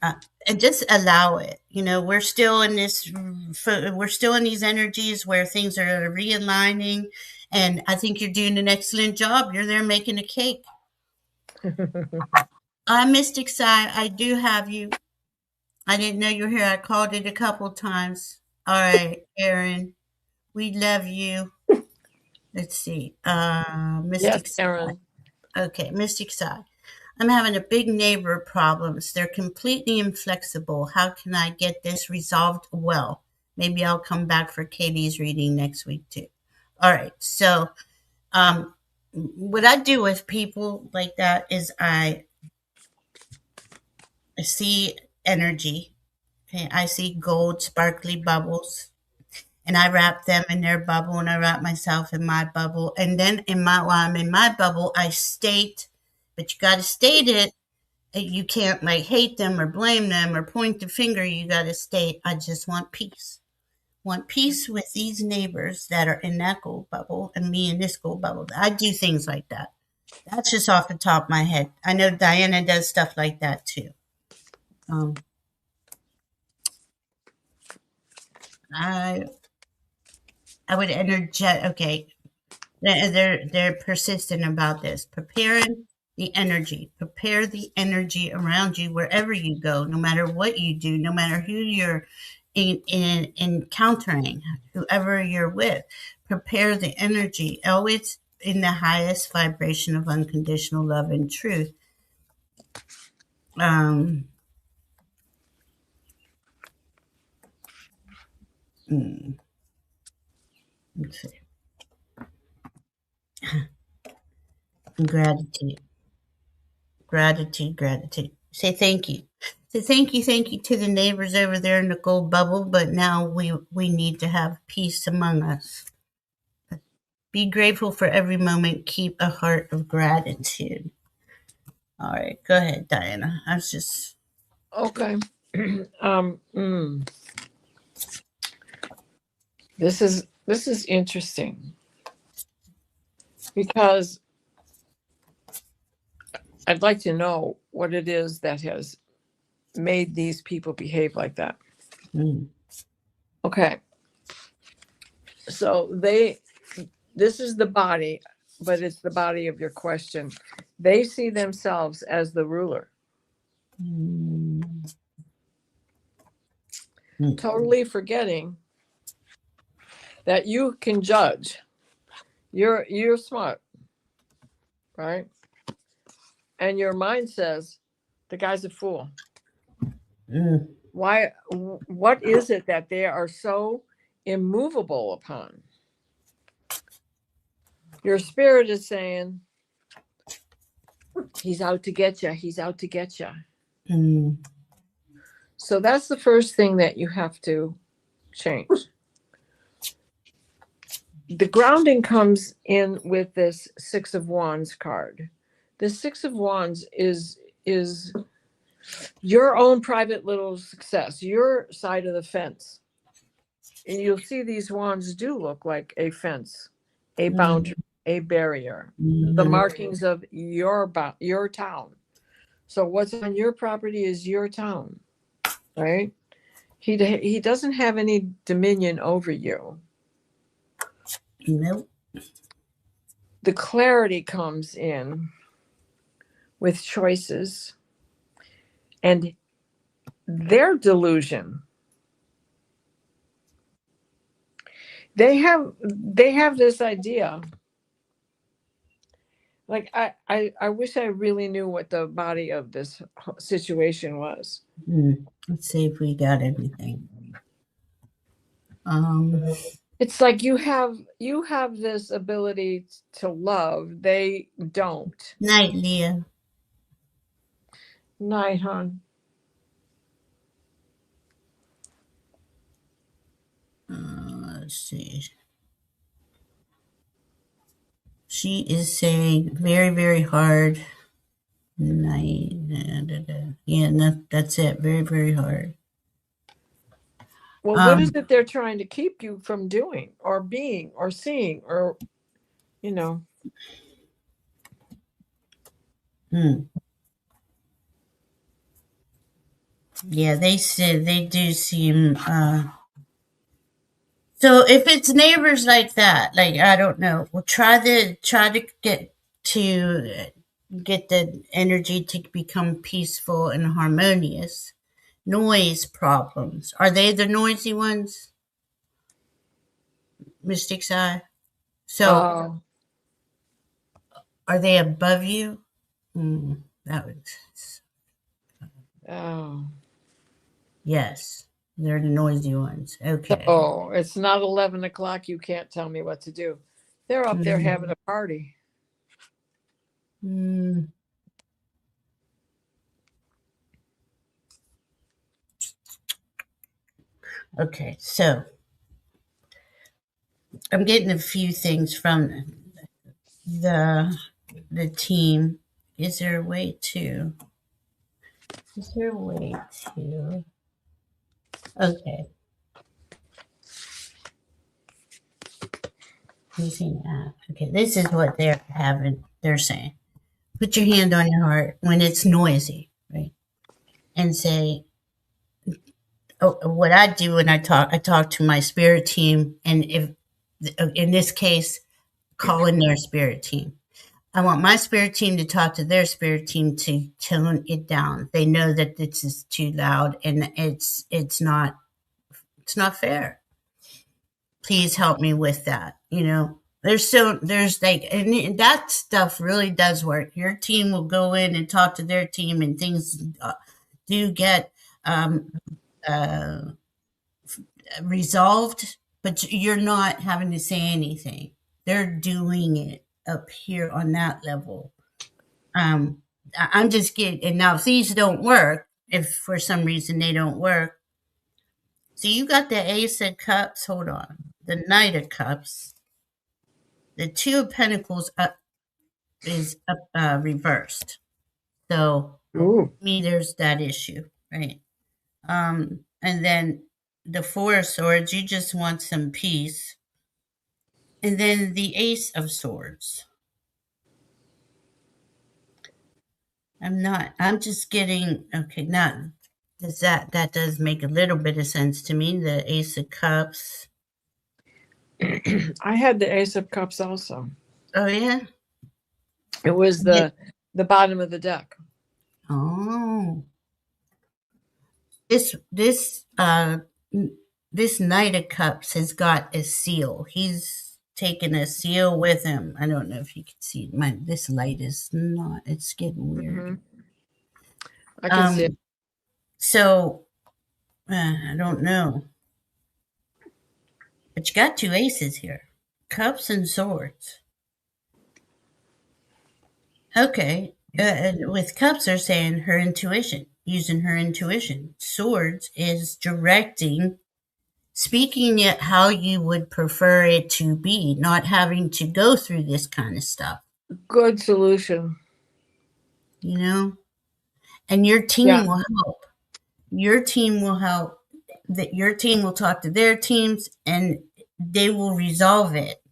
And just allow it. We're still in these energies where things are realigning, and I think you're doing an excellent job. You're there making a cake. Mystic Side, I do have you. I didn't know you were here. I called it a couple times. All right, Aaron, we love you. Let's see. Yes, Mystic Side. Aaron. Okay, Mystic Side. I'm having a big neighbor problems. They're completely inflexible. How can I get this resolved well? Maybe I'll come back for Katie's reading next week too. All right. So, what I do with people like that is I see energy. Okay, I see gold, sparkly bubbles, and I wrap them in their bubble, and I wrap myself in my bubble, and then while I'm in my bubble, I state. But you got to state it. You can't like hate them or blame them or point the finger. You got to state, I just want peace. Want peace with these neighbors that are in that gold bubble and me in this gold bubble. I do things like that. That's just off the top of my head. I know Diana does stuff like that too. I I would energet. Okay, they're persistent about this. Preparing the energy. Prepare the energy around you wherever you go, no matter what you do, no matter who you're in encountering, whoever you're with. Prepare the energy. Always in the highest vibration of unconditional love and truth. Um, let's see. Gratitude. Gratitude. Say thank you. Say thank you to the neighbors over there in the gold bubble, but now we need to have peace among us. Be grateful for every moment. Keep a heart of gratitude. All right, go ahead, Diana. I was just Okay. um, mm. This is interesting because I'd like to know what it is that has made these people behave like that. Okay. So this is the body, but it's the body of your question. They see themselves as the ruler. Totally forgetting that you can judge. You're smart, right? And your mind says the guy's a fool. Why? What is it that they are so immovable upon? Your spirit is saying, he's out to get you. He's out to get you. So that's the first thing that you have to change. The grounding comes in with this Six of Wands card. The Six of Wands is your own private little success, your side of the fence. And you'll see these wands do look like a fence, a boundary, a barrier, the markings of your town. So what's on your property is your town, right? He doesn't have any dominion over you. Nope. The clarity comes in with choices and their delusion. They have this idea. Like I wish I really knew what the body of this situation was. Let's see if we got anything. It's like you have this ability to love. They don't. Night, Leah. Night, hon. Let's see. She is saying very, very hard. Night. Yeah, that's it. Very, very hard. Well, what is it they're trying to keep you from doing or being or seeing or, you know? Yeah, they said they do seem. So if it's neighbors like that, like I don't know, we'll try to get the energy to become peaceful and harmonious. noise problems. Are they the noisy ones? Mystic's Eye? So Oh, are they above you? That would, oh. yes, they're the noisy ones. Okay. So it's not 11 o'clock. You can't tell me what to do. They're up there having a party. Mm. Okay, so I'm getting a few things from the team. Is there a way to? Is there a way to? Okay. Using app. Okay, this is what they're having. They're saying, put your hand on your heart when it's noisy, right? And say, oh, what I do when I talk to my spirit team, and if in this case, call in their spirit team. I want my spirit team to talk to their spirit team to tone it down. They know that this is too loud and it's not fair. Please help me with that. There's like, and that stuff really does work. Your team will go in and talk to their team, and things do get uh, resolved, but you're not having to say anything. They're doing it up here on that level. I'm just getting, and now if these don't work, if for some reason they don't work, so you got the Ace of Cups, hold on, the Knight of Cups, the Two of Pentacles is reversed. So, Ooh. me, there's that issue, right? And then the Four of Swords, you just want some peace. And then the Ace of Swords. I'm just getting, okay, now that does make a little bit of sense to me. The Ace of Cups. I had the Ace of Cups also. Oh yeah. It was the bottom of the deck. Oh. This Knight of Cups has got a seal. He's taken a seal with him. I don't know if you can see it. This light is not. It's getting weird. I can see it. So I don't know. But you got two aces here. Cups and swords. Okay. With cups, they're saying her intuition, using her intuition. Swords is directing, speaking it how you would prefer it to be, not having to go through this kind of stuff. Good solution. And your team will help. Your team will help. That your team will talk to their teams and they will resolve it.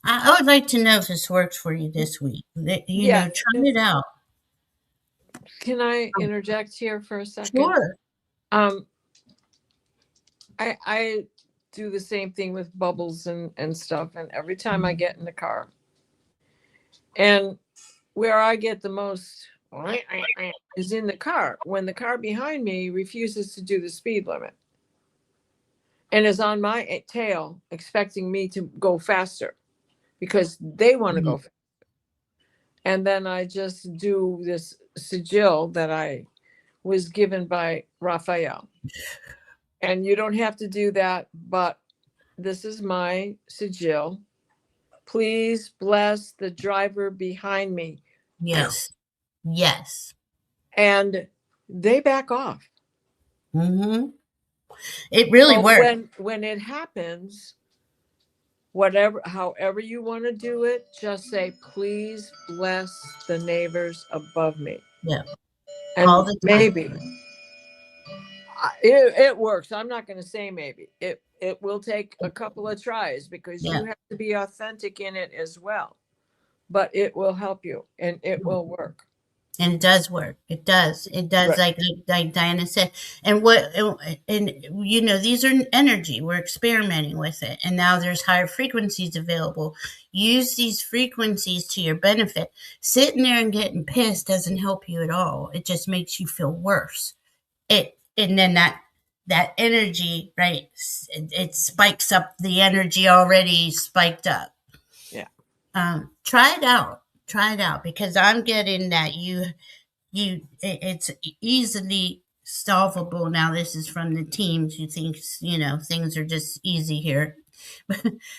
I would like to know if this works for you this week. Try it out. Can I interject here for a second? Sure. I do the same thing with bubbles and stuff, and every time I get in the car, and where I get the most is in the car when the car behind me refuses to do the speed limit and is on my tail expecting me to go faster because they want to go faster. And then I just do this sigil that I was given by Raphael. And you don't have to do that, but this is my sigil. Please bless the driver behind me. Yes. Yes. And they back off. Mm-hmm. It really works. When it happens, however you want to do it, just say, please bless the neighbors above me. Yeah. And all the time. maybe it works. I'm not going to say maybe. It will take a couple of tries because you have to be authentic in it as well. But it will help you and it will work. And it does work. It does. It does. Right. Like Diana said. And these are energy. We're experimenting with it. And now there's higher frequencies available. Use these frequencies to your benefit. Sitting there and getting pissed doesn't help you at all. It just makes you feel worse. and then that energy, right? It spikes up the energy already spiked up. Yeah. Try it out, because I'm getting that it's easily solvable. Now, this is from the teams who thinks, things are just easy here.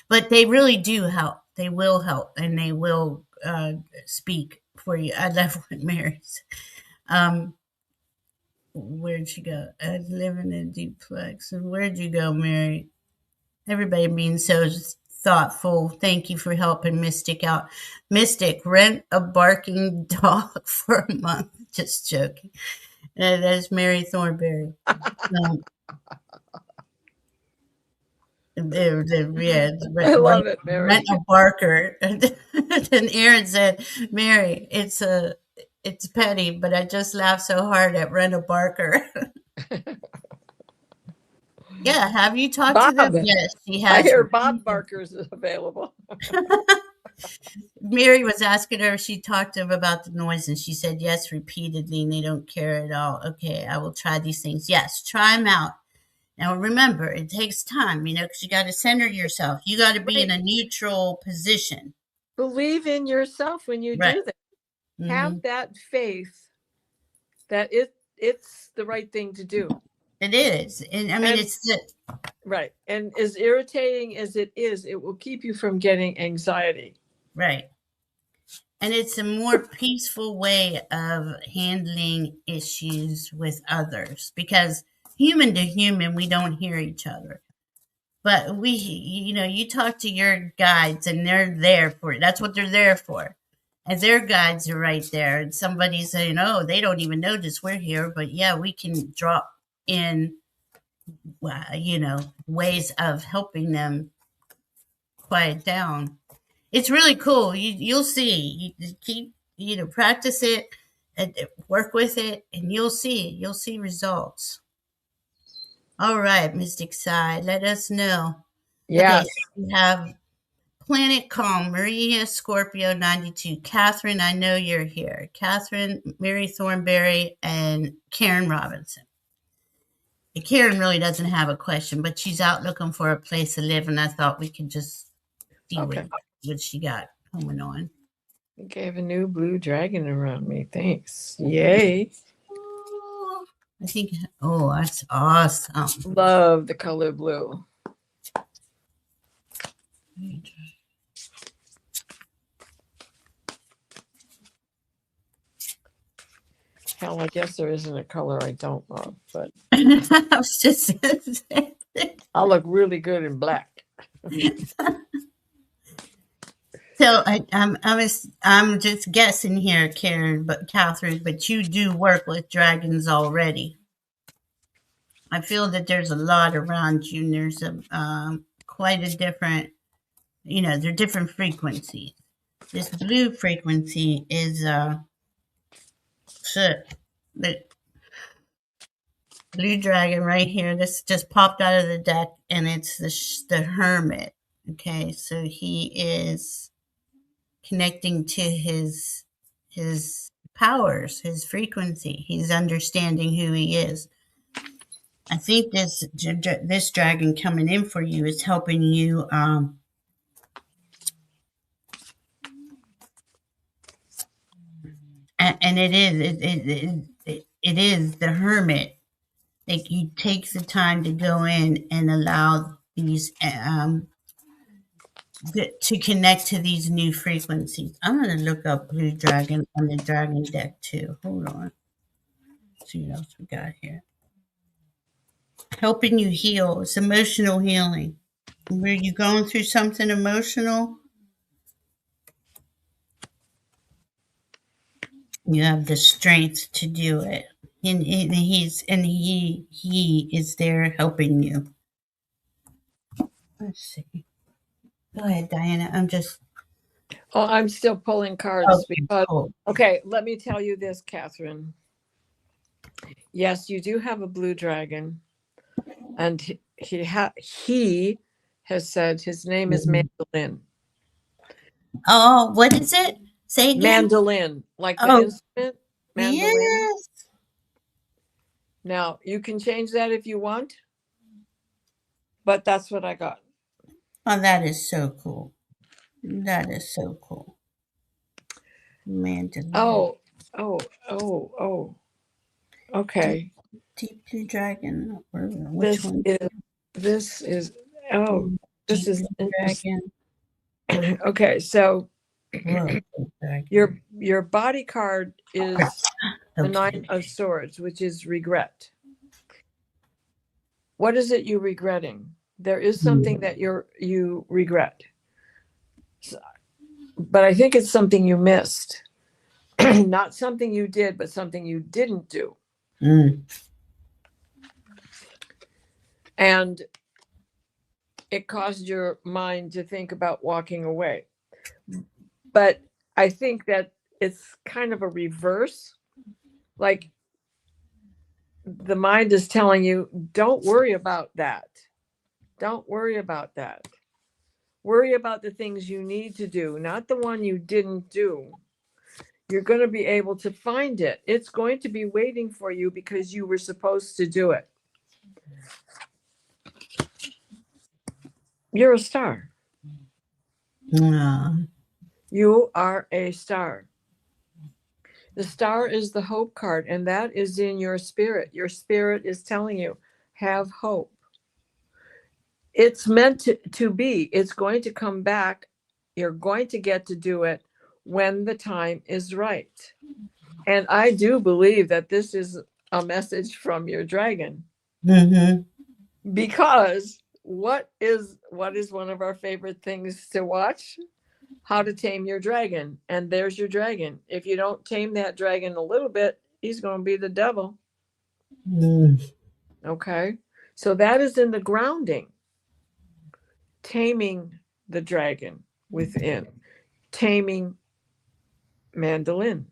But they really do help. They will help, and they will speak for you. I love what Mary said. Where'd she go? I live in a duplex. And where'd you go, Mary? Everybody being so thoughtful. Thank you for helping Mystic out. Mystic, rent a barking dog for a month. Just joking. That's Mary Thornberry. Yeah, I love it, Mary. Rent a barker. And Aaron said, Mary, it's petty, but I just laughed so hard at rent a barker. Yeah, have you talked to them? Bob. Yes, she I has. hear Bob Barker's is available. Mary was asking her if she talked to them about the noise, and she said yes repeatedly, and they don't care at all. Okay, I will try these things. Yes, try them out. Now remember, it takes time, because you got to center yourself. You got to be in a neutral position. Believe in yourself when you do that. Mm-hmm. Have that faith that it's the right thing to do. It is. And it's right. And as irritating as it is, it will keep you from getting anxiety. Right. And it's a more peaceful way of handling issues with others, because human to human, we don't hear each other. But you talk to your guides, and they're there for it. That's what they're there for. And their guides are right there. And somebody's saying, oh, they don't even notice we're here. But yeah, we can drop in, ways of helping them quiet down. It's really cool. You'll see. You keep, practice it and work with it, and you'll see results. All right, Mystic Side, let us know. Yes. Okay, we have Planet Calm, Maria Scorpio 92. Catherine, I know you're here. Catherine, Mary Thornberry, and Karen Robinson. And Karen really doesn't have a question, but she's out looking for a place to live, and I thought we could just see what she got going on. I gave a new blue dragon around me. Thanks. Yay. I think, that's awesome. Love the color blue. Hell, I guess there isn't a color I don't love, but I was just I'll look really good in black. So I'm just guessing here, Catherine, but you do work with dragons already. I feel that there's a lot around you, and there's quite a different, they're different frequencies. This blue frequency is the blue dragon right here. This just popped out of the deck, and it's the Hermit. Okay, so he is connecting to his powers, his frequency. He's understanding who he is. I think this dragon coming in for you is helping you and it is the Hermit. Like, you take the time to go in and allow these to connect to these new frequencies. I'm going to look up blue dragon on the dragon deck too. Hold on. Let's see what else we got here. Helping you heal. It's emotional healing. Were you going through something emotional? You have the strength to do it. And he is there helping you. Let's see. Go ahead, Diana. I'm still pulling cards because okay, let me tell you this, Catherine. Yes, you do have a blue dragon, and he has said his name is Mandolin. Oh, what is it? Say again. Mandolin, like the instrument. Mandolin. Yes. Now, you can change that if you want, but that's what I got. Oh, that is so cool. That is so cool. Mandolin. Oh. Okay. Deep Blue Dragon. Which This one? this is oh, this Deep is Blue Dragon. okay. So Whoa, dragon. your body card is the Okay. Nine of Swords, which is regret. What is it you regretting? There is something that you regret, but I think it's something you missed. Not something you did, but something you didn't do. And it caused your mind to think about walking away. But I think that it's kind of a reverse. Like the mind is telling you, don't worry about that. Don't worry about that. Worry about the things you need to do, not the one you didn't do. You're going to be able to find it. It's going to be waiting for you because you were supposed to do it. You're a star. You are a star. The star is the hope card, and that is in your spirit. Your spirit is telling you, have hope. It's meant to be. It's going to come back. You're going to get to do it when the time is right. And I do believe that this is a message from your dragon. Because what is one of our favorite things to watch? How to Tame Your Dragon. And there's your dragon. If you don't tame that dragon a little bit, he's going to be the devil. Okay. So that is in the grounding. Taming the dragon within. Taming Mandolin.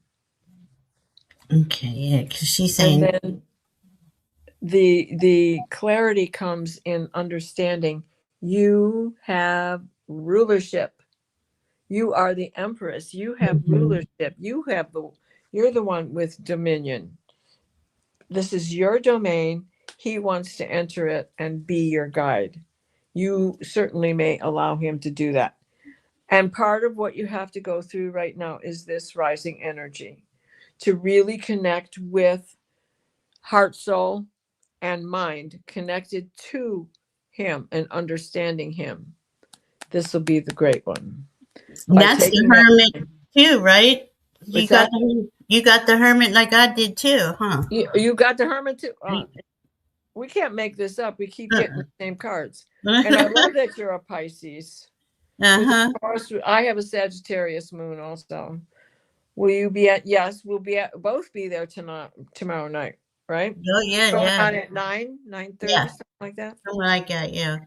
Okay, yeah, because she's saying. And then the clarity comes in understanding you have rulership. You are the empress. You have rulership. You're the one with dominion. This is your domain. He wants to enter it and be your guide. You certainly may allow him to do that. And part of what you have to go through right now is this rising energy to really connect with heart, soul, and mind connected to him and understanding him. This will be the great one. That's the hermit too, right? You got the hermit like I did too, huh? You got the hermit too. We can't make this up. We keep getting the same cards. And I love that you're a Pisces. I have a Sagittarius moon also. Will you be at? Yes, we'll be at. Both be there tomorrow night, right? Oh yeah, Going yeah. on at 9:30, something like that. Something like that, yeah.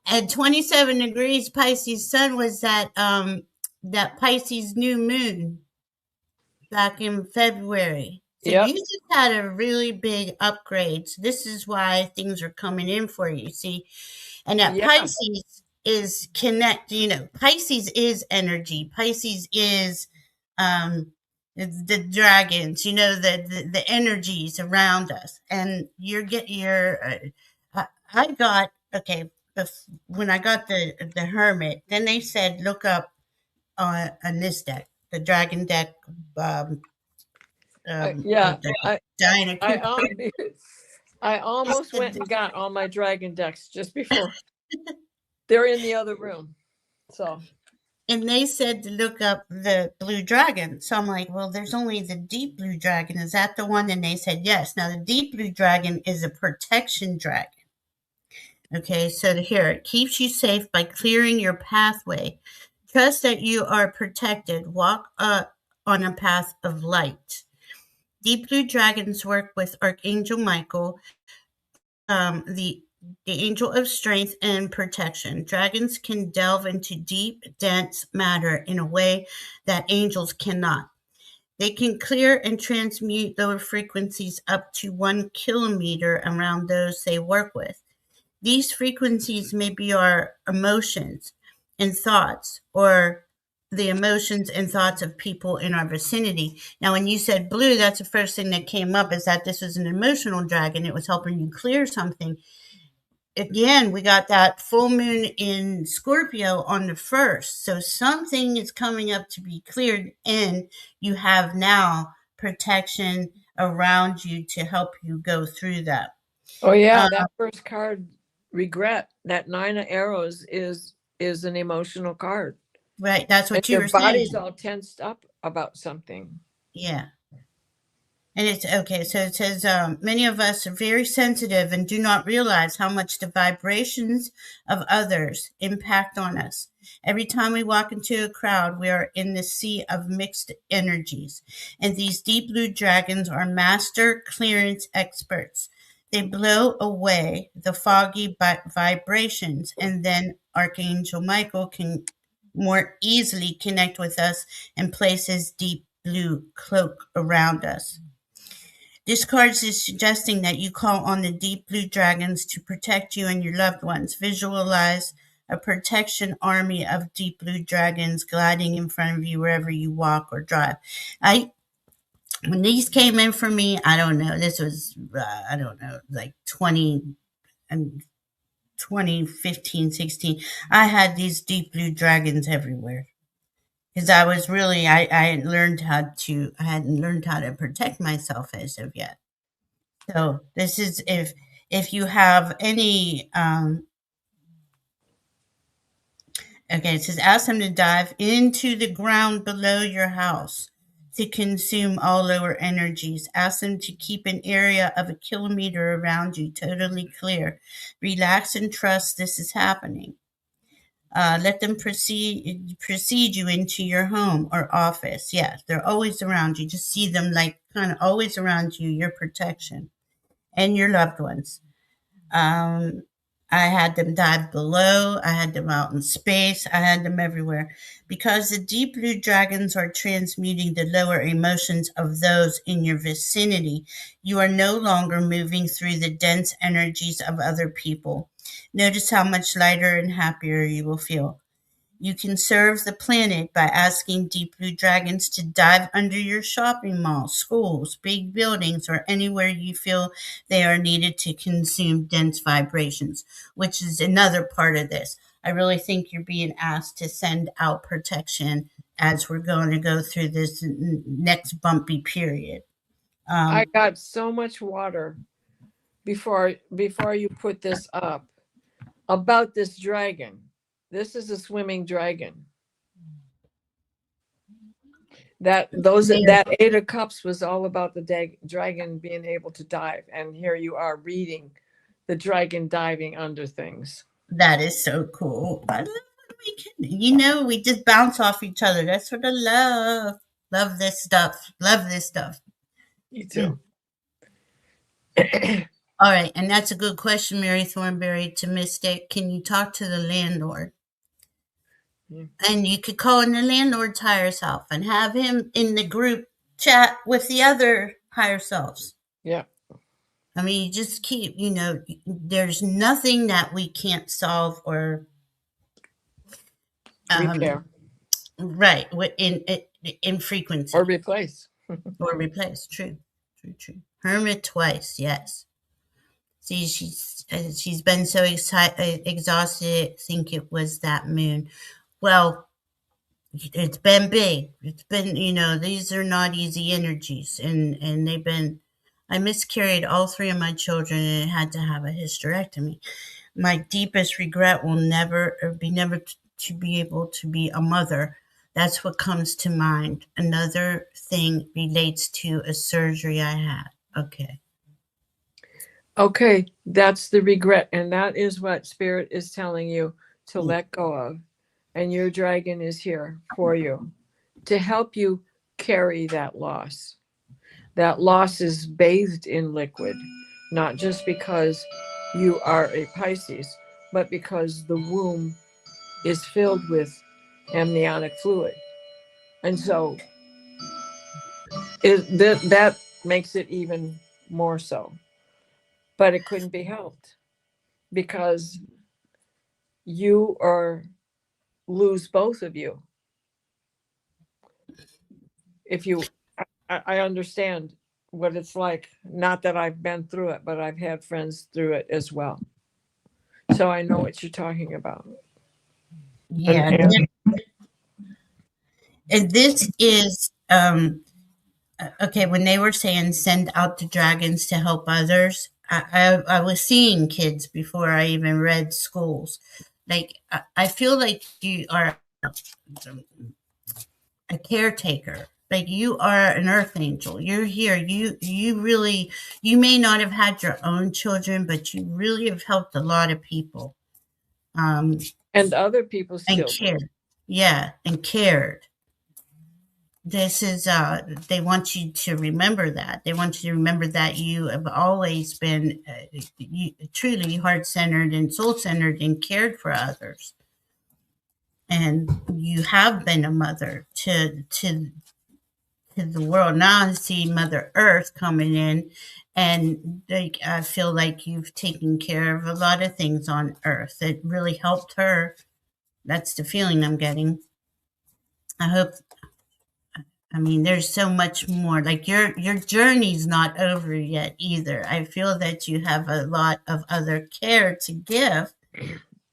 At 27 degrees Pisces sun was that Pisces new moon back in February. So you just had a really big upgrade. So this is why things are coming in for you. See, and that Pisces is Pisces is energy. Pisces is the dragons, the energies around us. And I got, okay, when I got the hermit, then they said, look up on this deck, the dragon deck. I almost went and got all my dragon decks just before. They're in the other room. So. And they said to look up the blue dragon. So I'm like, well, there's only the deep blue dragon. Is that the one? And they said yes. Now the deep blue dragon is a protection dragon. Okay, so here, it keeps you safe by clearing your pathway. Trust that you are protected. Walk on a path of light. Deep blue dragons work with Archangel Michael, the angel of strength and protection. Dragons can delve into deep, dense matter in a way that angels cannot. They can clear and transmute lower frequencies up to 1 kilometer around those they work with. These frequencies may be our emotions and thoughts or the emotions and thoughts of people in our vicinity. Now, when you said blue, that's the first thing that came up, is that this was an emotional dragon. It was helping you clear something. Again, we got that full moon in Scorpio on the 1st. So something is coming up to be cleared, and you have now protection around you to help you go through that. Oh yeah, that first card, regret, that 9 of arrows is an emotional card. Right. That's And what you your were saying. body's all tensed up about something. Yeah. And it's okay. So it says, many of us are very sensitive and do not realize how much the vibrations of others impact on us. Every time we walk into a crowd, we are in the sea of mixed energies. And these deep blue dragons are master clearance experts. They blow away the foggy vibrations, and then Archangel Michael can more easily connect with us and place his deep blue cloak around us. This card is suggesting that you call on the deep blue dragons to protect you and your loved ones. Visualize a protection army of deep blue dragons gliding in front of you wherever you walk or drive. When these came in for me, I don't know. This was I don't know, like 2015, 16. I had these deep blue dragons everywhere because I was really I hadn't learned how to protect myself as of yet. So this is if you have any okay, it says ask them to dive into the ground below your house to consume all lower energies. Ask them to keep an area of a kilometer around you totally clear. Relax and trust this is happening. Let them precede you into your home or office. Yes, they're always around you. Just see them like kind of always around you, your protection and your loved ones. Um, I had them dive below. I had them out in space. I had them everywhere because the deep blue dragons are transmuting the lower emotions of those in your vicinity. You are no longer moving through the dense energies of other people. Notice how much lighter and happier you will feel. You can serve the planet by asking deep blue dragons to dive under your shopping malls, schools, big buildings, or anywhere you feel they are needed to consume dense vibrations, which is another part of this. I really think you're being asked to send out protection as we're going to go through this next bumpy period. I got so much water before you put this up about this dragon. This is a swimming dragon. That 8 of cups was all about the dragon being able to dive, and here you are reading the dragon diving under things. That is so cool. I love when we can, we just bounce off each other. That's what I love. Love this stuff. Love this stuff. You too. All right, and that's a good question, Mary Thornberry, to Mystic. Can you talk to the landlord? And you could call in the landlord's higher self and have him in the group chat with the other higher selves. Yeah. I mean, you just keep, there's nothing that we can't solve or repair. Right, in frequency. Or replace. Or replace. True. Hermit twice, yes. See, she's been so exhausted. I think it was that moon. Well, it's been big. It's been, these are not easy energies, and they've been. I miscarried all 3 of my children and had to have a hysterectomy. My deepest regret will never to be able to be a mother. That's what comes to mind. Another thing relates to a surgery I had. Okay, that's the regret, and that is what Spirit is telling you to let go of. And your dragon is here for you to help you carry that loss. That loss is bathed in liquid, not just because you are a Pisces, but because the womb is filled with amniotic fluid. And so that makes it even more so. But it couldn't be helped because you lose both of you if you, I understand what it's like. Not that I've been through it, but I've had friends through it as well. So I know what you're talking about. Yeah. And this is okay. When they were saying send out the dragons to help others, I was seeing kids before I even read schools. Like I feel like you are a caretaker. Like you are an earth angel. You're here. You really, you may not have had your own children, but you really have helped a lot of people. Um, And other people's and children. cared. Yeah, and cared. This is they want you to remember that. They want you to remember that you have always been truly heart-centered and soul-centered and cared for others. And you have been a mother to the world. Now I see Mother Earth coming in, and like I feel like you've taken care of a lot of things on Earth. It really helped her. That's the feeling I'm getting. I hope. I mean, there's so much more. Like your journey's not over yet either. I feel that you have a lot of other care to give,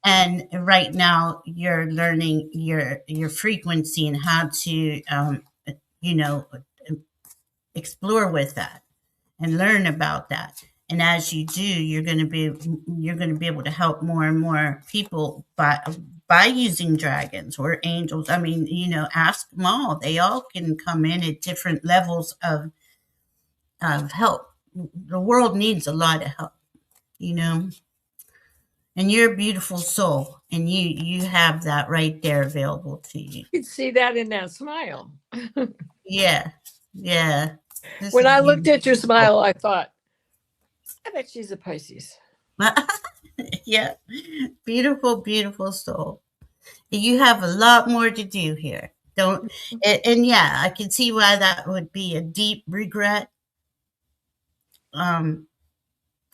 and right now you're learning your frequency and how to, you know, explore with that and learn about that. And as you do, you're going to be able to help more and more people by using dragons or angels. I mean, ask them all. They all can come in at different levels of help. The world needs a lot of help, you know. And you're a beautiful soul, and you have that right there available to you. You can see that in that smile. Yeah, yeah. This When is I looked at your beautiful. smile, I thought, I bet she's a Pisces. Yeah, beautiful, beautiful soul. You have a lot more to do here. Don't, and yeah, I can see why that would be a deep regret. Um,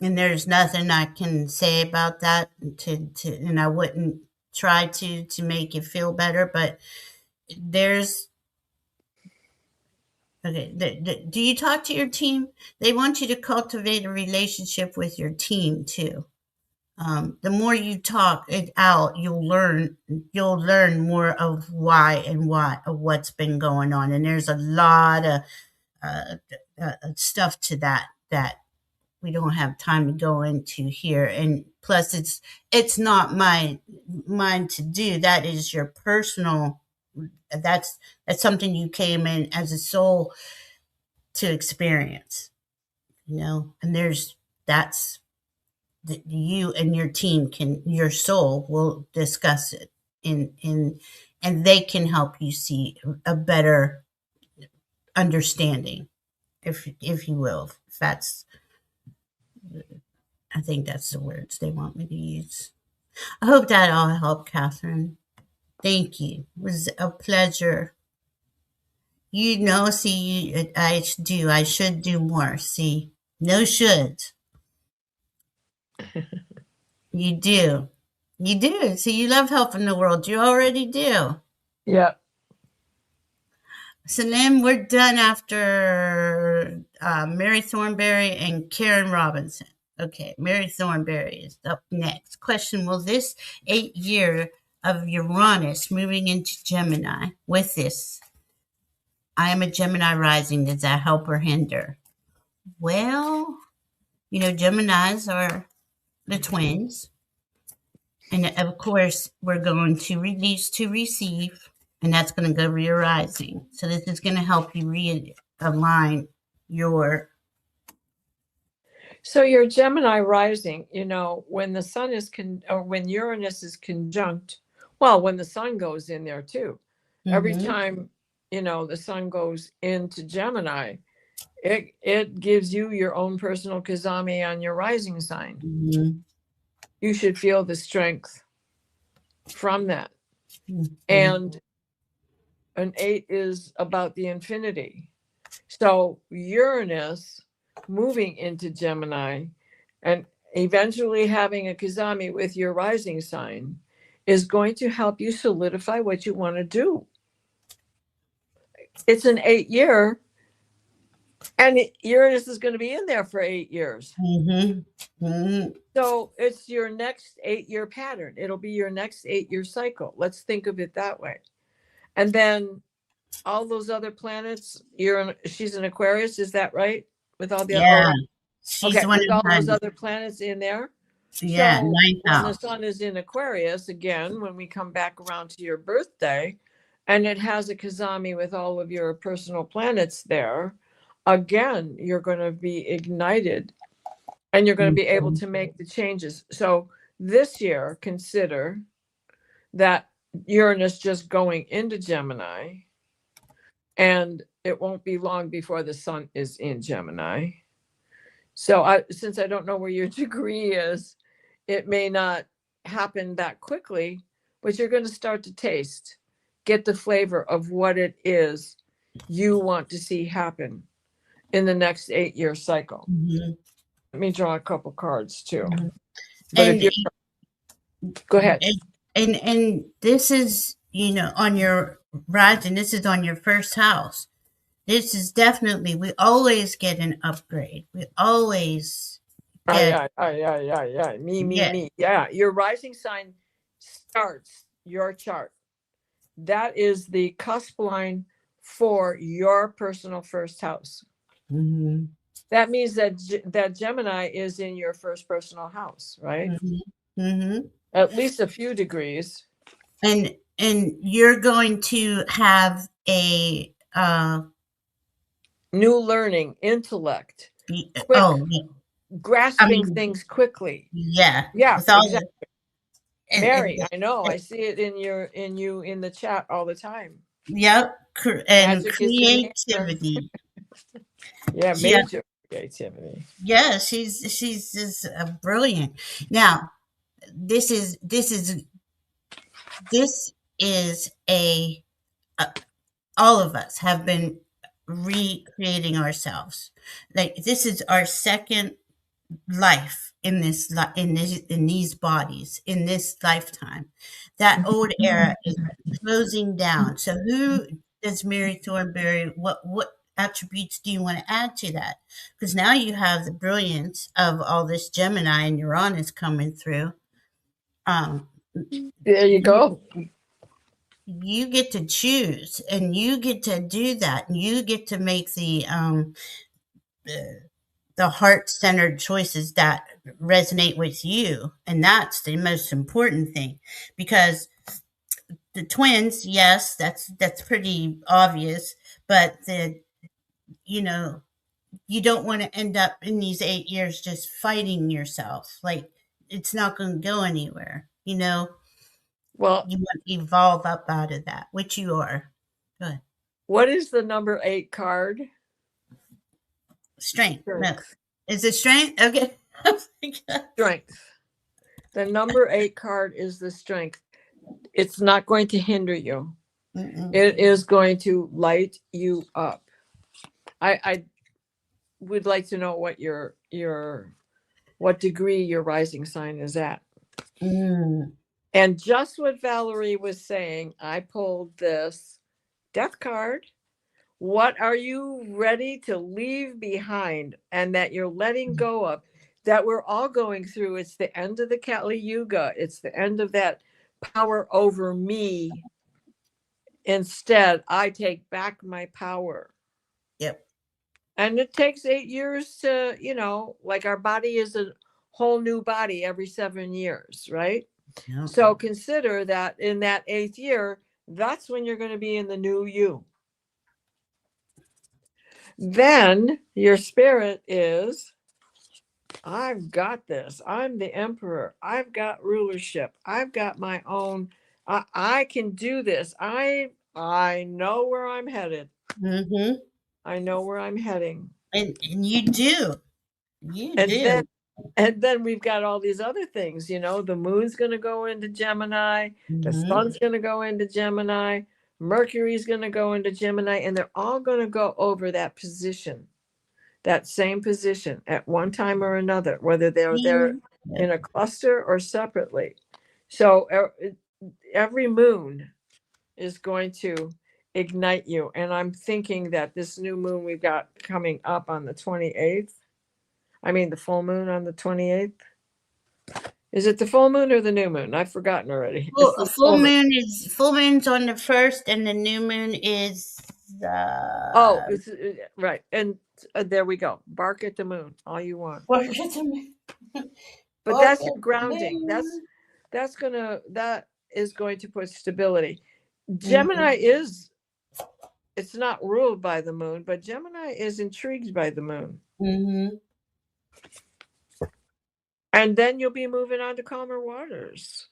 and there's nothing I can say about that and I wouldn't try to make you feel better, but there's, okay, do you talk to your team? They want you to cultivate a relationship with your team too. The more you talk it out, you'll learn more of why and why of what's been going on, and there's a lot of uh, stuff to that we don't have time to go into here. And plus, it's not mine to do. That is your personal. That's something you came in as a soul to experience, and that's that you and your team your soul will discuss it and they can help you see a better understanding, if you will. If that's, I think that's the words they want me to use. I hope that all helped, Catherine. Thank you. It was a pleasure. See, I should do more. See, no shoulds. You do. You do. See, you love helping the world. You already do. Yeah. So then we're done after Mary Thornberry and Karen Robinson. Okay, Mary Thornberry is up next. Question: will this 8 year of Uranus moving into Gemini, with this, I am a Gemini rising, does that help or hinder? Well, Geminis are the twins. And of course, we're going to release to receive, and that's going to go to your rising. So this is going to help you realign your. So your Gemini rising, when the sun is or when Uranus is conjunct, well, when the sun goes in there too. Every time, the sun goes into Gemini, it gives you your own personal Kazami on your rising sign. You should feel the strength from that. And an 8 is about the infinity. So Uranus moving into Gemini and eventually having a Kazami with your rising sign is going to help you solidify what you want to do. It's an 8-year, and Uranus is going to be in there for 8 years. So it's your next 8-year pattern. It'll be your next 8-year cycle. Let's think of it that way. And then all those other planets, she's an Aquarius, is that right? With all the she's one with of all those other planets in there. Yeah, So ninth when the house. sun is in Aquarius, again, when we come back around to your birthday, and it has a Kazami with all of your personal planets there, again, you're going to be ignited and you're going to be able to make the changes. So this year, consider that Uranus just going into Gemini, and it won't be long before the sun is in Gemini. So since I don't know where your degree is, it may not happen that quickly, but you're going to start to taste, get the flavor of what it is you want to see happen in the next 8-year cycle. Let me draw a couple cards too. But And go ahead. And this is, on your rising, this is on your first house. This is definitely, we always get an upgrade. We always get. Me. Yeah, your rising sign starts your chart. That is the cusp line for your personal first house. That means that Gemini is in your first personal house, right? At least a few degrees. And you're going to have a new learning, intellect, grasping things quickly. Yeah, exactly. Mary, I know. I see it in you in the chat all the time. Yep, and creativity. Yeah, major creativity. Yeah, she's just brilliant. Now, this is a all of us have been recreating ourselves. Like, this is our second life in these bodies, in this lifetime. That old era is closing down. So who does Mary Thornberry, what attributes do you want to add to that? Because now you have the brilliance of all this Gemini and Uranus coming through. There you go. You get to choose, and you get to do that, and you get to make the heart-centered choices that resonate with you, and that's the most important thing. Because the twins, yes, that's pretty obvious, but you don't want to end up in these 8 years just fighting yourself. Like, it's not going to go anywhere. Well, you want to evolve up out of that, which you are. Good. What is the number 8 card? Strength. No. Is it strength? Okay. Strength. The number 8 card is the strength. It's not going to hinder you. It is going to light you up. I would like to know what what degree your rising sign is at. And just what Valerie was saying, I pulled this death card. What are you ready to leave behind and that you're letting go of, that we're all going through? It's the end of the Kali Yuga. It's the end of that power over me. Instead, I take back my power. Yep. And it takes 8 years to, like our body is a whole new body every 7 years, right? Yep. So consider that in that 8th year, that's when you're going to be in the new you. Then your spirit is, I've got this. I'm the emperor. I've got rulership. I've got my own. I can do this. I know where I'm headed. I know where I'm heading. And you do. You do. And then we've got all these other things, the moon's going to go into Gemini, the sun's going to go into Gemini, Mercury's going to go into Gemini, and they're all going to go over that position, that same position at one time or another, whether they're there in a cluster or separately. So every moon is going to ignite you. And I'm thinking that this new moon we've got coming up on the 28th, I mean the full moon on the 28th. Is it the full moon or the new moon? I've forgotten already. It's the Full moon's on the 1st, and the new moon is Oh, it's right. And there we go. Bark at the moon all you want. But that's your grounding. That is going to put stability. Gemini is, it's not ruled by the moon, but Gemini is intrigued by the moon. And then you'll be moving on to calmer waters.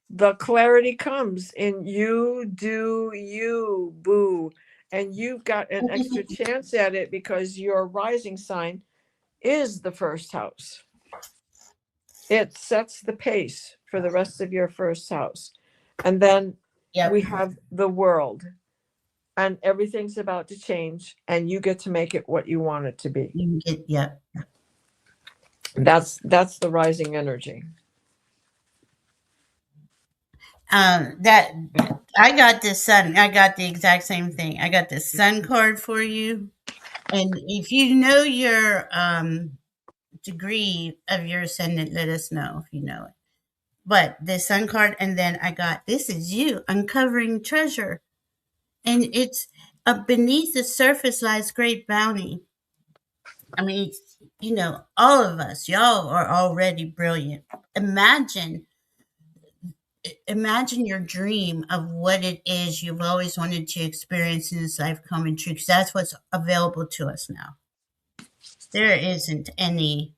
The clarity comes in you do you, boo. And you've got an extra chance at it because your rising sign is the first house. It sets the pace for the rest of your first house. And then we have the world. And everything's about to change. And you get to make it what you want it to be. That's the rising energy. That I got this sun. I got the exact same thing. I got the sun card for you, and if you know your degree of your ascendant, let us know if you know it. But the sun card, and then I got this is you uncovering treasure, and it's beneath the surface lies great bounty. I mean, all of us, y'all are already brilliant. Imagine your dream of what it is you've always wanted to experience in this life coming true, because that's what's available to us now. There isn't any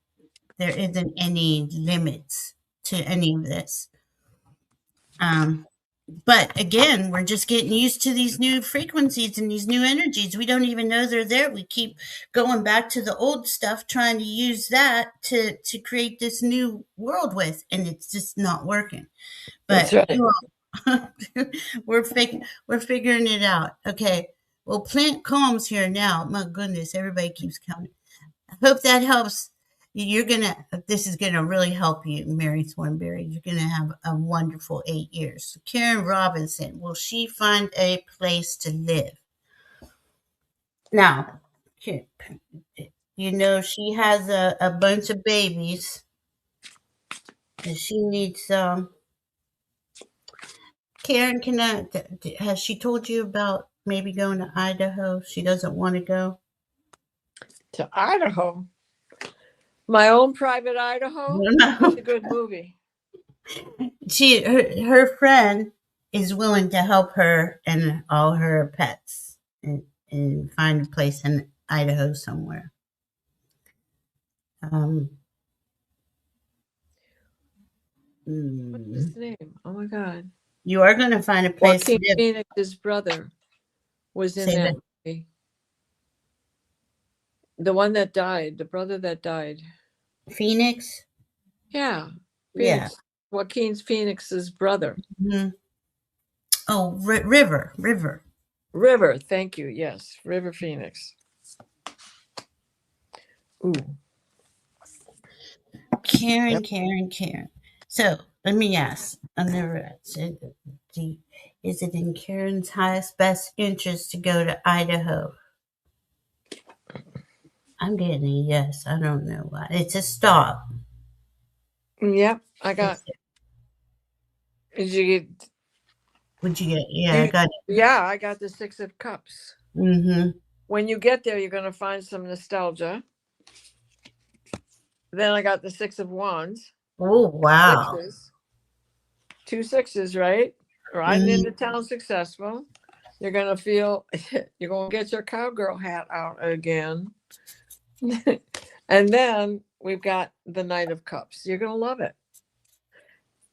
limits to any of this. But again, we're just getting used to these new frequencies and these new energies. We don't even know they're there. We keep going back to the old stuff, trying to use that to create this new world with, and it's just not working. But that's right. we're figuring it out. Okay. Well, Plant Calm's here now. My goodness, everybody keeps coming. I hope that helps. This is gonna really help you, Mary Thornberry. You're gonna have a wonderful 8 years. So Karen Robinson, will she find a place to live? Now, she has a bunch of babies, and she needs Karen, has she told you about maybe going to Idaho? She doesn't want to go to Idaho. My own private Idaho. No. That's a good movie. Her friend is willing to help her and all her pets and find a place in Idaho somewhere. What's his name? Oh my God! You are going to find a place. Joaquin Phoenix's brother was in that movie. The one that died, the brother that died. Phoenix? Yeah. Phoenix. Yeah. Joaquin Phoenix's brother. Mm-hmm. Oh, River. River, thank you. Yes, River Phoenix. Ooh. Karen. So let me ask. I've never said, is it in Karen's highest best interest to go to Idaho? I'm getting a yes. I don't know why. It's a stop. Yep, I got. Did you get? What'd you get? Yeah, I got it. Yeah, I got the 6 of Cups. Mm-hmm. When you get there, you're going to find some nostalgia. Then I got the 6 of Wands. Oh, wow. 2 6s, right? Riding into town successful. You're going to feel, you're going to get your cowgirl hat out again. And then we've got the Knight of Cups. You're going to love it.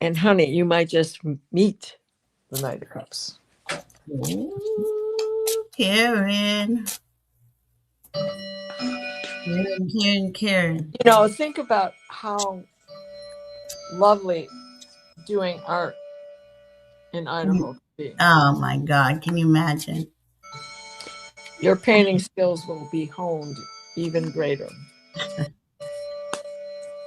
And honey, you might just meet the Knight of Cups. Ooh, Karen. Karen. Think about how lovely doing art in Idaho could be. Oh my God, can you imagine? Your painting skills will be honed even greater.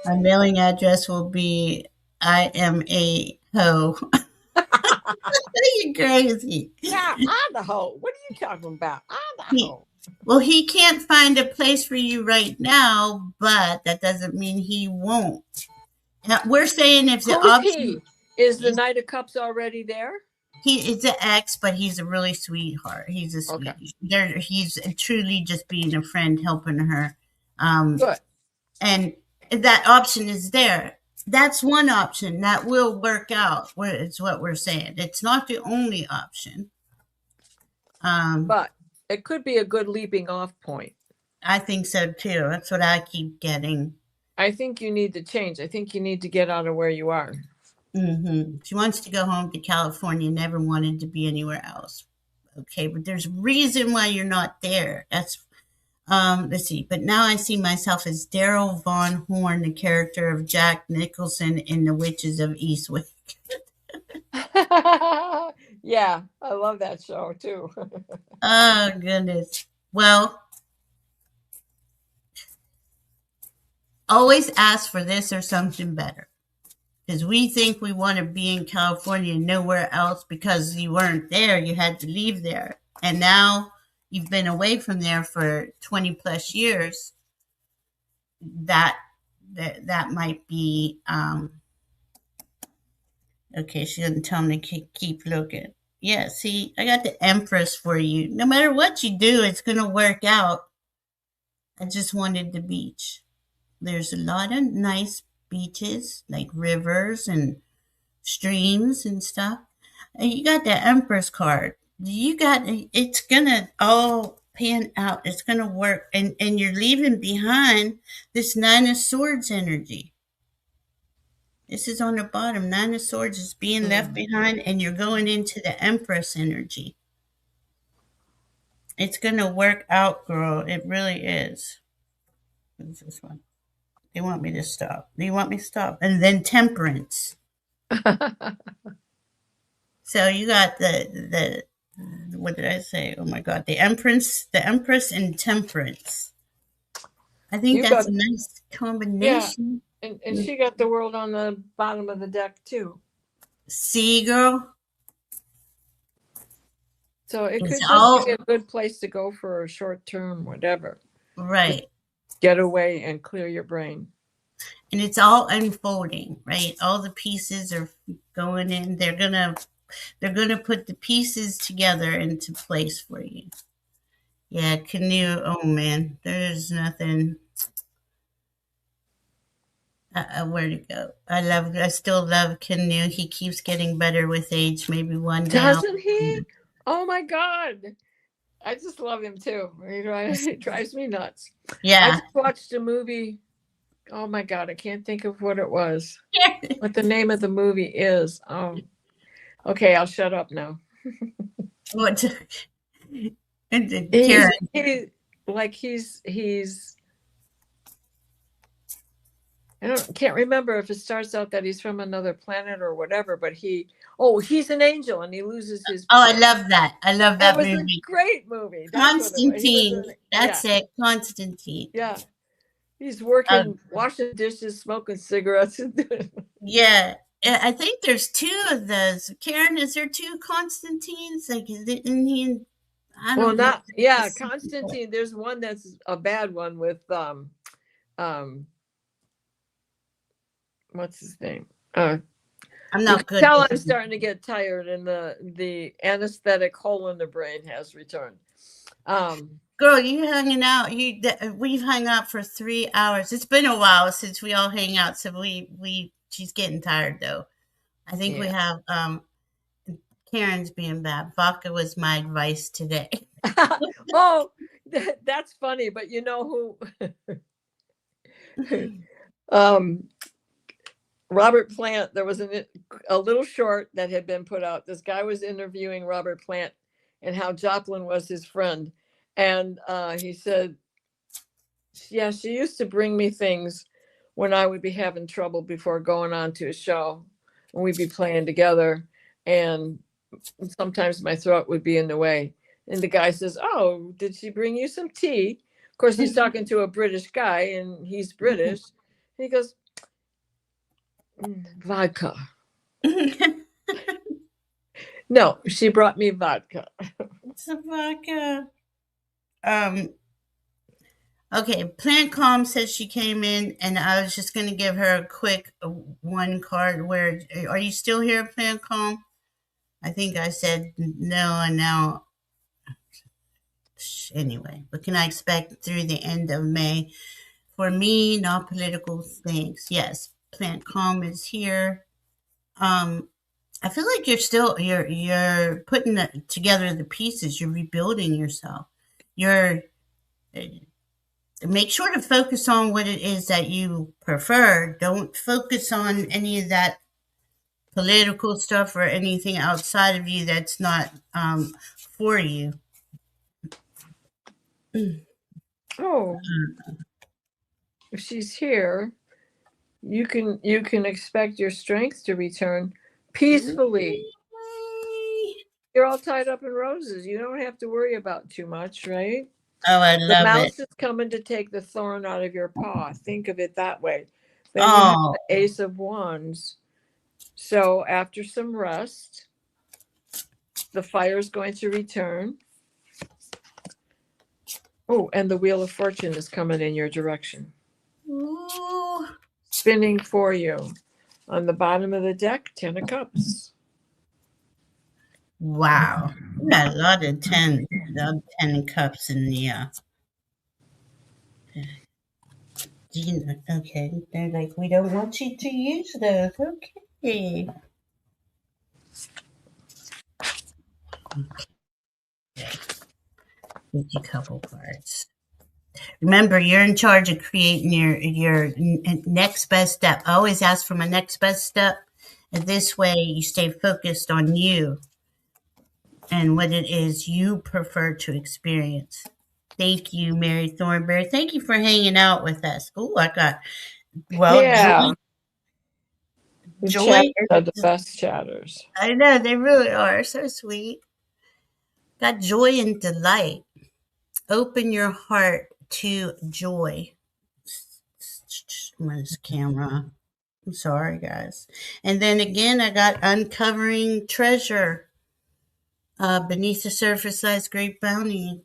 My mailing address will be I am a hoe. You're crazy. Yeah, Idaho. What are you talking about? He, Idaho. well, he can't find a place for you right now, but that doesn't mean he won't. Now, we're saying if the Who's option he? Is the is Knight of Cups already there? he is an ex, but he's a really sweetheart. He's a Okay, sweet. He's truly just being a friend, helping her, um, good. and that option is there. That's one option that will work out. It's what we're saying. It's not the only option. But it could be a good leaping off point. I think so too. That's what I keep getting. I think you need to change. I think you need to get out of where you are. She wants to go home to California. Never wanted to be anywhere else. Okay, but there's a reason why you're not there. That's let's see. But now I see myself as Daryl Von Horn, the character of Jack Nicholson in The Witches of Eastwick. Yeah, I love that show too. Oh goodness. Well, always ask for this or something better. Because we think we want to be in California and nowhere else because you weren't there. You had to leave there. And now you've been away from there for 20 plus years. That might be okay. She doesn't tell me to keep looking. Yeah, see, I got the Empress for you. No matter what you do, it's gonna work out. I just wanted the beach. There's a lot of nice beaches, like rivers and streams and stuff. And you got the Empress card. You got it's gonna all pan out. It's gonna work, and you're leaving behind this Nine of Swords energy. This is on the bottom. Nine of Swords is being left behind, and you're going into the Empress energy. It's gonna work out, girl. It really is. What's this one? They want me to stop. They want me to stop. And then Temperance. So you got the what did I say? Oh my god, the Empress and Temperance. I think You that's got a nice yeah, combination. and she got the world on the bottom of the deck too. See, girl, So it it's could just be all a good place to go for a short term, whatever. right, Get away and clear your brain. and it's all unfolding. Right, all the pieces are going in. They're gonna put the pieces together into place for you. Yeah, canoe. Oh man, there's nothing. Where to go? I still love Canoe. He keeps getting better with age. Maybe one day I'll. Doesn't he? Oh my God. I just love him too. He drives me nuts. I Yeah. just watched a movie. Oh my God. I can't think of what it was, what the name of the movie is. Okay. I'll shut up now. What? And He's, Karen. he's can't remember if it starts out that he's from another planet or whatever, but he's an angel and he loses his. Oh, I love that. I love That that was a movie. great movie. That's what it was. Constantine. Yeah, That's it. Constantine. yeah. He's Um, working, washing dishes, smoking cigarettes. yeah. I think there's two of those. Karen, is there two Constantines? Like, isn't he? I Well, don't know. Constantine. There's one that's a bad one with what's his name? I'm You not can good. tell with I'm starting to get tired, and the anesthetic hole in the brain has returned. Girl, you hanging out. We've hung out for 3 hours. It's been a while since we all hang out. So she's getting tired though. I think we Yeah. have Karen's being bad. Vodka was my advice today. Oh, that's funny. But you know who? Robert Plant. There was a little short that had been put out. This guy was interviewing Robert Plant and how Joplin was his friend, and he said, "Yeah, she used to bring me things when I would be having trouble before going on to a show, and we'd be playing together, and sometimes my throat would be in the way." And the guy says, "Oh, did she bring you some tea?" Of course, he's talking to a British guy, and he's British. And he goes, "Vodka." No, she brought me vodka. It's a vodka. Okay, Plant Calm says she came in, and I was just going to give her a quick one card. Where are you still here, Plant Calm? I think I said no, and now anyway. What can I expect through the end of May? For me, not political things. Yes, Plant Calm is here. I feel like you're putting together the pieces. You're rebuilding yourself. You're make sure to focus on what it is that you prefer. Don't focus on any of that political stuff or anything outside of you that's not for you. Oh, if she's here, you can expect your strength to return peacefully. You're all tied up in roses. You don't have to worry about too much, right? Oh, I The love it. mouse is coming to take the thorn out of your paw. Think of it that way. Then you have Oh, the Ace of Wands. So after some rest, the fire is going to return. Oh, and the Wheel of Fortune is coming in your direction. ooh. Spinning for you. On the bottom of the deck, 10 of Cups. Wow. We got a lot of 10 cups in the okay. They're like, we don't want you to use those. Okay. Get you a couple cards. Remember, you're in charge of creating your next best step. I always ask for my next best step, and this way you stay focused on you and what it is you prefer to experience. Thank you, Mary Thornberry. Thank you for hanging out with us. Oh, I got Yeah. The joy. chatters are the best chatters. I know they really are so sweet. Got joy and delight. Open your heart to joy. Where's camera? I'm sorry, guys. And then again, I got uncovering treasure beneath the surface lies great bounty.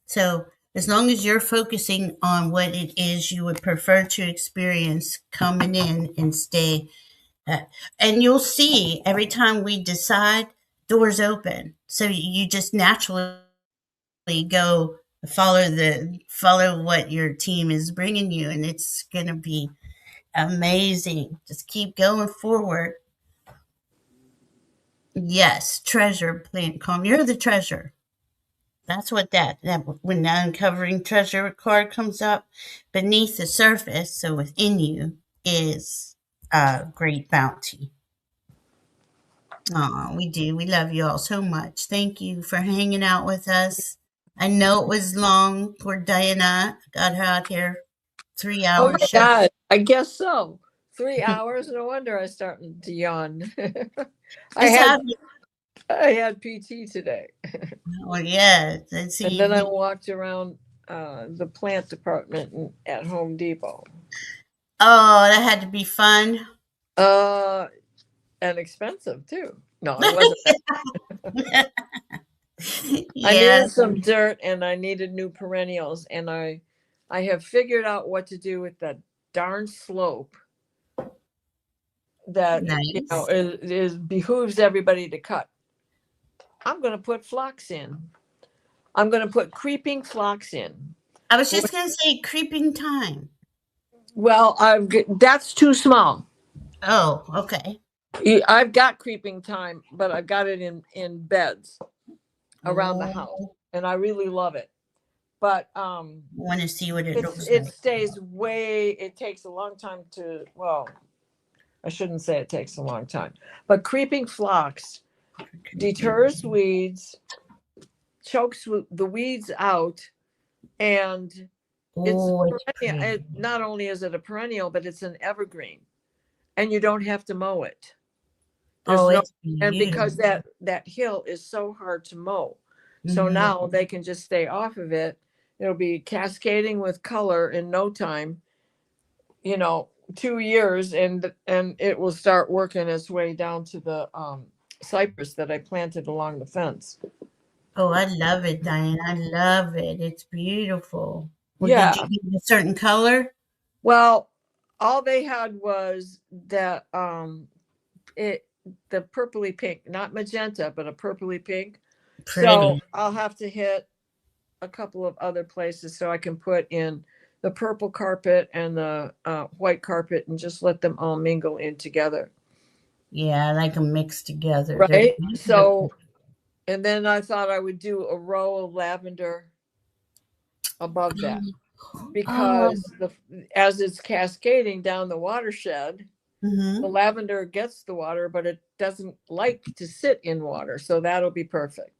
So as long as you're focusing on what it is you would prefer to experience coming in and stay, and you'll see every time we decide, doors open. So you just naturally go follow what your team is bringing you, and it's gonna be amazing. Just keep going forward. Yes, treasure plant calm. You're the treasure. That's what that when the uncovering treasure card comes up beneath the surface, so within you is a great bounty. Oh, we do. We love you all so much. Thank you for hanging out with us. I know it was long. Poor Diana got her out here Oh 3 hours my show. God. I guess so. 3 hours. No wonder I started to yawn. I had PT today. Oh yeah. Let's And see. then I walked around the plant department at Home Depot. Oh, that had to be fun. And expensive too. No, it wasn't that. I Yeah. needed some dirt and I needed new perennials, and I have figured out what to do with that darn slope that Nice. is behooves everybody to cut. I'm going to put phlox in. I'm going to put creeping phlox in. I was just gonna say creeping time. Well, that's too small. Oh, okay. I've got creeping time, but I've got it in beds around the house, and I really love it. But Want to see what it looks it like. stays way. It takes a long time to. Well, I shouldn't say it takes a long time, but creeping phlox deters weeds, chokes the weeds out, and Oh, it's not only is it a perennial, but it's an evergreen, and you don't have to mow it. oh, it's And because beautiful. that hill is so hard to mow, so now they can just stay off of it. It'll be cascading with color in no time. 2 years, and it will start working its way down to the cypress that I planted along the fence. Oh, I love it, Diane. I love it. It's beautiful. Well, did you Yeah. get a certain color? Well, all they had was that it the purpley pink, not magenta, but a purpley pink. So Pretty. I'll have to hit a couple of other places so I can put in the purple carpet and the white carpet and just let them all mingle in together. Yeah, I like them mixed together. They're Right. beautiful. So, and then I thought I would do a row of lavender above that Oh, because as it's cascading down the watershed, the hmm, lavender gets the water, but it doesn't like to sit in water. So that'll be perfect.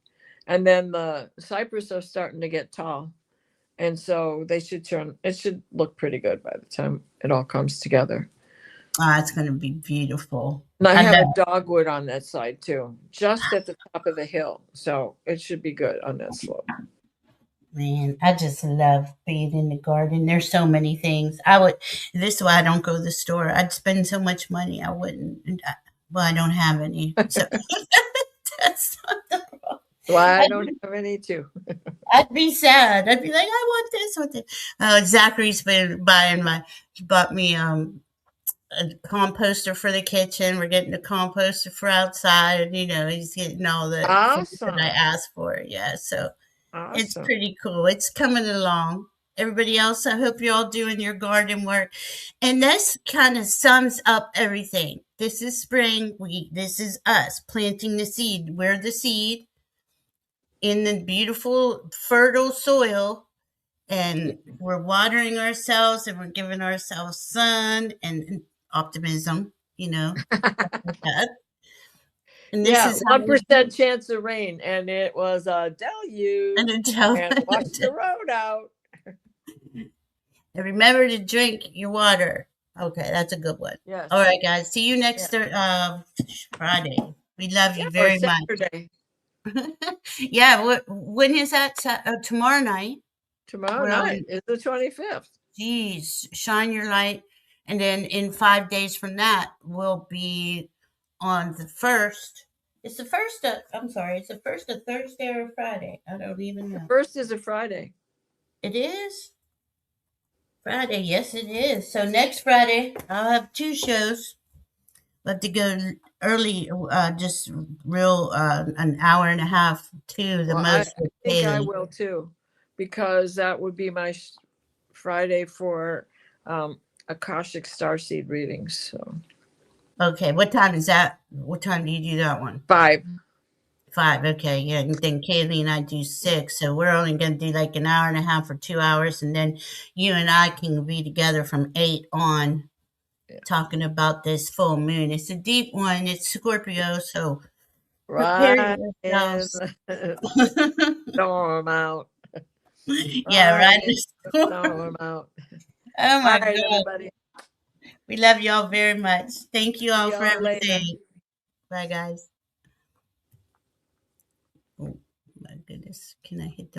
And then the cypress are starting to get tall. And so it should look pretty good by the time it all comes together. it's going to be beautiful. And I I have love, a dogwood on that side too, just at the top of the hill. So it should be good on that slope. man, I just love being in the garden. There's so many things. This is why I don't go to the store. I'd spend so much money. I wouldn't. Well, I don't have any. So that's not the problem. Why I I'd don't be, have any too. I'd be sad. I'd be like, I want this, want this. Zachary's been he bought me a composter for the kitchen. We're getting a composter for outside, and he's getting all the things that I Awesome. asked for. Yeah, so it's Awesome. pretty cool. It's coming along. Everybody else, I hope you're all doing your garden work. And this kind of sums up everything. This is spring. This is us planting the seed. We're the seed in the beautiful, fertile soil, and we're watering ourselves and we're giving ourselves sun and optimism, like that. And this Yeah, is how we 1% chance of rain, and it was a and deluge until and washed the road out. and remember to drink your water. Okay, that's a good one. All Yes. right, guys. See you Yeah. next Friday. We love Yeah, you or very much. Saturday. Yeah, when is that? Tomorrow night. Tomorrow We're night on. is the 25th. Geez, shine your light. And then in 5 days from that, we'll be on the first. It's the first of, I'm sorry, it's the first of Thursday or Friday. I don't even The know. first is a Friday. It is Friday. Yes, it is. So next Friday, I'll have two shows. We'll have to go early, just real, an hour and a half to the Well, most I with think I Haley. will too, because that would be my Friday for Akashic Starseed readings. So Okay, what time is that? What time do you do that one? 5. 5, okay, yeah, and then Kaylee and I do 6, so we're only gonna do, like, an hour and a half or 2 hours, and then you and I can be together from 8 on, Yeah. talking about this full moon. It's a deep one, it's Scorpio, so prepare Right in yourselves. the storm out. Yeah, Right right in in the the storm. storm out. Oh All my right, god. everybody. We love y'all very much. Thank you See all for y'all later. everything. Bye, guys. Oh my goodness. Can I hit the